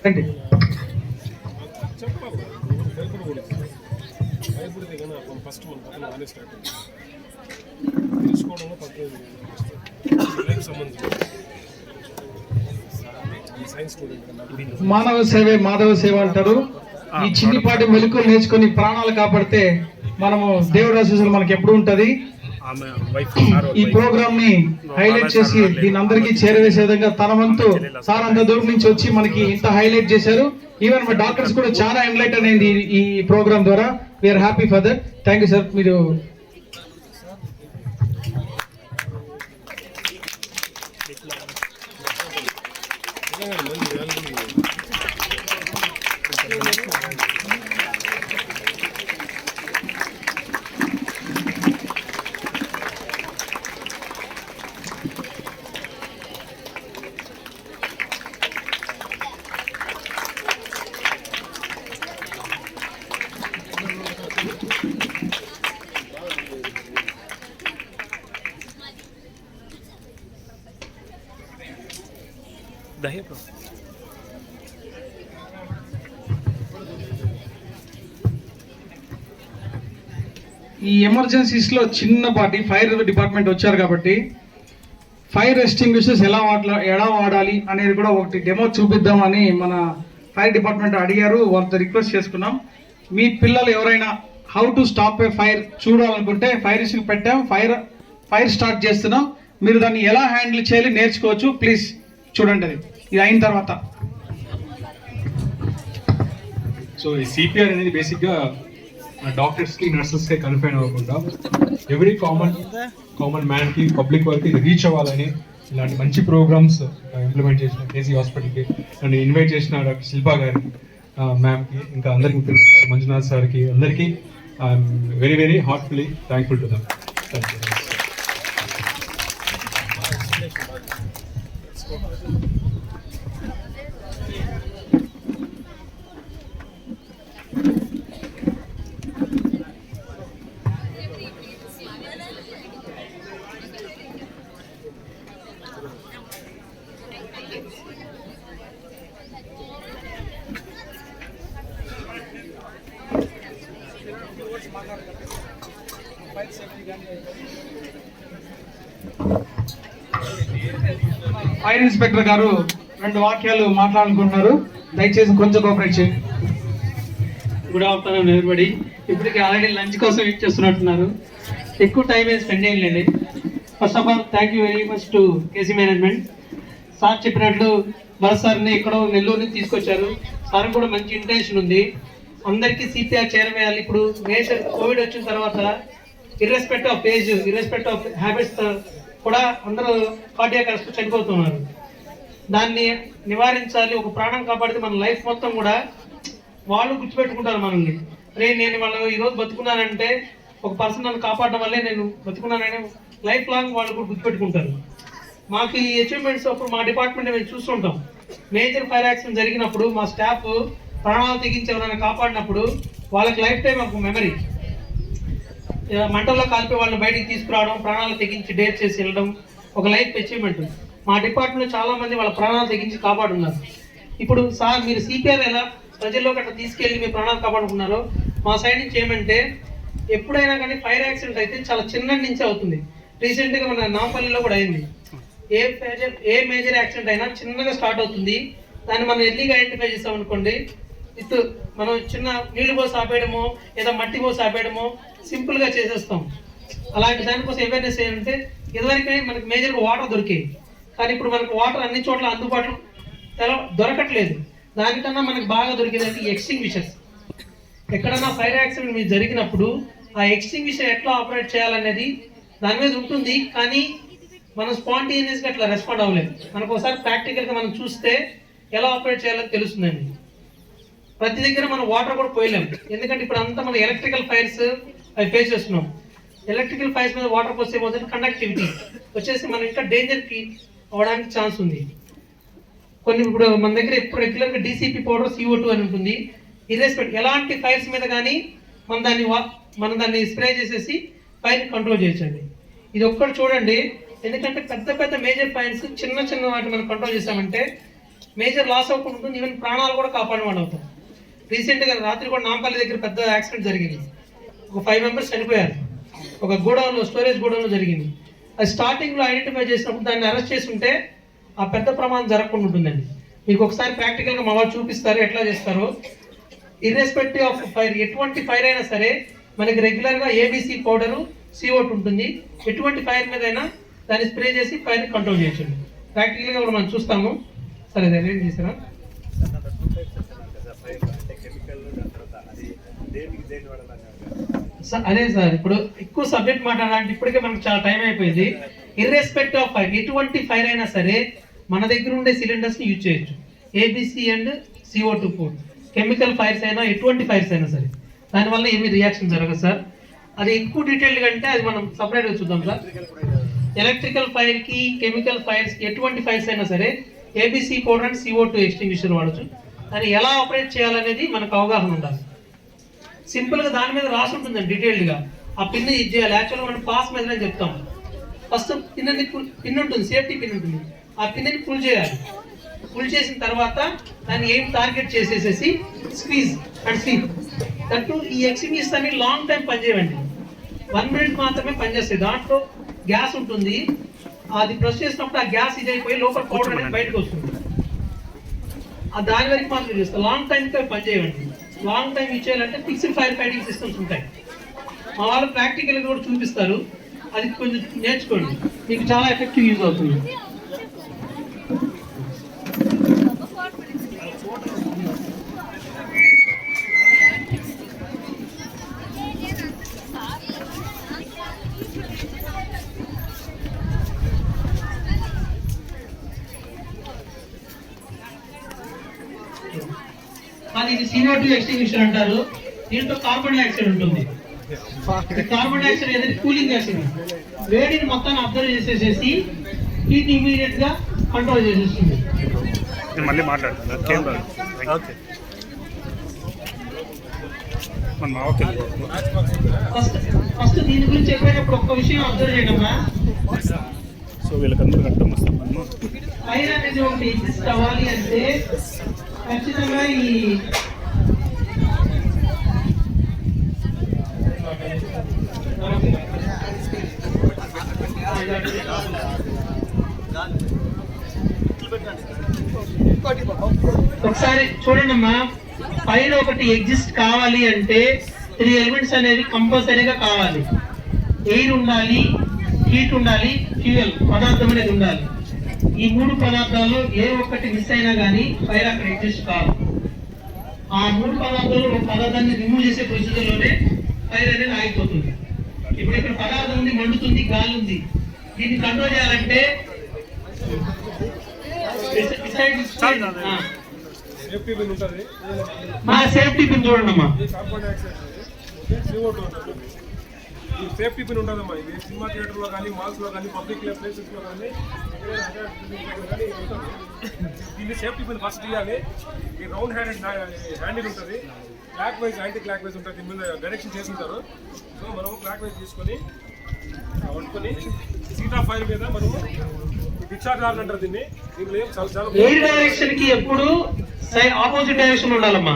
రండి. ఫస్ట్ మన పక్కన ఆనే స్టార్ట్ తెలుసుకోవడంలో పక్కన సంబంధించి సైన్స్ స్టూడెంట్ మానవ సేవే మాధవ సేవ అంటారు. ఈ చిన్నిపాటి మెలకులు నేర్చుకుని ప్రాణాలు కాపాడితే మనము దేవుడు ఆశీస్సులు మనకి ఎప్పుడు ఉంటది. ఈ ప్రోగ్రామ్ ని హైలైట్ చేసి దీని అందరికీ చేరవేసే విధంగా తన వంతు సార్ అంత దూరం నుంచి వచ్చి మనకి ఇంత హైలైట్ చేశారు. ఈవెన్ మా డాక్టర్స్ కూడా చాలా ఎన్లైటన్ అయింది ఈ ప్రోగ్రామ్ ద్వారా. We are happy for that. Thank you sir. మీరు दही ब्रो ఈ ఎమర్జెన్సీస్లో చిన్నపాటి ఫైర్ డిపార్ట్మెంట్ వచ్చారు కాబట్టి ఫైర్ ఎస్టింగ్విషర్స్ ఎలా వాడాలి అనేది కూడా ఒకటి డెమో చూపిద్దామని మన ఫైర్ డిపార్ట్మెంట్ అడిగారు. వాళ్ళతో రిక్వెస్ట్ చేసుకున్నాం. మీ పిల్లలు ఎవరైనా how to stop A fire చూడాలనుకుంటే ఫైర్ ఎస్టింగ్ పెట్టాం, ఫైర్ స్టార్ట్ చేస్తున్నాం. మీరు దాన్ని ఎలా హ్యాండిల్ చేయాలి నేర్చుకోవచ్చు. ప్లీజ్ చూడండి అది ఇది అయిన తర్వాత. సో ఈ సిపిఆర్ అనేది బేసిక్గా డాక్టర్స్కి నర్సెస్కి కన్ఫైన్ అవ్వకుండా ఎవ్రీ కామన్ మ్యాన్కి పబ్లిక్ వరకు ఇది రీచ్ అవ్వాలని ఇలాంటి మంచి ప్రోగ్రామ్స్ ఇంప్లిమెంట్ చేసిన కేసీ హాస్పిటల్కి నన్ను ఇన్వైట్ చేసిన డాక్టర్ శిల్పా గారికి, మ్యామ్కి, ఇంకా అందరికీ తెలుసు మంజునాథ్ సార్కి, అందరికీ I'm very very heartfully thankful to them. Thank you. Fire inspector గారు 2 వాక్యాలు మాట్లాడుకుంటున్నారు. దయచేసి కొంచెం కోఆపరేట్ చేయండి. Good afternoon everybody. ఇప్పటికి ఆల్రెడీ లంచ్ కోసం వెయిట్ చేస్తున్నట్టున్నారు. ఎక్కువ టైం ఏం స్పెండ్ చేయలేండి. First of all thank you very much to KC management. Sir చెప్పినట్లు భరత్ సార్ని ఎక్కడో నెల్లూరు నుంచి తీసుకొచ్చారు. సార్ కూడా మంచి ఇంటెన్షన్ ఉంది. అందరికీ సిపిఆర్ చేరవేయాలి. ఇప్పుడు మేజర్ కోవిడ్ వచ్చిన తర్వాత ఇర్రెస్పెక్ట్ ఆఫ్ ఏజ్, ఇర్రెస్పెక్ట్ ఆఫ్ హ్యాబిట్స్ కూడా అందరూ కార్డియాక్ అరెస్ట్ చనిపోతున్నారు. దాన్ని నివారించాలి. ఒక ప్రాణం కాపాడితే మన లైఫ్ మొత్తం కూడా వాళ్ళు గుర్తుపెట్టుకుంటారు మనల్ని. రే నేను వాళ్ళు ఈరోజు బతుకున్నానంటే ఒక పర్సన్ నన్ను కాపాడడం వల్లే నేను బతుకున్నానని లైఫ్ లాంగ్ వాళ్ళు కూడా గుర్తుపెట్టుకుంటారు. మాకు ఈ అచీవ్మెంట్స్ అప్పుడు మా డిపార్ట్మెంట్ మేము చూస్తుంటాం. మేజర్ ఫైర్ యాక్సిడెంట్ జరిగినప్పుడు మా స్టాఫ్ ప్రాణాలు తెగించి ఎవరైనా కాపాడినప్పుడు వాళ్ళకి లైఫ్ టైం ఒక మెమరీ. మంటల్లో కాల్పే వాళ్ళని బయటికి తీసుకురావడం, ప్రాణాలు తెగించి డేర్ చేసి వెళ్ళడం ఒక లైఫ్ అచీవ్మెంట్. మా డిపార్ట్మెంట్లో చాలా మంది వాళ్ళ ప్రాణాలు తెగించి కాపాడున్నారు. ఇప్పుడు సార్ మీరు సిపిఆర్ ఎలా ప్రజల్లోకి అట్లా తీసుకెళ్ళి మీ ప్రాణాలు కాపాడుకున్నారో మా సైడ్ నుంచి ఏమంటే ఎప్పుడైనా కానీ ఫైర్ యాక్సిడెంట్ అయితే చాలా చిన్న నుంచి అవుతుంది. రీసెంట్గా మన నాంపల్లిలో కూడా అయింది. ఏ మేజర్ యాక్సిడెంట్ అయినా చిన్నగా స్టార్ట్ అవుతుంది. దాన్ని మనం ఎర్లీగా ఐడెంటిఫై చేస్తామనుకోండి, మనం చిన్న నీళ్లు పోసి ఆపేయడమో లేదా మట్టి పోసి ఆపేయడమో సింపుల్గా చేసేస్తాం. అలాంటి దానికోసం అవేర్నెస్ ఏంటంటే ఇదివరకే మనకి మేజర్గా వాటర్ దొరికేది, కానీ ఇప్పుడు మనకు వాటర్ అన్ని చోట్ల అందుబాటులో దొరకట్లేదు. దానికన్నా మనకు బాగా దొరికేదంటే ఈ ఎక్స్టింగ్విషర్స్. ఎక్కడన్నా ఫైర్ యాక్సిడెంట్ మీద జరిగినప్పుడు ఆ ఎక్స్టింగ్విషర్ ఎట్లా ఆపరేట్ చేయాలనేది దాని మీద ఉంటుంది, కానీ మనం స్పాంటేనియస్గా అట్లా రెస్పాండ్ అవ్వలేదు. మనకు ఒకసారి ప్రాక్టికల్గా మనం చూస్తే ఎలా ఆపరేట్ చేయాలో తెలుస్తుందండి. ప్రతి దగ్గర మనం వాటర్ కూడా పోయలేము, ఎందుకంటే ఇప్పుడు అంతా మనం ఎలక్ట్రికల్ ఫైర్స్ అవి ఫేస్ చేస్తున్నాం. ఎలక్ట్రికల్ ఫైర్స్ మీద వాటర్ పోస్తే ఏమవుతుంది, కండక్టివిటీ వచ్చేసి మనం ఇంకా డేంజర్కి అవడానికి ఛాన్స్ ఉంది. కొన్ని ఇప్పుడు మన దగ్గర ఎప్పుడు రెగ్యులర్గా డీసీపీ పౌడర్ CO2 అని ఉంటుంది. ఇర్రెస్పెక్ట్ ఎలాంటి ఫైర్స్ మీద కానీ మనం దాన్ని స్ప్రే చేసేసి ఫైర్ని కంట్రోల్ చేయొచ్చండి. ఇది ఒక్కటి చూడండి, ఎందుకంటే పెద్ద పెద్ద మేజర్ ఫైర్స్ చిన్న చిన్న వాటిని మనం కంట్రోల్ చేసామంటే మేజర్ లాస్ అవ్వకుండా ఉంటుంది, ఈవెన్ ప్రాణాలు కూడా కాపాడేవాడు అవుతాం. రీసెంట్గా రాత్రి కూడా నాంపల్లి దగ్గర పెద్ద యాక్సిడెంట్ జరిగింది. ఒక 5 మెంబర్స్ చనిపోయారు. ఒక గోడౌన్లో, స్టోరేజ్ గోడౌన్లో జరిగింది. అది స్టార్టింగ్లో ఐడెంటిఫై చేసినప్పుడు దాన్ని అరెస్ట్ చేసి ఉంటే ఆ పెద్ద ప్రమాదం జరగకుండా ఉంటుందండి. మీకు ఒకసారి ప్రాక్టికల్గా మా వాళ్ళు చూపిస్తారు ఎట్లా చేస్తారో. ఇర్రెస్పెక్టివ్ ఆఫ్ ఫైర్, ఎటువంటి ఫైర్ అయినా సరే మనకి రెగ్యులర్గా ABC పౌడరు CO2 ఉంటుంది. ఎటువంటి ఫైర్ మీద అయినా దాన్ని స్ప్రే చేసి ఫైర్ని కంట్రోల్ చేయొచ్చు. ప్రాక్టికల్గా కూడా మనం చూస్తాము. సరే అది అరేంజ్ చేసారా? అదే సార్, ఇప్పుడు ఎక్కువ సబ్జెక్ట్ మాట్లాడాలంటే ఇప్పటికే మనకు చాలా టైం అయిపోయింది. ఇర్రెస్పెక్టివ్ ఆఫ్ ఫైర్, ఎటువంటి ఫైర్ అయినా సరే మన దగ్గర ఉండే సిలిండర్స్ని యూజ్ చేయొచ్చు. ABC and CO2 4 chemical fires అయినా ఎటువంటి ఫైర్స్ అయినా సరే దానివల్ల ఏమీ రియాక్షన్ జరగదు సార్. అది ఎక్కువ డీటెయిల్గా అంటే అది మనం సపరేట్గా చూద్దాం సార్. ఎలక్ట్రికల్ ఫైర్కి, కెమికల్ ఫైర్స్కి, ఎటువంటి ఫైర్స్ అయినా సరే ABC powder and CO2 extinguisher వాడచ్చు. దాన్ని ఎలా ఆపరేట్ చేయాలనేది మనకు అవగాహన ఉండాలి. సింపుల్గా దాని మీద రాసి ఉంటుందండి డీటెయిల్డ్గా. ఆ పిన్ ఇది చేయాలి. యాక్చువల్గా మనం పాస్ మెథడ్ అని చెప్తాం. ఫస్ట్ పిన్ ఉంటుంది, సేఫ్టీ పిన్ ఉంటుంది. ఆ పిన్ని పుల్ చేయాలి. పుల్ చేసిన తర్వాత దాన్ని ఎయిమ్ టార్గెట్ చేసేసేసి స్క్వీజ్ అండ్ స్లీప్. దట్టు ఈ ఎక్స్టింగ్విషర్స్ అన్ని లాంగ్ టైం పనిచేయండి. 1 minute మాత్రమే పనిచేస్తాయి. దాంట్లో గ్యాస్ ఉంటుంది, అది ప్రెస్ చేసినప్పుడు ఆ గ్యాస్ ఇదైపోయి లోపల పౌడర్ అనేది బయటకు వస్తుంది. దాని వరకు మాత్రం చేస్తాం. లాంగ్ టైం పనిచేయండి. లాంగ్ టైం ఇచ్చేయాలంటే ఫిక్స్డ్ ఫైర్ ఫైటింగ్ సిస్టమ్స్ ఉంటాయి. మా వాళ్ళు ప్రాక్టికల్గా కూడా చూపిస్తారు, అది కొంచెం నేర్చుకోండి, మీకు చాలా ఎఫెక్టివ్ యూజ్ అవుతుంది. అది CO2 ఎక్స్టింగ్విషర్ అంటారు. దీంట్లో కార్బన్ డైఆక్సైడ్ ఉంటుంది. కార్బన్ డైఆక్సైడ్ ఏదైతే కూలింగ్ గ్యాస్, వేడిని మొత్తాన్ని అబ్జర్వ్ చేసేసేసి హీట్ ఇమీడియట్ గా కంట్రోల్ చేసేస్తుంది. మళ్ళీ మాట్లాడుతున్నా. ఫస్ట్ దీని గురించి చెప్పేటప్పుడు ఒక్క విషయం అబ్జర్వ్ చేయడమ్మా. సో వీళ్ళకందరూ కట్టం వస్తాం. ఫైర్ అనేది ఒకటి ఎగ్జిస్ట్ అవ్వాలి అంటే ఖచ్చితంగా ఈ ఒకసారి చూడండమ్మా, ఫైర్ ఒకటి ఎగ్జిస్ట్ కావాలి అంటే 3 ఎలిమెంట్స్ అనేవి కంపల్సరీగా కావాలి. ఎయిర్ ఉండాలి, హీట్ ఉండాలి, ఫ్యూయల్ పదార్థం అనేది ఉండాలి. ఈ 3 పదార్థాలు ఏ ఒక్కటి మిస్ అయినా కానీ ఫైర్ అక్కడ ఎగ్జిస్ట్ కాదు. ఆ 3 పదార్థాలు ఒక పదార్థాన్ని రిమూవ్ చేసే ప్రొసీజర్లోనే ఫైర్ అనేది ఆగిపోతుంది. ఇప్పుడు ఇక్కడ పదార్థం ఉంది, మండుతుంది, గాలి ఉంది. దీన్ని కంట్రోల్ చేయాలంటే సేఫ్టీ పిన్ ఉంటుంది. మా సేఫ్టీ పిన్ చూడండి అమ్మా. ఈ సేఫ్టీ పిన్ ఉంటుందమ్మా. ఇది సినిమా థియేటర్లో కానీ, మాల్స్లో కానీ, పబ్లిక్ ప్లేసెస్లో కానీ దీన్ని సేఫ్టీ పిన్ ఫస్ట్ తీయాలి. ఈ రౌండ్ హ్యాండిల్ ఉంటుంది, clock wise anti clock wise ఉంటుంది. దీని మీద డైరెక్షన్ చేసి ఉంటారు. సో మనం క్లాక్ వైజ్ తీసుకొని పట్టుకొని సీట్ ఆఫ్ ఫైర్ మీద మనము డిశ్చార్జ్ అంటారు దీన్ని. దీంట్లో ఏం చాలా ఎయిర్ డైరెక్షన్ కి ఎప్పుడు ఆపోజిట్ డైరెక్షన్ ఉండాలమ్మా.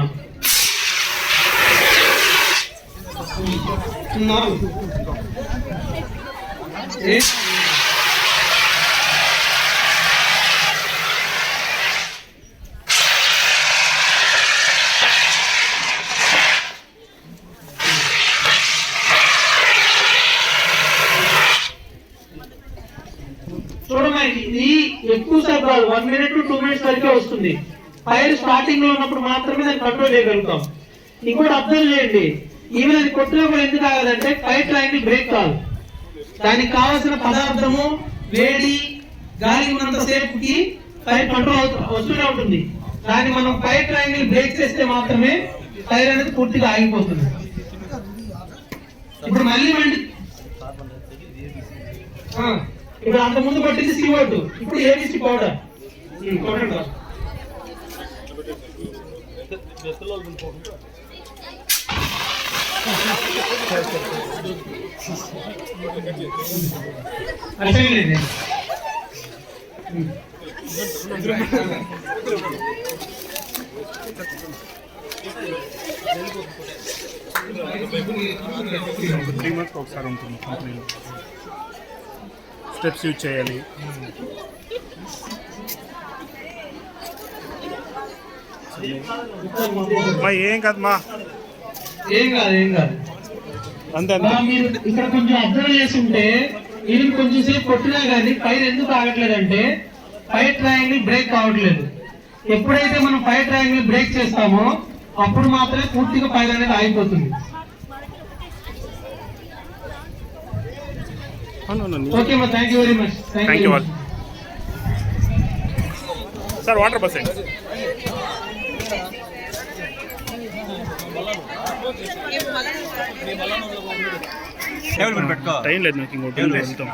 చూడమ్మా, ఇది ఎక్కువ సేపు కాదు, 1 minute to 2 minutes వరకే వస్తుంది. ఫైర్ స్టార్టింగ్ లో ఉన్నప్పుడు మాత్రమే దాన్ని కంట్రోల్ చేయగలుగుతాం. ఇంకోటి అబ్జర్వ్ చేయండి, ఈవెన్ అది కొట్టినా కూడా ఎందుకు ఆగదంటే ఫైర్ ట్రయాంగిల్ బ్రేక్ కాదు. దానికి కావాల్సిన పదార్థము, వేడి, గాలి ఉన్నంత సేపుకి ఫైర్ కంట్రోల్ వస్తూనే ఉంటుంది. దాన్ని మనం ఫైర్ ట్రయాంగిల్ బ్రేక్ చేస్తే మాత్రమే ఫైర్ అనేది పూర్తిగా ఆగిపోతుంది. ఇప్పుడు మళ్ళీ ఇప్పుడు అంత ముందు కొట్టింది CO2, ఇప్పుడు ABC పౌడర్ కొట్టండి. ఒకసారి ఉంటుంది కంపెనీలో స్టెప్స్ యూజ్ చేయాలి. ఏం కాదమ్మా, ఏం కాదు అంతే. మీరు ఇక్కడ కొంచెం అబ్జర్వ్ చేసి ఉంటే ఇది కొంచెం సేపు కొట్టినా కానీ ఫైర్ ఎందుకు ఆగట్లేదంటే ఫైర్ ట్రయాంగిల్ బ్రేక్ కావట్లేదు. ఎప్పుడైతే మనం ఫైర్ ట్రయాంగిల్ బ్రేక్ చేస్తామో అప్పుడు మాత్రమే పూర్తిగా ఫైర్ అనేది ఆగిపోతుంది. ఓకే అమ్మా, thank you very much. Thank you sir. Water bus time లేదు నాకు, ఇంకోటి వెళ్తాం.